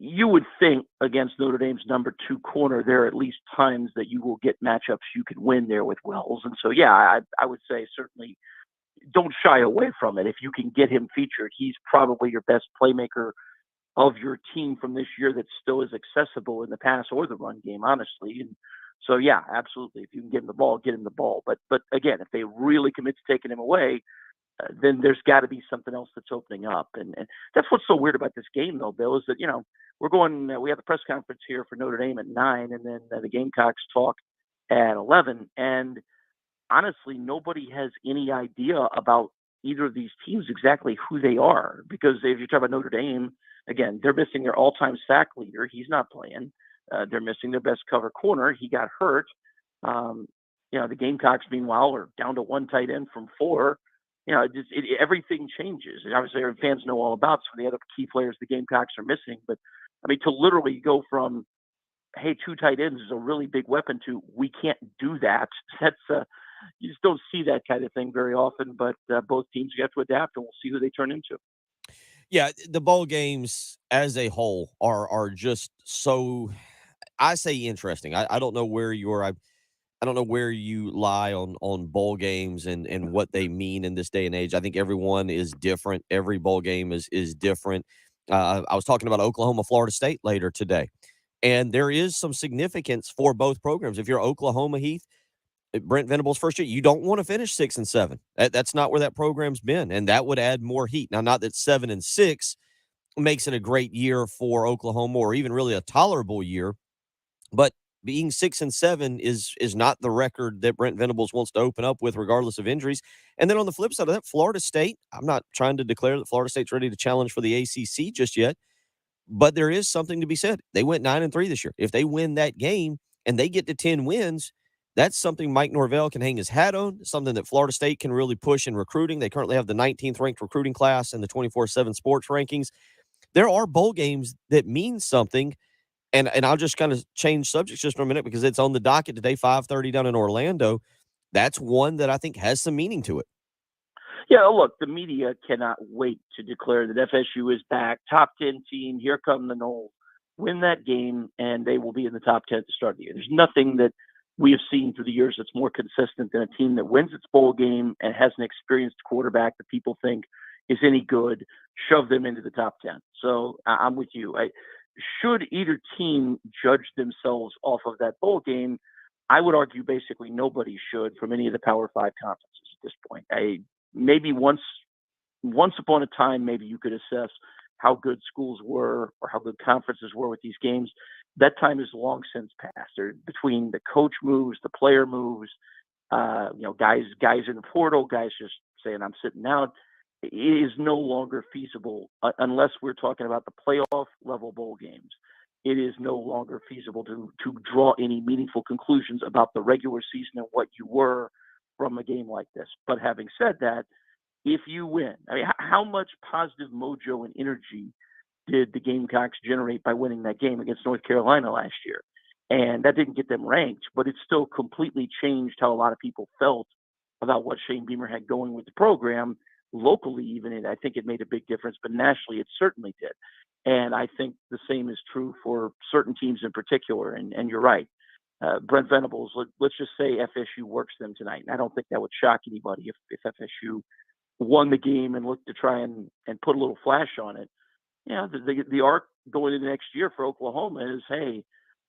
you would think against Notre Dame's number 2 corner, there are at least times that you will get matchups you can win there with Wells. And so, yeah, I would say certainly don't shy away from it. If you can get him featured, he's probably your best playmaker of your team from this year that still is accessible in the pass or the run game, honestly. And so, yeah, absolutely. If you can get him the ball, get him the ball. But again, if they really commit to taking him away, then there's got to be something else that's opening up. And that's what's so weird about this game, though, Bill, is that, we have a press conference here for Notre Dame at 9, and then the Gamecocks talk at 11. And honestly, nobody has any idea about either of these teams exactly who they are. Because if you talk about Notre Dame, again, they're missing their all-time sack leader. He's not playing. They're missing their best cover corner. He got hurt. The Gamecocks, meanwhile, are down to 1 tight end from 4. Everything changes. And obviously, our fans know all about some of the other key players the Gamecocks are missing. But, I mean, to literally go from, hey, 2 tight ends is a really big weapon to we can't do that. That's you just don't see that kind of thing very often. But both teams have to adapt, and we'll see who they turn into. Yeah, the bowl games as a whole are just so, I say, interesting. I don't know where you're. I don't know where you lie on bowl games and what they mean in this day and age. I think everyone is different. Every bowl game is different. I was talking about Oklahoma, Florida State later today, and there is some significance for both programs. If you're Oklahoma, Heath, Brent Venables' first year, you don't want to finish 6 and 7. That's not where that program's been, and that would add more heat. Now, not that 7 and 6 makes it a great year for Oklahoma or even really a tolerable year, but being 6 and 7 is not the record that Brent Venables wants to open up with, regardless of injuries. And then on the flip side of that, Florida State, I'm not trying to declare that Florida State's ready to challenge for the ACC just yet, but there is something to be said. They went 9-3 this year. If they win that game and they get to 10 wins, that's something Mike Norvell can hang his hat on, something that Florida State can really push in recruiting. They currently have the 19th ranked recruiting class in the 24/7 sports rankings. There are bowl games that mean something. And I'll just kind of change subjects just for a minute because it's on the docket today, 5:30 down in Orlando. That's one that I think has some meaning to it. Yeah, look, the media cannot wait to declare that FSU is back, top 10 team, here come the Noles. Win that game, and they will be in the top 10 at the start of the year. There's nothing that we have seen through the years that's more consistent than a team that wins its bowl game and has an experienced quarterback that people think is any good, shove them into the top 10. So I'm with you. Should either team judge themselves off of that bowl game, I would argue basically nobody should from any of the Power 5 conferences at this point. Maybe once upon a time, maybe you could assess how good schools were or how good conferences were with these games. That time is long since passed. Between the coach moves, the player moves, guys in the portal, guys just saying I'm sitting out. it is no longer feasible unless we're talking about the playoff level bowl games. It is no longer feasible to draw any meaningful conclusions about the regular season and what you were from a game like this. But having said that, if you win, I mean, how much positive mojo and energy did the Gamecocks generate by winning that game against North Carolina last year? And that didn't get them ranked, but it still completely changed how a lot of people felt about what Shane Beamer had going with the program. Locally, even, and I think it made a big difference, but nationally, it certainly did. And I think the same is true for certain teams in particular. And you're right. Brent Venables, let's just say FSU works them tonight. And I don't think that would shock anybody if FSU won the game and looked to try and put a little flash on it. Yeah, the arc going into next year for Oklahoma is, hey,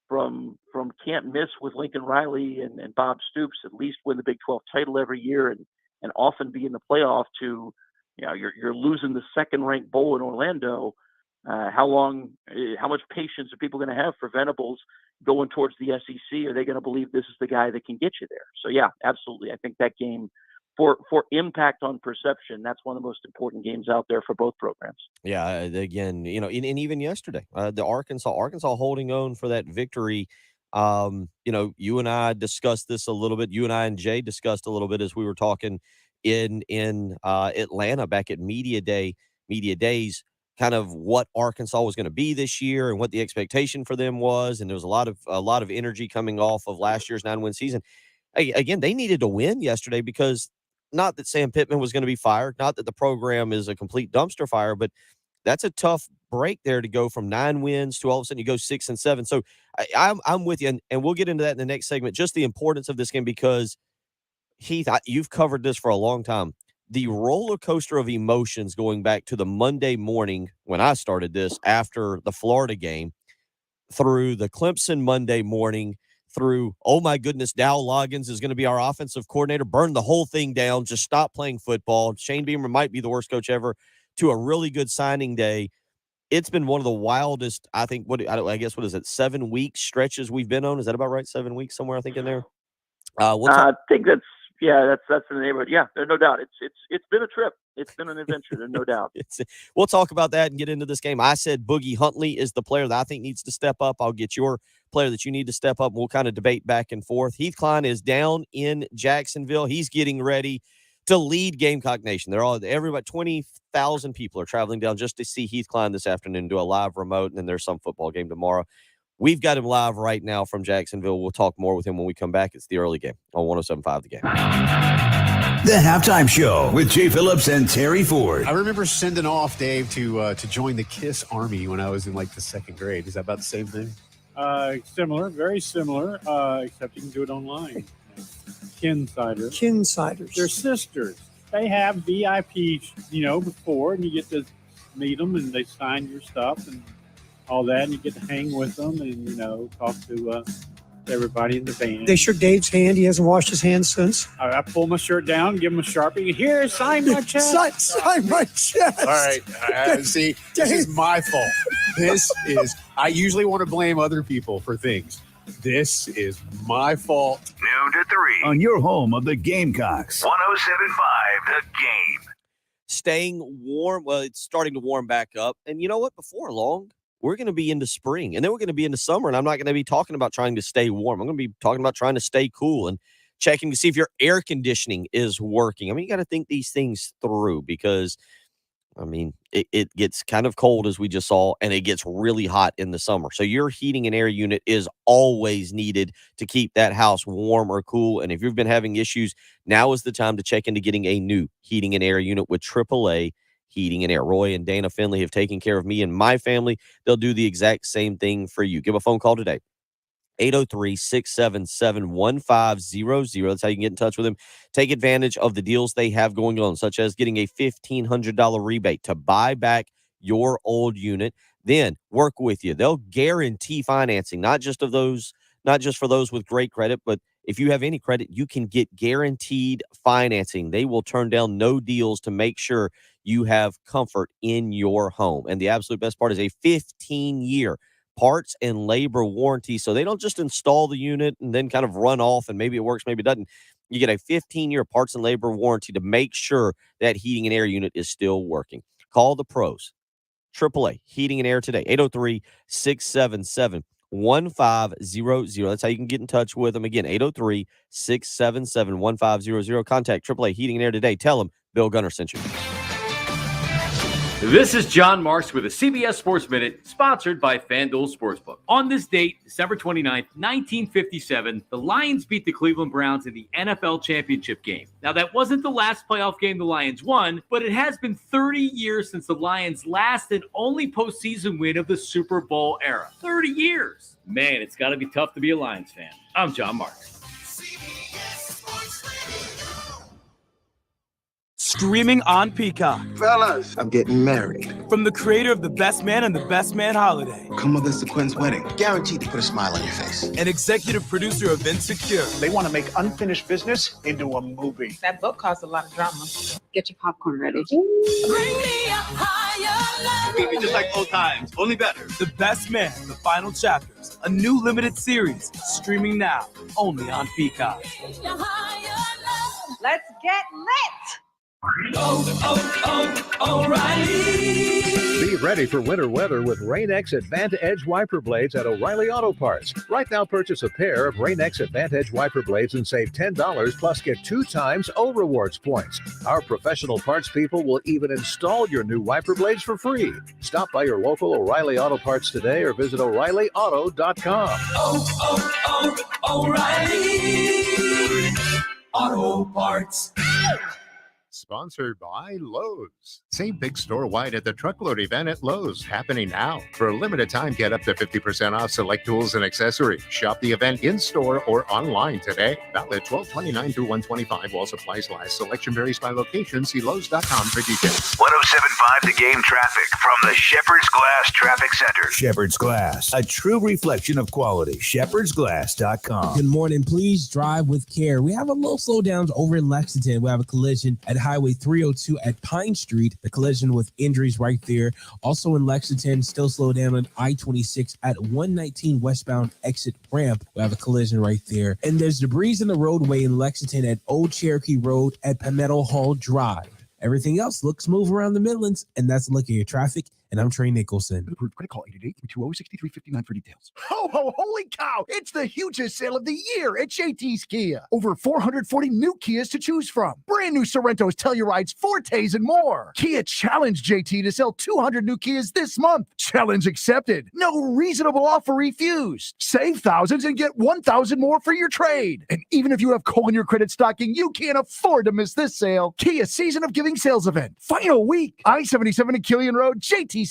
from can't miss with Lincoln Riley and Bob Stoops, at least win the Big 12 title every year and often be in the playoff, to, you're losing the second-ranked bowl in Orlando. How much patience are people going to have for Venables going towards the SEC? Are they going to believe this is the guy that can get you there? So, yeah, absolutely. I think that game, for impact on perception, that's one of the most important games out there for both programs. Yeah, again, and even yesterday, the Arkansas holding on for that victory. You and I discussed this a little bit. You and I and Jay discussed a little bit as we were talking in Atlanta back at media days, kind of what Arkansas was going to be this year and what the expectation for them was. And there was a lot of energy coming off of last year's 9-win season. Again, they needed to win yesterday, because not that Sam Pittman was going to be fired, not that the program is a complete dumpster fire, but that's a tough break there to go from 9 wins to all of a sudden you go 6-7. So I'm with you, and we'll get into that in the next segment, just the importance of this game, because Heath, you've covered this for a long time. The roller coaster of emotions going back to the Monday morning when I started this after the Florida game, through the Clemson Monday morning, through, oh my goodness, Dow Loggins is going to be our offensive coordinator, burn the whole thing down, just stop playing football. Shane Beamer might be the worst coach ever, to a really good signing day. It's been one of the wildest, I think, I guess, what is it, 7 week stretches we've been on? Is that about right? 7 weeks, somewhere, I think, in there? I think that's in the neighborhood. Yeah, there's no doubt. It's been a trip. It's been an adventure. There's no doubt. We'll talk about that and get into this game. I said Boogie Huntley is the player that I think needs to step up. I'll get your player that you need to step up, and we'll kind of debate back and forth. Heath Klein is down in Jacksonville. He's getting ready to lead Gamecock Nation. Everybody, 20,000 people are traveling down just to see Heath Klein this afternoon, do a live remote, and then there's some football game tomorrow. We've got him live right now from Jacksonville. We'll talk more with him when we come back. It's the early game on 107.5 The Game. The Halftime Show with Jay Phillips and Terry Ford. I remember sending off Dave to join the KISS Army when I was in like the second grade. Is that about the same thing? Similar, very similar, except you can do it online. Kinsiders. Kinsiders. They're sisters. They have VIPs, before, and you get to meet them, and they sign your stuff and all that, and you get to hang with them and, talk to everybody in the band. They shook Dave's hand. He hasn't washed his hands since. I pull my shirt down, give him a Sharpie. Here, sign my chest. sign my chest. All right. See, this is my fault. I usually want to blame other people for things. This is my fault. Noon to 3. On your home of the Gamecocks. 107.5 The Game. Staying warm. Well, it's starting to warm back up. And you know what? Before long, we're going to be into spring, and then we're going to be into summer, and I'm not going to be talking about trying to stay warm. I'm going to be talking about trying to stay cool and checking to see if your air conditioning is working. I mean, you got to think these things through, because, it gets kind of cold, as we just saw, and it gets really hot in the summer. So your heating and air unit is always needed to keep that house warm or cool. And if you've been having issues, now is the time to check into getting a new heating and air unit with AAA Heating and Air. Roy and Dana Finley have taken care of me and my family. They'll do the exact same thing for you. Give a phone call today. 803-677-1500. That's how you can get in touch with them. Take advantage of the deals they have going on, such as getting a $1,500 rebate to buy back your old unit. Then work with you. They'll guarantee financing, not just for those with great credit, but if you have any credit, you can get guaranteed financing. They will turn down no deals to make sure you have comfort in your home. And the absolute best part is a 15-year parts and labor warranty. So they don't just install the unit and then kind of run off and maybe it works, maybe it doesn't. You get a 15-year parts and labor warranty to make sure that heating and air unit is still working. Call the pros. AAA Heating and Air today, 803-677-1500. That's how you can get in touch with them. Again, 803-677-1500. Contact AAA Heating and Air today. Tell them Bill Gunner sent you. This is John Marks with a CBS Sports Minute, sponsored by FanDuel Sportsbook. On this date, December 29th, 1957, the Lions beat the Cleveland Browns in the NFL championship game. Now, that wasn't the last playoff game the Lions won, but it has been 30 years since the Lions' last and only postseason win of the Super Bowl era. 30 years. Man, it's got to be tough to be a Lions fan. I'm John Marks. Streaming on Peacock. Fellas, I'm getting married. From the creator of The Best Man and The Best Man Holiday. Come with us to Quinn's wedding. Guaranteed to put a smile on your face. And executive producer of Insecure. They want to make unfinished business into a movie. That book caused a lot of drama. Get your popcorn ready. Baby, just like old times, only better. The Best Man, The Final Chapters. A new limited series. Streaming now. Only on Peacock. Let's get lit! O'Reilly. Be ready for winter weather with Rain-X Advantage wiper blades at O'Reilly Auto Parts. Right now, purchase a pair of Rain-X Advantage wiper blades and save $10, plus get 2 times O Rewards points. Our professional parts people will even install your new wiper blades for free. Stop by your local O'Reilly Auto Parts today or visit O'ReillyAuto.com. O'Reilly Auto Parts. Sponsored by Lowe's. Save big store-wide at the Truckload event at Lowe's, happening now. For a limited time, get up to 50% off select tools and accessories. Shop the event in-store or online today. Valid 12/29 through 1/25 while supplies last. Selection varies by location. See Lowe's.com for details. 107.5 The Game traffic from the Shepherd's Glass Traffic Center. Shepherd's Glass, a true reflection of quality. ShepherdsGlass.com. Good morning. Please drive with care. We have a little slowdowns over in Lexington. We have a collision at Highway 302 at Pine Street. The collision with injuries right there. Also in Lexington, still slow down on I-26 at 119 westbound exit ramp. We have a collision right there. And there's debris in the roadway in Lexington at Old Cherokee Road at Palmetto Hall Drive. Everything else looks smooth around the Midlands, and that's a look at your traffic. And I'm Trey Nicholson. Approved credit call 888-220-6359 for details. Ho, ho, holy cow! It's the hugest sale of the year at JT's Kia. Over 440 new Kias to choose from. Brand new Sorrentos, Tellurides, Fortes, and more. Kia challenged JT to sell 200 new Kias this month. Challenge accepted. No reasonable offer refused. Save thousands and get 1,000 more for your trade. And even if you have coal in your credit stocking, you can't afford to miss this sale. Kia Season of Giving sales event. Final week. I-77 and Killian Road, JT'sKia.com.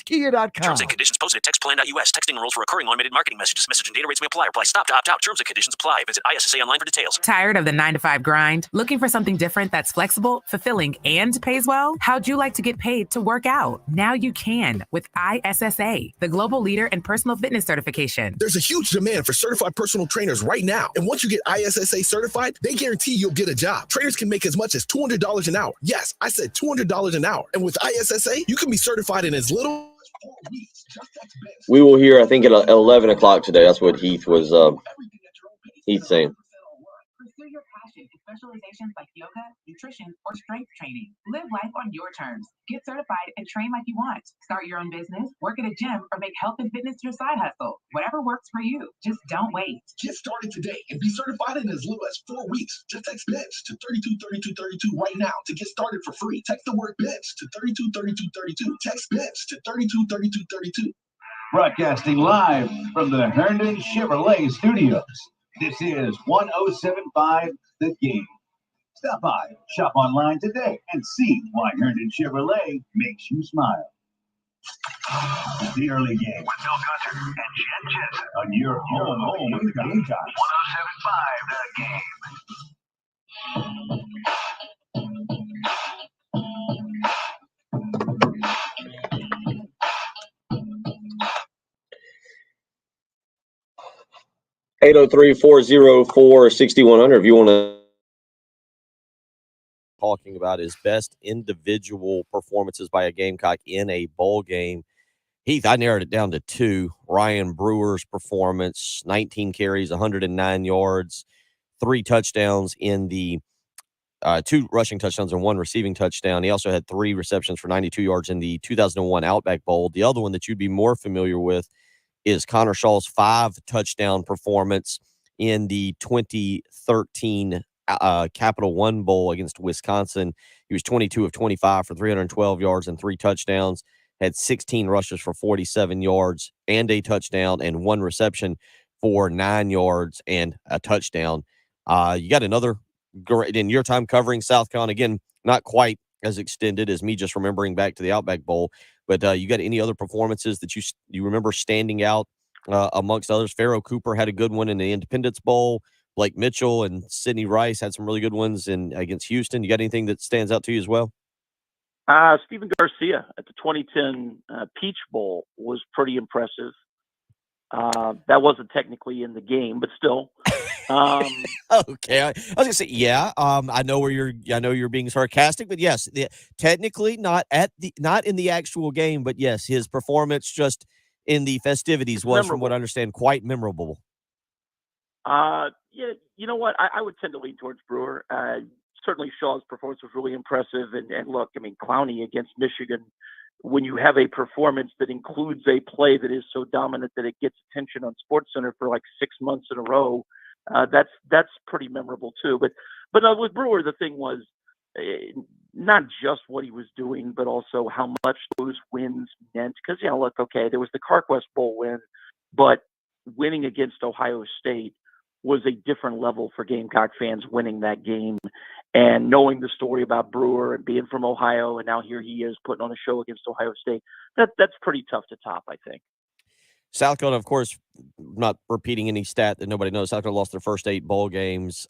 Terms and conditions posted at textplan.us. Texting enrolls for recurring automated marketing messages. Message and data rates may apply. Apply stop to opt out. Terms and conditions apply. Visit ISSA online for details. Tired of the 9-to-5 grind? Looking for something different that's flexible, fulfilling, and pays well? How'd you like to get paid to work out? Now you can with ISSA, the global leader in personal fitness certification. There's a huge demand for certified personal trainers right now. And once you get ISSA certified, they guarantee you'll get a job. Trainers can make as much as $200 an hour. Yes, I said $200 an hour. And with ISSA, you can be certified in as little. We will hear, I think, at 11 o'clock today. That's what Heath was saying. Pursue your passion in specializations like yoga, nutrition, or strength training. Live life on your terms. Get certified and train like you want. Start your own business, work at a gym, or make health and fitness your side hustle. Whatever works for you. Just don't wait. Get started today and be certified in as little as 4 weeks. Just text BENCH to 323232 right now to get started for free. Text the word BENCH to 323232. Text BENCH to 323232. Broadcasting live from the Herndon Chevrolet Studios. This is 107.5 The Game. Stop by, shop online today, and see why Herndon Chevrolet makes you smile. The early game. With Bill Gunter and Jen Jensen. On your home with the Gamecocks. 107.5 The Game. 803-404-6100 if you want to talking about his best individual performances by a Gamecock in a bowl game. Heath, I narrowed it down to 2. Ryan Brewer's performance, 19 carries, 109 yards, 3 touchdowns in the 2 rushing touchdowns and 1 receiving touchdown. He also had 3 receptions for 92 yards in the 2001 Outback Bowl. The other one that you'd be more familiar with is Connor Shaw's 5 touchdown performance in the 2013 Capital One Bowl against Wisconsin. He was 22 of 25 for 312 yards and 3 touchdowns, had 16 rushes for 47 yards and a touchdown, and 1 reception for 9 yards and a touchdown. You got another great in your time covering South Carolina, again, not quite as extended as me just remembering back to the Outback Bowl, but you got any other performances that you remember standing out amongst others? Pharaoh Cooper had a good one in the Independence Bowl. Blake Mitchell and Sidney Rice had some really good ones against Houston. You got anything that stands out to you as well? Stephen Garcia at the 2010 Peach Bowl was pretty impressive. That wasn't technically in the game, but still. Okay, I was gonna say, yeah. I know you're being sarcastic, but yes, technically not in the actual game, but yes, his performance just in the festivities was, from what I understand, quite memorable. Yeah, you know what? I would tend to lean towards Brewer. Certainly, Shaw's performance was really impressive, and look, I mean, Clowney against Michigan. When you have a performance that includes a play that is so dominant that it gets attention on SportsCenter for like 6 months in a row, that's pretty memorable too. But with Brewer, the thing was not just what he was doing, but also how much those wins meant. Because look, okay, there was the CarQuest Bowl win, but winning against Ohio State was a different level for Gamecock fans winning that game. And knowing the story about Brewer and being from Ohio, and now here he is putting on a show against Ohio State, that's pretty tough to top, I think. South Carolina, of course, not repeating any stat that nobody knows, South Carolina lost their first 8 bowl games.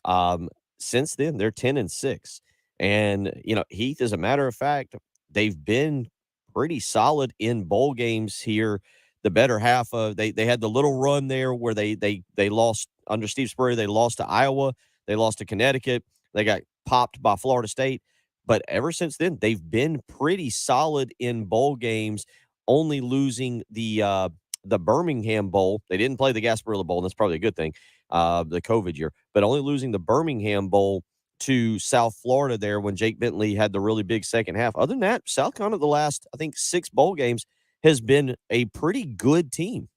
Since then, they're 10-6. And, Heath, as a matter of fact, they've been pretty solid in bowl games here. The better half of they had the little run there where they lost under Steve Spurrier. They lost to Iowa. They lost to Connecticut. They got popped by Florida State. But ever since then, they've been pretty solid in bowl games, only losing the Birmingham Bowl. They didn't play the Gasparilla Bowl, and that's probably a good thing, the COVID year, but only losing the Birmingham Bowl to South Florida there when Jake Bentley had the really big second half. Other than that, South Carolina, the last, I think, 6 bowl games has been a pretty good team.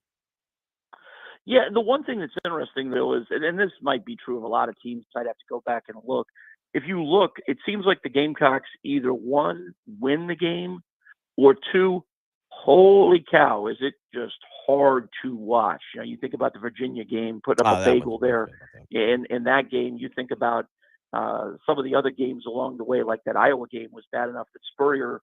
Yeah, the one thing that's interesting, though, is, and this might be true of a lot of teams, I'd have to go back and look. If you look, it seems like the Gamecocks either 1, win the game, or 2, holy cow, is it just hard to watch. You think about the Virginia game, putting up a bagel there. In that game, you think about some of the other games along the way, like that Iowa game was bad enough that Spurrier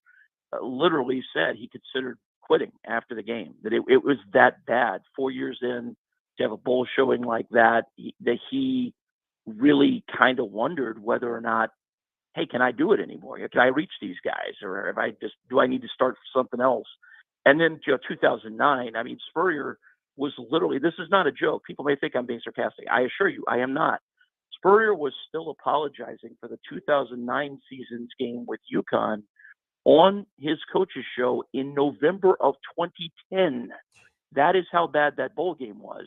literally said he considered quitting after the game, that it was that bad. 4 years in, to have a bowl showing like that he really kind of wondered whether or not, hey, can I do it anymore? Can I reach these guys? Or do I need to start something else? And then 2009, I mean, Spurrier was literally, this is not a joke. People may think I'm being sarcastic. I assure you, I am not. Spurrier was still apologizing for the 2009 season's game with UConn on his coach's show in November of 2010. That is how bad that bowl game was.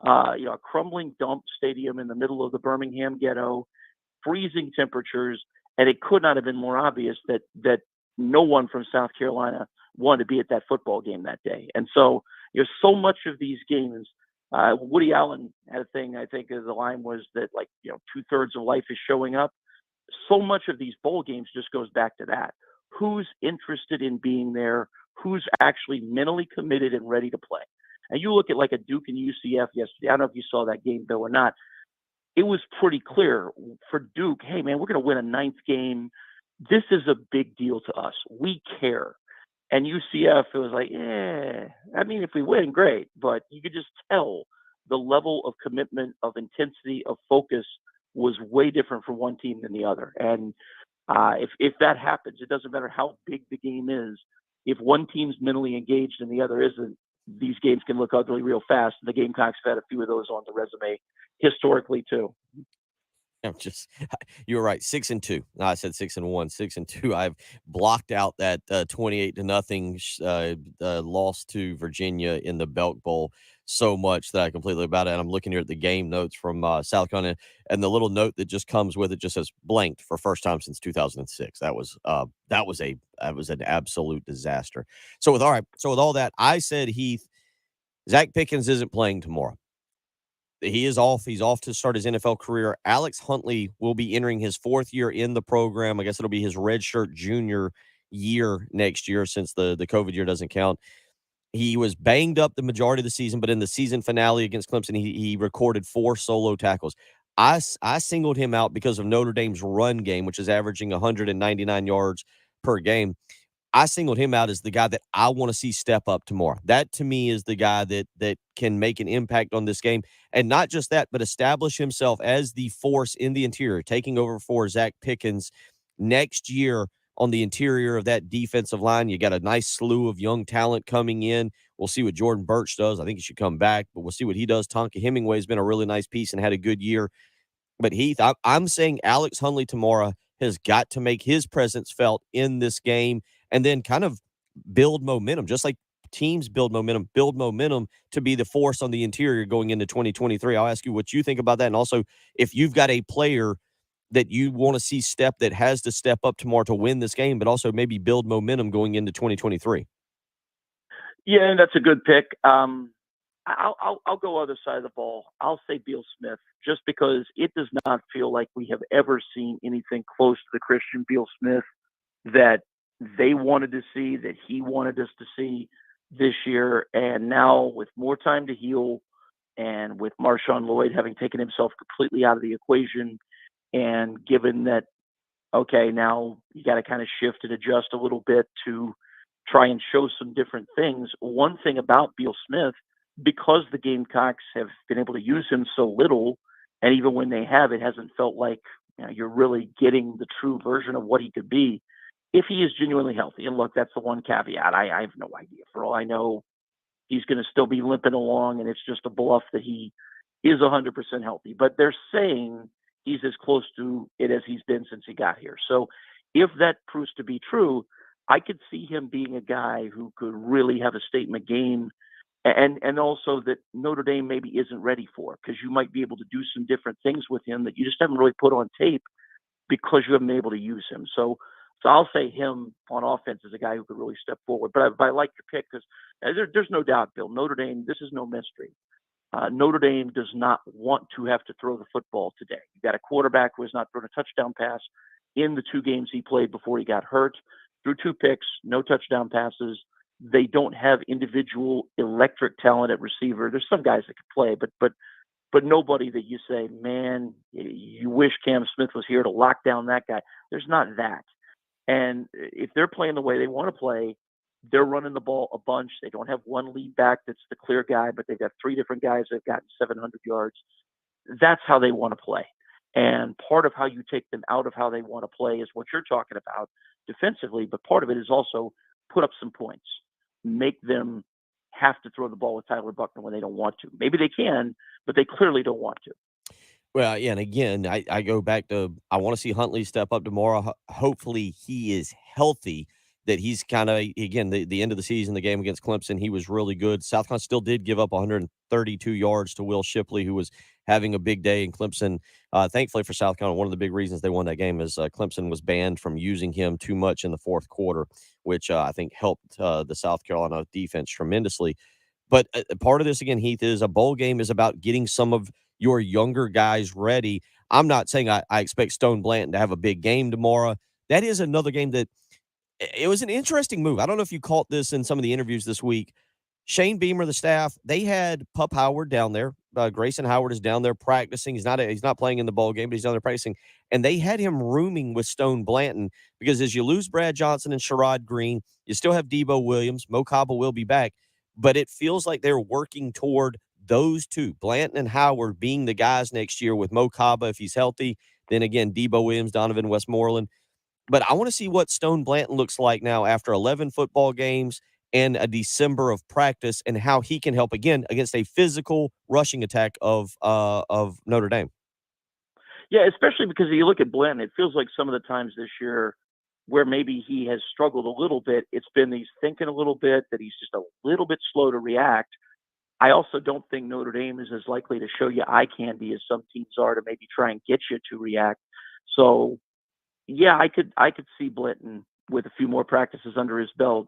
A crumbling dump stadium in the middle of the Birmingham ghetto, freezing temperatures, and it could not have been more obvious that no one from South Carolina wanted to be at that football game that day. And so, so much of these games, Woody Allen had a thing, I think the line was that 2/3 of life is showing up. So much of these bowl games just goes back to that. Who's interested in being there? Who's actually mentally committed and ready to play? And you look at like a Duke and UCF yesterday. I don't know if you saw that game, Bill, or not. It was pretty clear for Duke, hey, man, we're going to win a 9th game. This is a big deal to us. We care. And UCF, it was like, I mean, if we win, great. But you could just tell the level of commitment, of intensity, of focus was way different from one team than the other. And if that happens, it doesn't matter how big the game is. If one team's mentally engaged and the other isn't, these games can look ugly real fast. The Gamecocks have had a few of those on the resume historically too. I'm just, you were right. 6-2. No, I said 6-1, 6-2. I've blocked out that 28-0 loss to Virginia in the Belk Bowl so much that I completely about it. And I'm looking here at the game notes from South Carolina, and the little note that just comes with it just says blanked for first time since 2006. That was an absolute disaster. So with all that, I said, Heath, Zach Pickens isn't playing tomorrow. He is off. He's off to start his NFL career. Alex Huntley will be entering his fourth year in the program. I guess it'll be his redshirt junior year next year, since the COVID year doesn't count. He was banged up the majority of the season, but in the season finale against Clemson, he recorded 4 solo tackles. I singled him out because of Notre Dame's run game, which is averaging 199 yards per game. I singled him out as the guy that I want to see step up tomorrow. That, to me, is the guy that can make an impact on this game. And not just that, but establish himself as the force in the interior, taking over for Zach Pickens next year on the interior of that defensive line. You got a nice slew of young talent coming in. We'll see what Jordan Birch does. I think he should come back, but we'll see what he does. Tonka Hemingway has been a really nice piece and had a good year. But Heath, I'm saying Alex Huntley tomorrow has got to make his presence felt in this game, and then kind of build momentum, just like teams build momentum to be the force on the interior going into 2023. I'll ask you what you think about that. And also, if you've got a player that you want to see that has to step up tomorrow to win this game, but also maybe build momentum going into 2023. Yeah, and that's a good pick. I'll go other side of the ball. I'll say Beal Smith, just because it does not feel like we have ever seen anything close to the Christian Beal Smith that they wanted to see, that he wanted us to see this year. And now, with more time to heal, and with Marshawn Lloyd having taken himself completely out of the equation, and given that, okay, now you got to kind of shift and adjust a little bit to try and show some different things. One thing about Beal Smith, because the Gamecocks have been able to use him so little, and even when they have, it hasn't felt like you're really getting the true version of what he could be if he is genuinely healthy. And look, that's the one caveat. I have no idea. For all I know, he's going to still be limping along, and it's just a bluff that he is 100% healthy. But they're saying he's as close to it as he's been since he got here. So if that proves to be true, I could see him being a guy who could really have a statement game, and also that Notre Dame maybe isn't ready for, because you might be able to do some different things with him that you just haven't really put on tape because you haven't been able to use him. So I'll say him on offense is a guy who could really step forward. But I like your pick, because there's no doubt, Bill, Notre Dame, this is no mystery. Notre Dame does not want to have to throw the football today. You got a quarterback who has not thrown a touchdown pass in the 2 games he played before he got hurt. Threw 2 picks, no touchdown passes. They don't have individual electric talent at receiver. There's some guys that can play, but nobody that you say, man, you wish Cam Smith was here to lock down that guy. There's not that. And if they're playing the way they want to play, they're running the ball a bunch. They don't have one lead back that's the clear guy, but they've got 3 different guys that have gotten 700 yards. That's how they want to play. And part of how you take them out of how they want to play is what you're talking about defensively, but part of it is also put up some points. Make them have to throw the ball with Tyler Buckner when they don't want to. Maybe they can, but they clearly don't want to. Well, yeah, and again, I go back to, I want to see Huntley step up tomorrow. Hopefully he is healthy, that he's kind of, again, the end of the season, the game against Clemson, he was really good. South Carolina still did give up 132 yards to Will Shipley, who was having a big day in Clemson. Thankfully for South Carolina, one of the big reasons they won that game is Clemson was banned from using him too much in the fourth quarter, which I think helped the South Carolina defense tremendously. But part of this, again, Heath, is a bowl game is about getting some of your younger guys ready. I'm not saying I expect Stone Blanton to have a big game tomorrow. That is another game that it was an interesting move. I don't know if you caught this in some of the interviews this week. Shane Beamer, the staff, they had Pup Howard down there. Grayson Howard is down there practicing. He's not playing in the bowl game, but he's down there practicing. And they had him rooming with Stone Blanton, because as you lose Brad Johnson and Sherrod Green, you still have Debo Williams. Mo Kaba will be back. But it feels like they're working toward those 2, Blanton and Howard, being the guys next year, with Mo Kaba if he's healthy. Then again, Debo Williams, Donovan Westmoreland. But I want to see what Stone Blanton looks like now after 11 football games and a December of practice, and how he can help again against a physical rushing attack of Notre Dame. Yeah, especially because you look at Blanton, it feels like some of the times this year where maybe he has struggled a little bit, it's been he's thinking a little bit, that he's just a little bit slow to react. I also don't think Notre Dame is as likely to show you eye candy as some teams are to maybe try and get you to react. So, yeah, I could see Blanton with a few more practices under his belt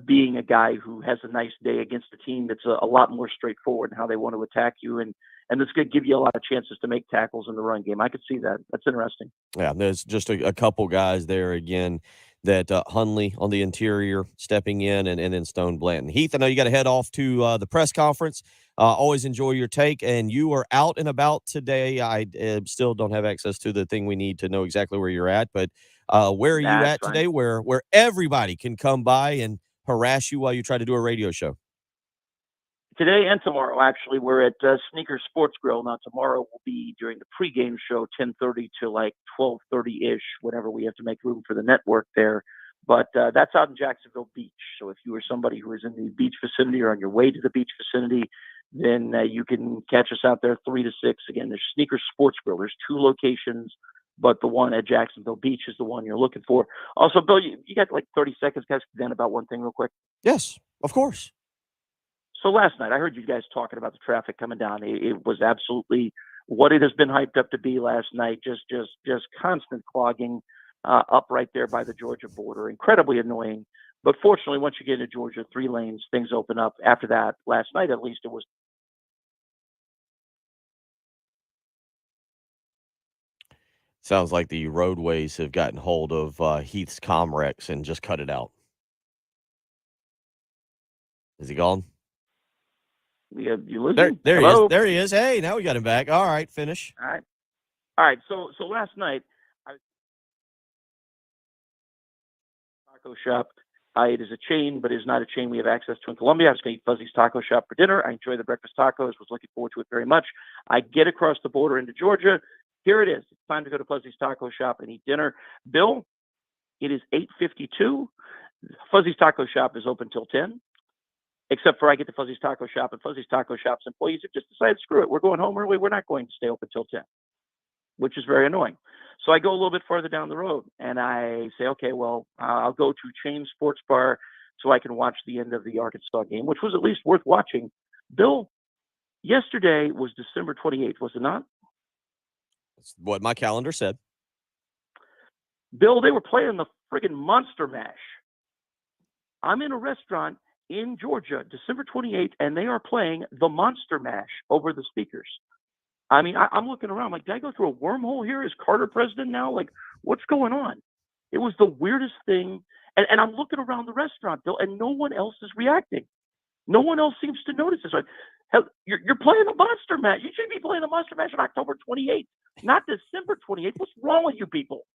being a guy who has a nice day against a team that's a lot more straightforward in how they want to attack you, and that's going to give you a lot of chances to make tackles in the run game. I could see that. That's interesting. Yeah, there's just a couple guys there again that Hundley on the interior stepping in, and then Stone Blanton. Heath, I know you got to head off to the press conference. Always enjoy your take, and you are out and about today. I still don't have access to the thing we need to know exactly where you're at, but where are you at today where everybody can come by and harass you while you try to do a radio show? Today and tomorrow, actually, we're at Sneaker Sports Grill. Now, tomorrow will be during the pregame show, 10:30 to like 12:30-ish, whenever we have to make room for the network there. But that's out in Jacksonville Beach. So if you are somebody who is in the beach vicinity or on your way to the beach vicinity, then you can catch us out there 3 to 6. Again, there's Sneaker Sports Grill. There's 2 locations, but the one at Jacksonville Beach is the one you're looking for. Also, Bill, you got like 30 seconds, guys, then about one thing real quick. Yes, of course. So last night, I heard you guys talking about the traffic coming down. It was absolutely what it has been hyped up to be last night. Just constant clogging up right there by the Georgia border. Incredibly annoying. But fortunately, once you get into Georgia, 3 lanes, things open up. After that, last night at least, it was. Sounds like the roadways have gotten hold of Heath's Comrex and just cut it out. Is he gone? Yeah, you listen? There he is. There he is. Hey, now we got him back. All right, finish. All right. So last night, I was at a taco shop. It is a chain, but it is not a chain we have access to in Columbia. I was going to eat Fuzzy's Taco Shop for dinner. I enjoy the breakfast tacos. Was looking forward to it very much. I get across the border into Georgia. Here it is. It's time to go to Fuzzy's Taco Shop and eat dinner. Bill, it is 8:52. Fuzzy's Taco Shop is open till 10. Except for I get to Fuzzy's Taco Shop, and Fuzzy's Taco Shop's employees have just decided, screw it, we're going home early. We're not going to stay open till 10, which is very annoying. So I go a little bit further down the road, and I say, okay, well, I'll go to Chain Sports Bar so I can watch the end of the Arkansas game, which was at least worth watching. Bill, yesterday was December 28th, was it not? That's what my calendar said. Bill, they were playing the friggin' Monster Mash. I'm in a restaurant in Georgia, December 28th, and they are playing the Monster Mash over the speakers. I mean, I'm looking around like, did I go through a wormhole here? Is Carter president now? Like, what's going on? It was the weirdest thing. And I'm looking around the restaurant, Bill, and no one else is reacting. No one else seems to notice this. Like, hell, you're playing the Monster Mash. You should be playing the Monster Mash on October 28th, not December 28th. What's wrong with you people?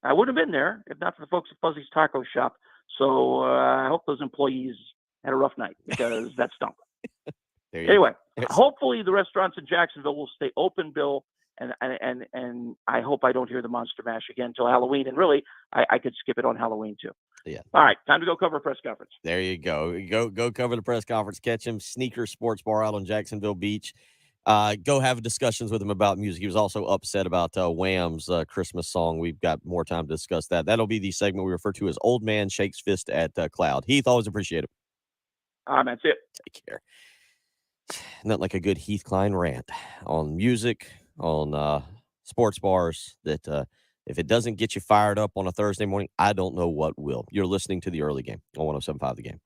I wouldn't have been there if not for the folks at Fuzzy's Taco Shop. So I hope those employees had a rough night because that stunk. Anyway, hopefully the restaurants in Jacksonville will stay open, Bill, and I hope I don't hear the Monster Mash again until Halloween. And really, I could skip it on Halloween too. Yeah. All right, time to go cover a press conference. There you go. Go cover the press conference. Catch him, Sneaker Sports Bar out on Jacksonville Beach. Go have discussions with him about music. He was also upset about Wham's Christmas song. We've got more time to discuss that. That'll be the segment we refer to as Old Man Shakes Fist at Cloud. Heath, always appreciate it. That's it. Take care. Not like a good Heath Klein rant on music, on sports bars, that if it doesn't get you fired up on a Thursday morning, I don't know what will. You're listening to The Early Game on 107.5 The Game.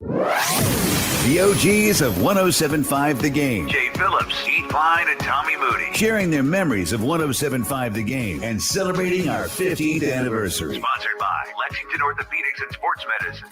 The OGs of 107.5 The Game. Jay Phillips, Heath Klein, and Tommy Moody. Sharing their memories of 107.5 The Game and celebrating our 15th anniversary. Sponsored by Lexington Orthopedics and Sports Medicine.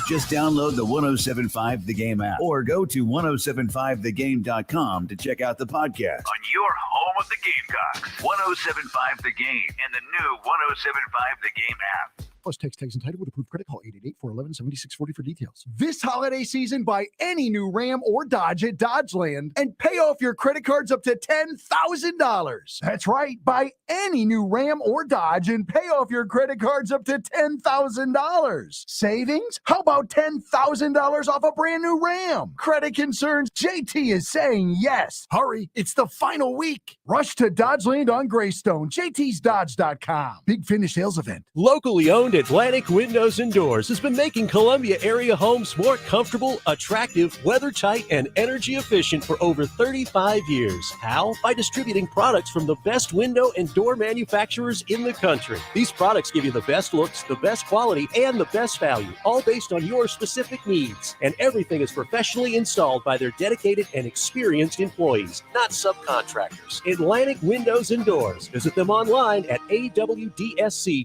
Just download the 107.5 The Game app or go to 1075thegame.com to check out the podcast. On your home of the Gamecocks, 107.5 The Game and the new 107.5 The Game app. Plus text tags and title with approved credit. Call 888-411-7640 for details. This holiday season, buy any new Ram or Dodge at Dodgeland and pay off your credit cards up to $10,000. That's right. Buy any new Ram or Dodge and pay off your credit cards up to $10,000. Savings? How about $10,000 off a brand new Ram? Credit concerns? JT is saying yes. Hurry. It's the final week. Rush to Dodgeland on Greystone. JT'sDodge.com. Big finish sales event. Locally owned Atlantic Windows and Doors has been making Columbia area homes more comfortable, attractive, weather-tight, and energy efficient for over 35 years. How? By distributing products from the best window and door manufacturers in the country. These products give you the best looks, the best quality, and the best value, all based on your specific needs. And everything is professionally installed by their dedicated and experienced employees, not subcontractors. Atlantic Windows and Doors. Visit them online at awdsc.com.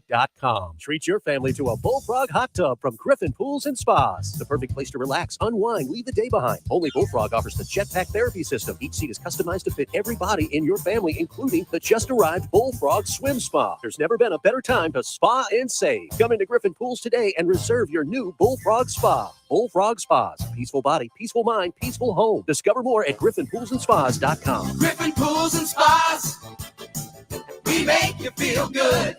Treat your family to a Bullfrog hot tub from Griffin Pools and Spas. The perfect place to relax, unwind, leave the day behind. Only Bullfrog offers the Jetpack Therapy System. Each seat is customized to fit every body in your family, including the just-arrived Bullfrog Swim Spa. There's never been a better time to spa and save. Come into Griffin Pools today and reserve your new Bullfrog Spa. Bullfrog Spas. Peaceful body, peaceful mind, peaceful home. Discover more at griffinpoolsandspas.com. Griffin Pools and Spas. We make you feel good.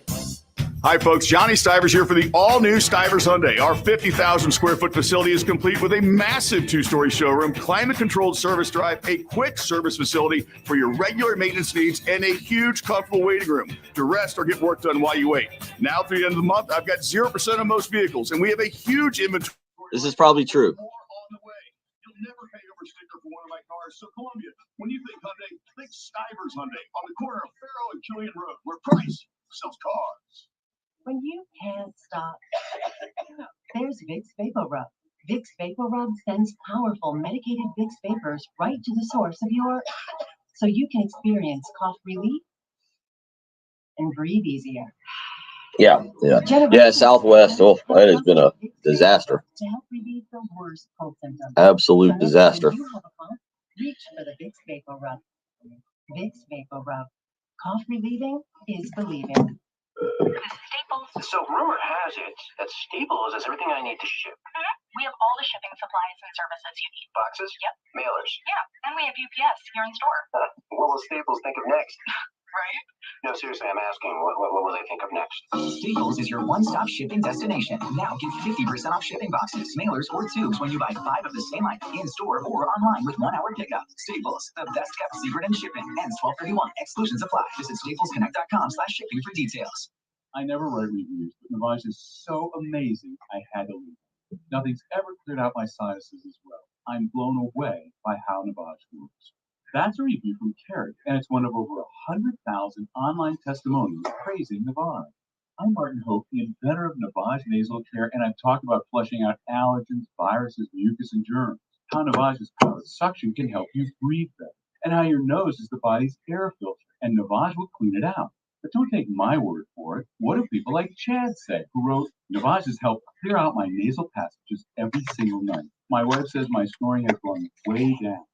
Hi, folks. Johnny Stivers here for the all-new Stivers Hyundai. Our 50,000 square foot facility is complete with a massive 2-story showroom, climate-controlled service drive, a quick service facility for your regular maintenance needs, and a huge, comfortable waiting room to rest or get work done while you wait. Now, through the end of the month, I've got 0% on most vehicles, and we have a huge inventory. This is probably true. You'll never pay over sticker for one of my cars. So, Columbia, when you think Hyundai, think Stivers Hyundai on the corner of Faro and Killian Road, where Price sells cars. When you can't stop, there's Vicks Vapor Rub. Vicks Vapor Rub sends powerful medicated Vicks vapors right to the source of your, so you can experience cough relief and breathe easier. Yeah. Southwest. Oh, that has been a disaster. To help relieve the worst cold symptoms. Absolute disaster. When you have a cough, reach for the Vicks Vapor Rub. Vicks Vapor Rub. Cough relieving is believing. So rumor has it that Staples has everything I need to ship. We have all the shipping supplies and services you need. Boxes? Yep. Mailers? Yeah, and we have UPS here in store. What will Staples think of next? Right? No, seriously, I'm asking, what will they think of next? Staples is your one-stop shipping destination. Now get 50% off shipping boxes, mailers, or tubes when you buy 5 of the same item in-store or online with 1-hour pickup. Staples, the best-kept secret in shipping. Ends 12/31. Exclusions apply. Visit staplesconnect.com/shipping for details. I never write reviews, but Navage is so amazing, I had to leave. Nothing's ever cleared out my sinuses as well. I'm blown away by how Navage works. That's a review from Carrie, and it's one of over 100,000 online testimonials praising Navage. I'm Martin Hope, the inventor of Navage Nasal Care, and I've talked about flushing out allergens, viruses, mucus, and germs. How Navage's powered suction can help you breathe better, and how your nose is the body's air filter, and Navage will clean it out. But don't take my word for it. What do people like Chad say, who wrote, Navage has helped clear out my nasal passages every single night. My wife says my snoring has gone way down.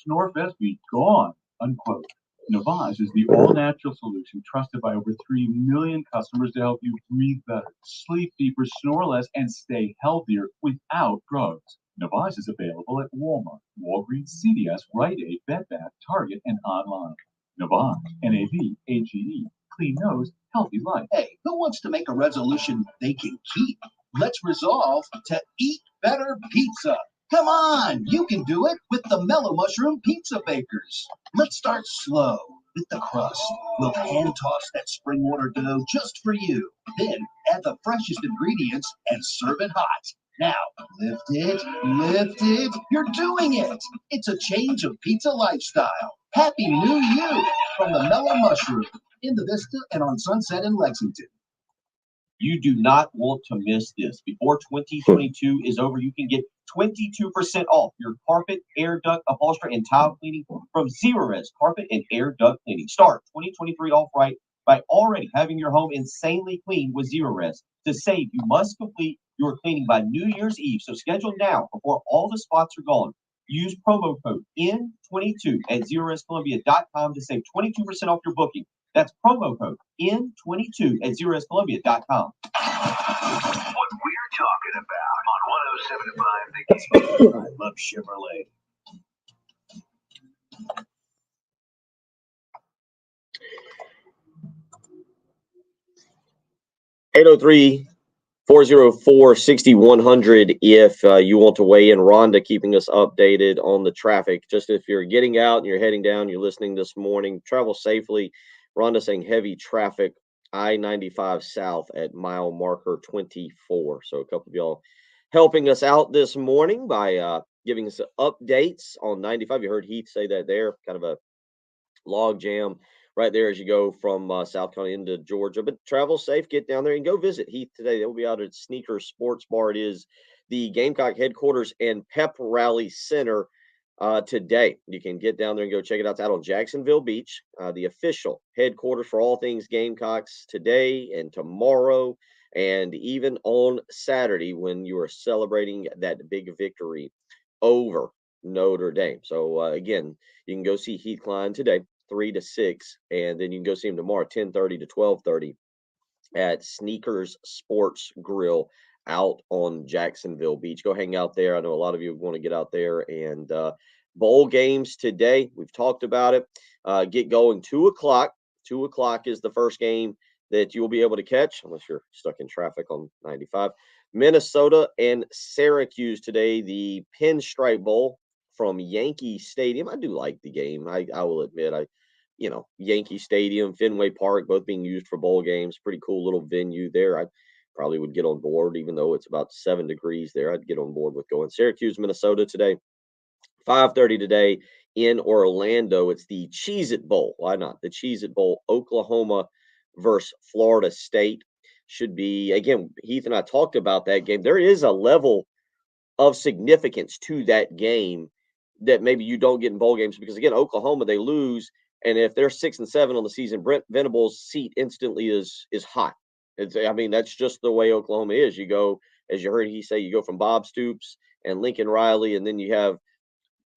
Snorefest be gone, unquote. Navage is the all-natural solution trusted by over 3 million customers to help you breathe better, sleep deeper, snore less, and stay healthier without drugs. Navage is available at Walmart, Walgreens, CVS, Rite Aid, Bed Bath, Target, and online. Navage, N-A-V-A-G-E. Clean nose, healthy life. Hey, who wants to make a resolution they can keep? Let's resolve to eat better pizza. Come on, you can do it with the Mellow Mushroom Pizza Bakers. Let's start slow with the crust. We'll hand toss that spring water dough just for you. Then add the freshest ingredients and serve it hot. Now, lift it. You're doing it. It's a change of pizza lifestyle. Happy New You from the Mellow Mushroom in the Vista and on Sunset in Lexington. You do not want to miss this. Before 2022 is over, you can get 22% off your carpet, air duct, upholstery, and tile cleaning from Zerorez Carpet and Air Duct Cleaning. Start 2023 off right by already having your home insanely clean with Zerorez. To save, you must complete your cleaning by New Year's Eve, so schedule now before all the spots are gone. Use promo code N22 at ZerorezColumbia.com to save 22% off your booking. That's promo code N22 at ZerorezColumbia.com. What we're talking about on 107.5 The Game. I love Chevrolet. (803-404-6100) if you want to weigh in. Rhonda keeping us updated on the traffic. Just if you're getting out and you're heading down, you're listening this morning, travel safely. Rhonda saying heavy traffic, I-95 south at mile marker 24. So a couple of y'all helping us out this morning by giving us updates on 95. You heard Heath say that there, kind of a log jam right there as you go from South Carolina into Georgia. But travel safe, get down there and go visit Heath today. They'll be out at Sneakers Sports Bar. It is the Gamecock headquarters and pep rally center today. You can get down there and go check it out. It's out on Jacksonville Beach, the official headquarters for all things Gamecocks today and tomorrow, and even on Saturday when you are celebrating that big victory over Notre Dame. So again, you can go see Heath Klein today, 3 to 6, and then you can go see him tomorrow, 10:30 to 12:30 at Sneakers Sports Grill out on Jacksonville Beach. Go hang out there. I know a lot of you want to get out there. And bowl games today, we've talked about it. Get going 2 o'clock. 2 o'clock is the first game that you will be able to catch, unless you're stuck in traffic on 95. Minnesota and Syracuse today, the Pinstripe Bowl from Yankee Stadium. I do like the game. I will admit, Yankee Stadium, Fenway Park, both being used for bowl games. Pretty cool little venue there. I probably would get on board, even though it's about 7 degrees there. I'd get on board with going. Syracuse, Minnesota today, 5:30 today in Orlando. It's the Cheez-It Bowl. Why not? The Cheez-It Bowl, Oklahoma versus Florida State. Should be, again, Heath and I talked about that game. There is a level of significance to that game that maybe you don't get in bowl games because, again, Oklahoma, they lose. And if they're 6-7 on the season, Brent Venables' seat instantly is hot. That's just the way Oklahoma is. You go, as you heard he say, you go from Bob Stoops and Lincoln Riley, and then you have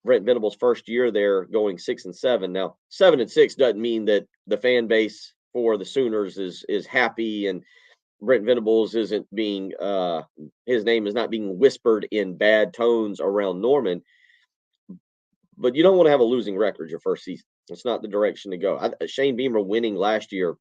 Brent Venables' first year there going 6-7. Now, 7-6 doesn't mean that the fan base for the Sooners is happy, and Brent Venables isn't being his name is not being whispered in bad tones around Norman. But you don't want to have a losing record your first season. It's not the direction to go. Shane Beamer winning last year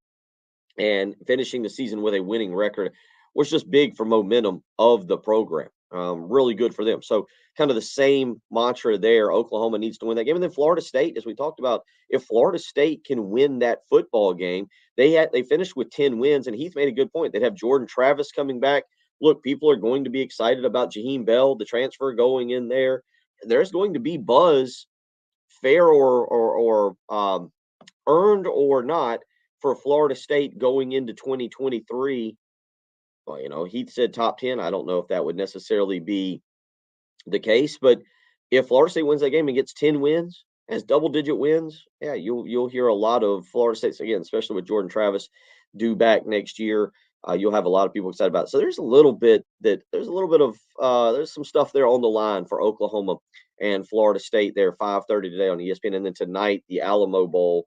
and finishing the season with a winning record was just big for momentum of the program. Really good for them. So kind of the same mantra there. Oklahoma needs to win that game. And then Florida State, as we talked about, if Florida State can win that football game, they finished with 10 wins. And Heath made a good point. They'd have Jordan Travis coming back. Look, people are going to be excited about Jaheim Bell, the transfer going in there. There's going to be buzz, fair or earned or not, for Florida State going into 2023. Well, Heath said top 10. I don't know if that would necessarily be the case, but if Florida State wins that game and gets 10 wins, has double-digit wins, yeah, you'll hear a lot of Florida State, again, especially with Jordan Travis due back next year. You'll have a lot of people excited about it. So there's some stuff there on the line for Oklahoma and Florida State there, 5:30 today on ESPN. And then tonight, the Alamo Bowl,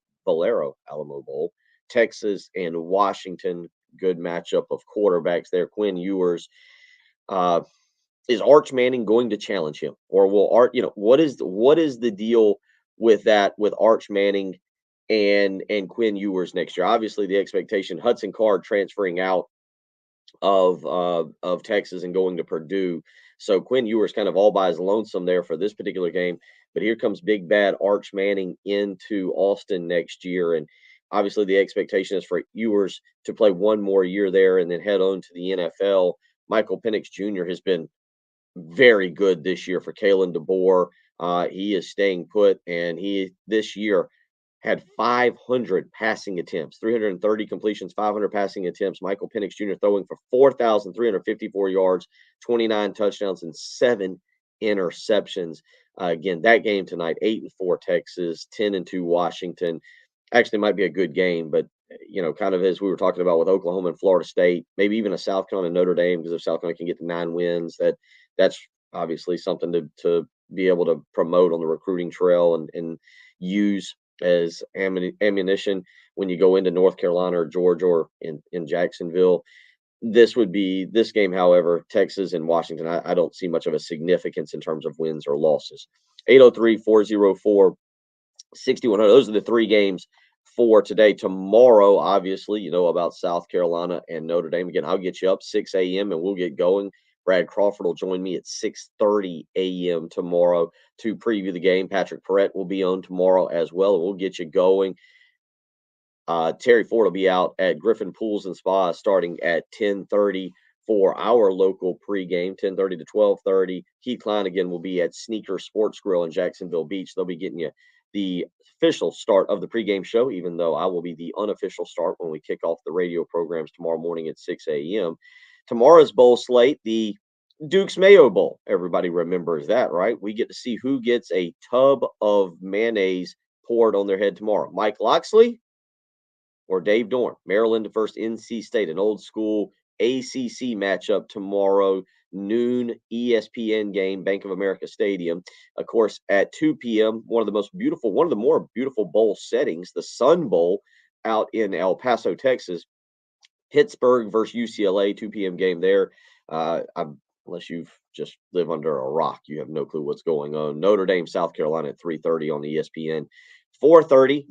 Texas and Washington. Good matchup of quarterbacks there. Quinn Ewers. Is Arch Manning going to challenge him? Or will what is the deal with that, with Arch Manning and Quinn Ewers next year? Obviously, the expectation, Hudson Card transferring out of Texas and going to Purdue. So Quinn Ewers kind of all by his lonesome there for this particular game. But here comes big bad Arch Manning into Austin next year. And obviously the expectation is for Ewers to play one more year there and then head on to the NFL. Michael Penix Jr. has been very good this year for Kalen DeBoer. He is staying put, and he this year had 500 passing attempts, 330 completions, 500 passing attempts. Michael Penix Jr. throwing for 4,354 yards, 29 touchdowns, and 7 interceptions. Again, that game tonight, 8-4 Texas, 10-2 Washington. Actually might be a good game, but kind of as we were talking about with Oklahoma and Florida State, maybe even a South Carolina and Notre Dame, because if South Carolina can get to 9 wins, that's obviously something to be able to promote on the recruiting trail and use as ammunition when you go into North Carolina or Georgia or in Jacksonville. This game, however, Texas and Washington, I don't see much of a significance in terms of wins or losses. 803-404-6100. Those are the three games for today. Tomorrow, obviously, you know about South Carolina and Notre Dame. Again, I'll get you up 6 a.m. and we'll get going. Brad Crawford will join me at 6:30 a.m. tomorrow to preview the game. Patrick Perrette will be on tomorrow as well, and we'll get you going. Terry Ford will be out at Griffin Pools and Spa starting at 10:30 for our local pregame, 10:30 to 12:30. Heath Klein again will be at Sneaker Sports Grill in Jacksonville Beach. They'll be getting you the official start of the pregame show, even though I will be the unofficial start when we kick off the radio programs tomorrow morning at 6 a.m. Tomorrow's bowl slate, the Duke's Mayo Bowl. Everybody remembers that, right? We get to see who gets a tub of mayonnaise poured on their head tomorrow. Mike Loxley or Dave Dorn. Maryland versus NC State, an old school ACC matchup tomorrow, noon ESPN game, Bank of America Stadium. Of course, at 2 p.m., one of the more beautiful bowl settings, the Sun Bowl out in El Paso, Texas. Pittsburgh versus UCLA, 2 p.m. game there. Unless you've just live under a rock, you have no clue what's going on. Notre Dame, South Carolina at 3:30 on ESPN. 4:30,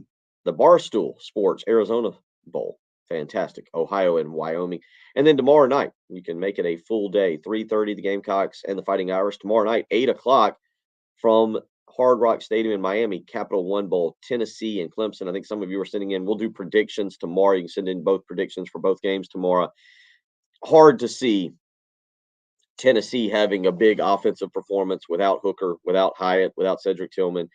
the Barstool Sports Arizona Bowl. Fantastic. Ohio and Wyoming. And then tomorrow night, you can make it a full day. 3:30, the Gamecocks and the Fighting Irish. Tomorrow night, 8 o'clock from Hard Rock Stadium in Miami, Capital One Bowl, Tennessee and Clemson. I think some of you are sending in. We'll do predictions tomorrow. You can send in both predictions for both games tomorrow. Hard to see Tennessee having a big offensive performance without Hooker, without Hyatt, without Cedric Tillman.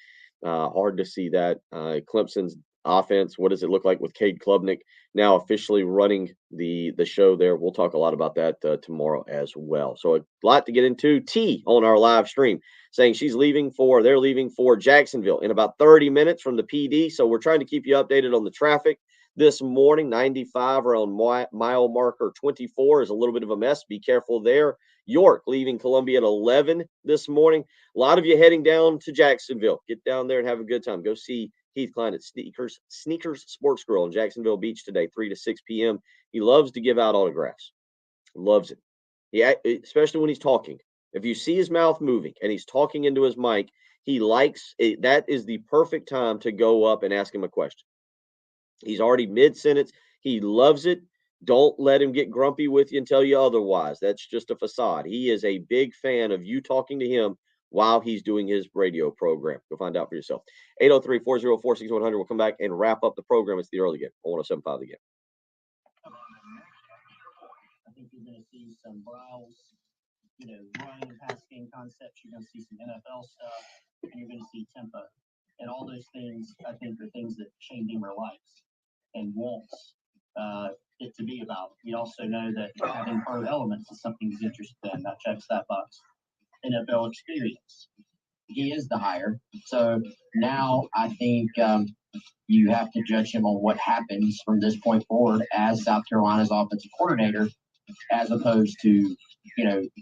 Hard to see that. Clemson's offense, what does it look like with Cade Klubnik now officially running the show there? We'll talk a lot about that tomorrow as well. So a lot to get into. T on our live stream saying they're leaving for Jacksonville in about 30 minutes from the PD. So we're trying to keep you updated on the traffic this morning. 95 around mile marker 24 is a little bit of a mess. Be careful there. York leaving Columbia at 11 this morning. A lot of you heading down to Jacksonville. Get down there and have a good time. Go see Heath Klein at Sneakers Sports Grill in Jacksonville Beach today, 3 to 6 p.m. He loves to give out autographs. Loves it. Yeah, especially when he's talking. If you see his mouth moving and he's talking into his mic, he likes it. That is the perfect time to go up and ask him a question. He's already mid-sentence. He loves it. Don't let him get grumpy with you and tell you otherwise. That's just a facade. He is a big fan of you talking to him while he's doing his radio program. Go find out for yourself. 803-404-6100. We'll come back and wrap up the program. It's the early game on 107.5 The Game. I think you're going to see some browse, running and pass game concepts. You're going to see some NFL stuff, and you're going to see tempo. And all those things, I think, are things that Shane Beamer likes and wants it to be about. We also know that having pro elements is something he's interested in. That checks that box. NFL experience. He is the hire. So now I think you have to judge him on what happens from this point forward as South Carolina's offensive coordinator, as opposed to,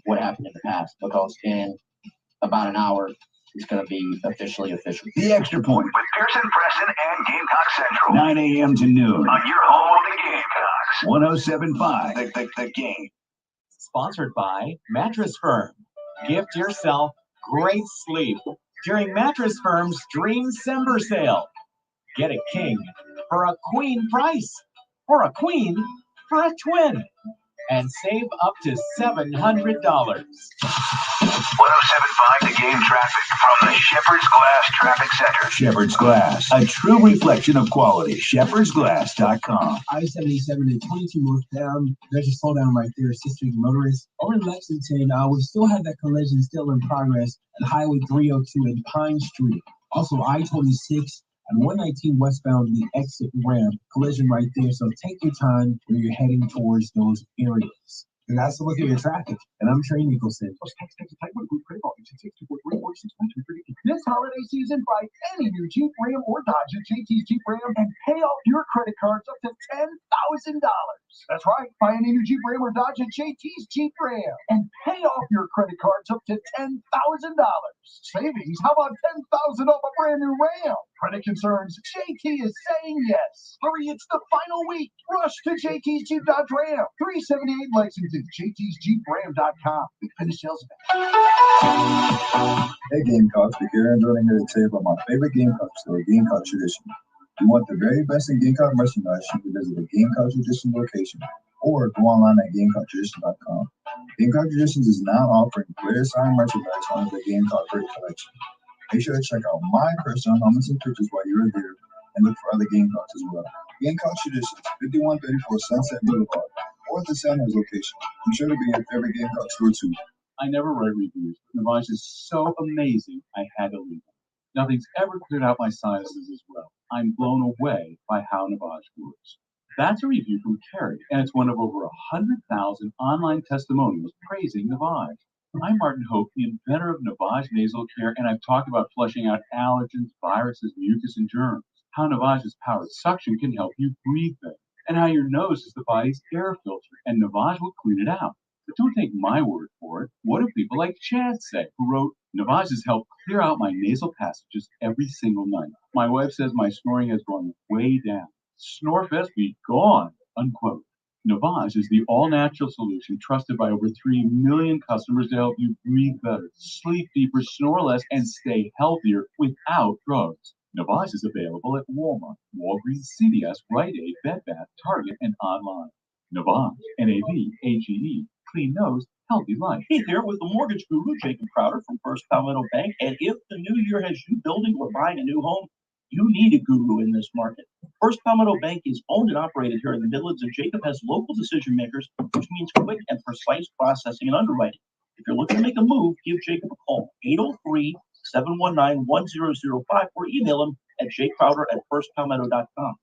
what happened in the past. Because in about an hour, it's going to be official. The Extra Point. With Pearson, Preston, and Gamecock Central. 9 a.m. to noon. On your home of the Gamecocks. 107.5 The Game. Sponsored by Mattress Firm. Gift yourself great sleep during Mattress Firm's Dream December sale. Get a king for a queen price, or a queen for a twin, and save up to $700. 107.5 The Game traffic from the Shepherd's Glass Traffic Center. Shepherd's Glass, a true reflection of quality. ShepherdsGlass.com. I-77 and 22 northbound. There's a slowdown right there. Assisting motorists. Over in Lexington, we still have that collision still in progress at Highway 302 and Pine Street. Also, I-26 and 119 westbound, the exit ramp. Collision right there. So take your time when you're heading towards those areas. And that's a look at your traffic. And I'm Trey Nicholson. This holiday season, buy any new Jeep, Ram, or Dodge at JT's Jeep Ram and pay off your credit cards up to $10,000. That's right. Buy any new Jeep, Ram, or Dodge at JT's Jeep Ram and pay off your credit cards up to $10,000. Savings? How about $10,000 off a brand new Ram? Credit concerns? JT is saying yes. Hurry, it's the final week. Rush to JT's Jeep Dodge Ram. 378 Lexington. JT's Jeep Ram.com. Finish sales event. Hey Gamecocks, Big Aaron joining here to tell you about my favorite Gamecock store, Gamecock Tradition. If you want the very best in Gamecock merchandise, you can visit the Gamecock Tradition location or go online at GamecockTradition.com. Gamecock Traditions is now offering player signed merchandise under the Gamecock Great Collection. Make sure to check out my personal moments and pictures while you're there and look for other Gamecocks as well. Gamecock Traditions, 5134 Sunset Boulevard, or the San Jose location. Be sure to be your favorite Gamecock store too. I never write reviews, but Navage is so amazing, I had to leave it. Nothing's ever cleared out my sinuses as well. I'm blown away by how Navage works. That's a review from Carrie, and it's one of over 100,000 online testimonials praising Navage. I'm Martin Hope, the inventor of Navage Nasal Care, and I've talked about flushing out allergens, viruses, mucus, and germs. How Navage's powered suction can help you breathe better, and how your nose is the body's air filter, and Navage will clean it out. But don't take my word for it. What do people like Chad say, who wrote, Navage has helped clear out my nasal passages every single night. My wife says my snoring has gone way down. Snorefest be gone, unquote. Navage is the all-natural solution trusted by over 3 million customers to help you breathe better, sleep deeper, snore less, and stay healthier without drugs. Navage is available at Walmart, Walgreens, CVS, Rite Aid, Bed Bath, Target, and online. Navage, N-A-V-A-G-E, clean nose, healthy life. Hey there with the mortgage guru, Jacob Crowder from First Palmetto Bank. And if the new year has you building or buying a new home, you need a guru in this market. First Palmetto Bank is owned and operated here in the Midlands, and Jacob has local decision makers, which means quick and precise processing and underwriting. If you're looking to make a move, give Jacob a call, 803-719-1005, or email him at jcrowder@firstpalmetto.com.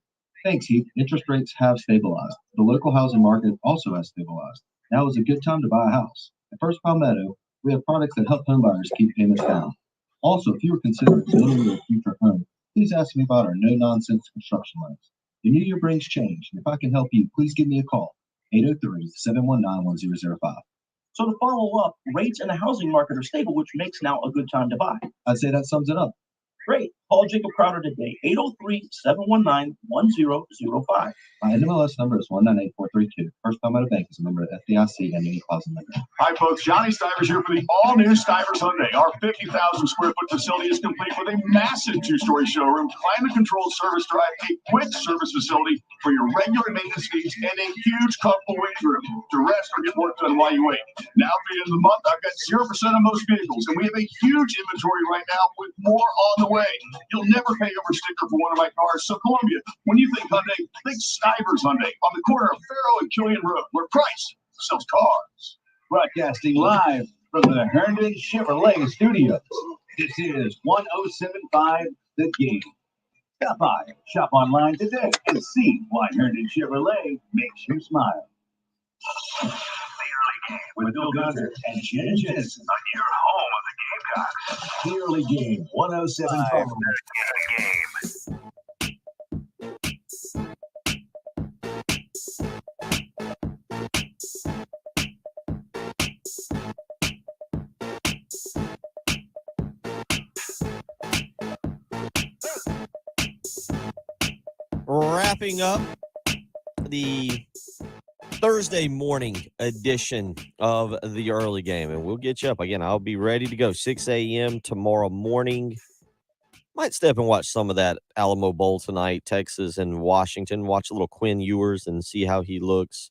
Thanks, Heath. Interest rates have stabilized. The local housing market also has stabilized. Now is a good time to buy a house. At First Palmetto, we have products that help homebuyers keep payments down. Also, if you are considering building your future home, please ask me about our no-nonsense construction loans. The new year brings change, and if I can help you, please give me a call, 803-719-1005. So to follow up, rates in the housing market are stable, which makes now a good time to buy. I'd say that sums it up. Great. Call Jacob Crowder today, 803-719-1005. My NMLS number is 198432. First Palmetto Bank is a member of FDIC and any deposit lender. Hi, folks. Johnny Stivers here for the all-new Stivers Hyundai. Our 50,000 square foot facility is complete with a massive two-story showroom, climate-controlled service drive, a quick service facility for your regular maintenance needs, and a huge comfortable waiting room to rest or get work done while you wait. Now, for the end of the month, I've got 0% on most vehicles, and we have a huge inventory right now with more on the way. You'll never pay over sticker for one of my cars. So, Columbia, when you think Hyundai, think Stivers Hyundai on the corner of Farrow and Killian Road, where Price sells cars. Broadcasting live from the Herndon Chevrolet Studios. This is 1075 The Game. Stop by, shop online today, and see why Herndon Chevrolet makes you smile. The early game With Bill Gunter and Jen Jensen. on your home of the Gamecocks. The early game, 1075. The game. Wrapping up the Thursday morning edition of the early game, and we'll get you up again. I'll be ready to go 6 a.m. tomorrow morning. Might step and watch some of that Alamo Bowl tonight, Texas and Washington. Watch a little Quinn Ewers and see how he looks.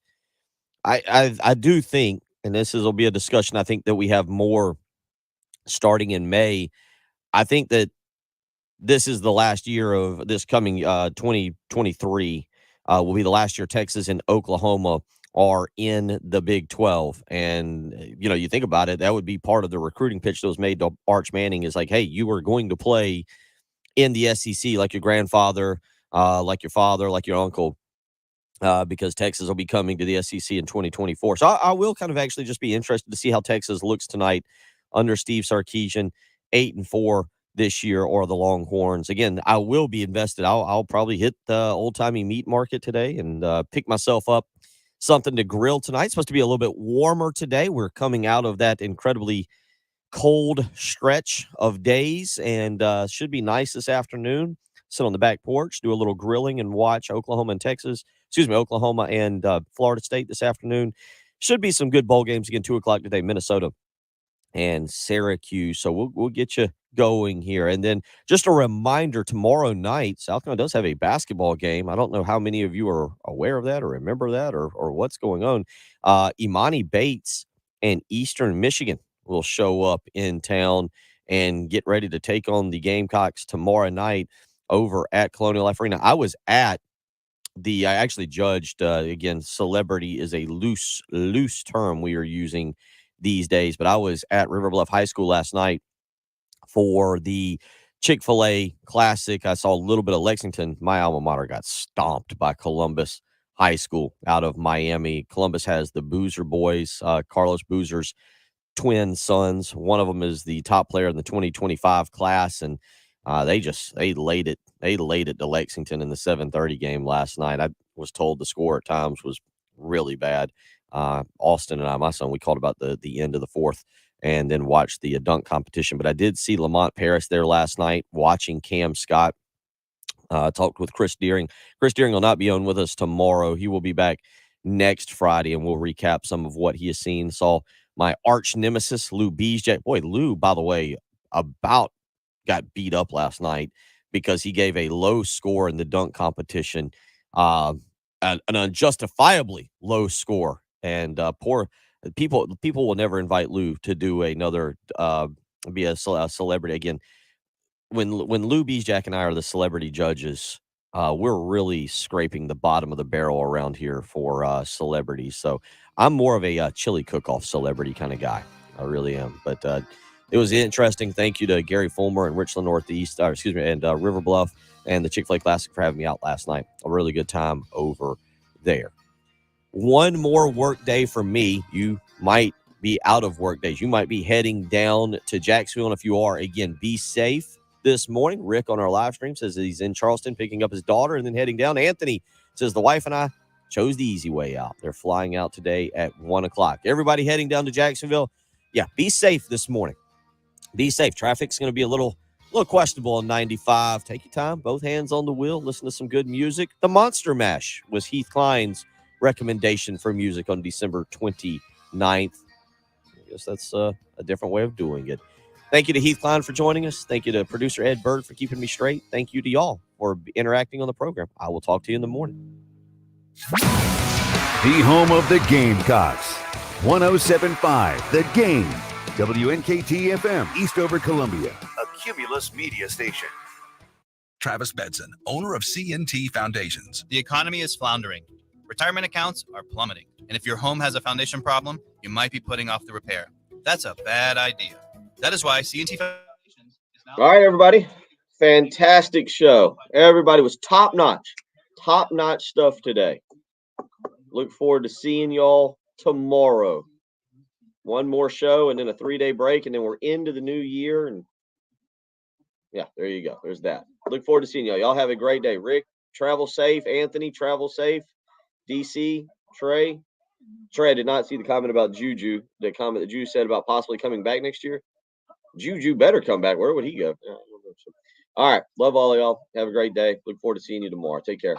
I do think, and will be a discussion I think that we have more starting in May. I think that this is the last year of this coming 2023 will be the last year Texas and Oklahoma are in the Big 12. And, you think about it, that would be part of the recruiting pitch that was made to Arch Manning is like, hey, you are going to play in the SEC like your grandfather, like your father, like your uncle, because Texas will be coming to the SEC in 2024. So I will kind of actually just be interested to see how Texas looks tonight under Steve Sarkisian, 8-4 this year, or the Longhorns. Again, I will be invested. I'll probably hit the old-timey meat market today and pick myself up something to grill tonight. It's supposed to be a little bit warmer today. We're coming out of that incredibly cold stretch of days, and should be nice this afternoon. sit on the back porch, do a little grilling, and watch Oklahoma and Florida State this afternoon. Should be some good bowl games again. 2:00 today, Minnesota and Syracuse. So we'll get you going here. And then just a reminder, tomorrow night, South Carolina does have a basketball game. I don't know how many of you are aware of that or remember that or what's going on. Imani Bates and Eastern Michigan will show up in town and get ready to take on the Gamecocks tomorrow night over at Colonial Life Arena. I actually judged, again, celebrity is a loose term we are using these days, but I was at River Bluff High School last night for the Chick-fil-A Classic. I saw a little bit of Lexington. My alma mater got stomped by Columbus High School out of Miami. Columbus has the Boozer boys, Carlos Boozer's twin sons. One of them is the top player in the 2025 class, and they laid it to Lexington in the 7:30 game last night. I was told the score at times was really bad. Austin and I, my son, we called about the end of the fourth and then watched the dunk competition. But I did see Lamont Paris there last night watching Cam Scott. Talked with Chris Deering. Chris Deering will not be on with us tomorrow. He will be back next Friday, and we'll recap some of what he has seen. Saw my arch nemesis, Lou Beesjack. Boy, Lou, by the way, about got beat up last night because he gave a low score in the dunk competition, an unjustifiably low score. And poor people will never invite Lou to do another be a celebrity again. When Lou Beesjack and I are the celebrity judges, we're really scraping the bottom of the barrel around here for celebrities. So I'm more of a chili cook-off celebrity kind of guy. I really am. But it was interesting. Thank you to Gary Fulmer and Richland Northeast, and River Bluff and the Chick-fil-A Classic for having me out last night. A really good time over there. One more work day for me. You might be out of work days. You might be heading down to Jacksonville. And if you are, again, be safe this morning. Rick on our live stream says that he's in Charleston picking up his daughter and then heading down. Anthony says the wife and I chose the easy way out. They're flying out today at 1:00. Everybody heading down to Jacksonville, yeah, be safe this morning. Be safe. Traffic's going to be a little questionable on 95. Take your time, both hands on the wheel, listen to some good music. The Monster Mash was Heath Klein's recommendation for music on December 29th. I guess that's a different way of doing it. Thank you to Heath Klein for joining us. Thank you to producer Ed Bird for keeping me straight. Thank you to y'all for interacting on the program. I will talk to you in the morning. The home of the Gamecocks. 107.5 The Game. WNKT FM, Eastover, Columbia. A Cumulus media station. Travis Bedson, owner of C&T Foundations. The economy is floundering. Retirement accounts are plummeting. And if your home has a foundation problem, you might be putting off the repair. That's a bad idea. That is why C&T Foundations is now... All right, everybody. Fantastic show. Everybody was top-notch. Top-notch stuff today. Look forward to seeing y'all tomorrow. One more show and then a 3-day break, and then we're into the new year. And yeah, there you go. There's that. Look forward to seeing y'all. Y'all have a great day. Rick, travel safe. Anthony, travel safe. DC, Trey. Trey, I did not see the comment about Juju. The comment that Juju said about possibly coming back next year. Juju better come back. Where would he go? All right. Love all of y'all. Have a great day. Look forward to seeing you tomorrow. Take care.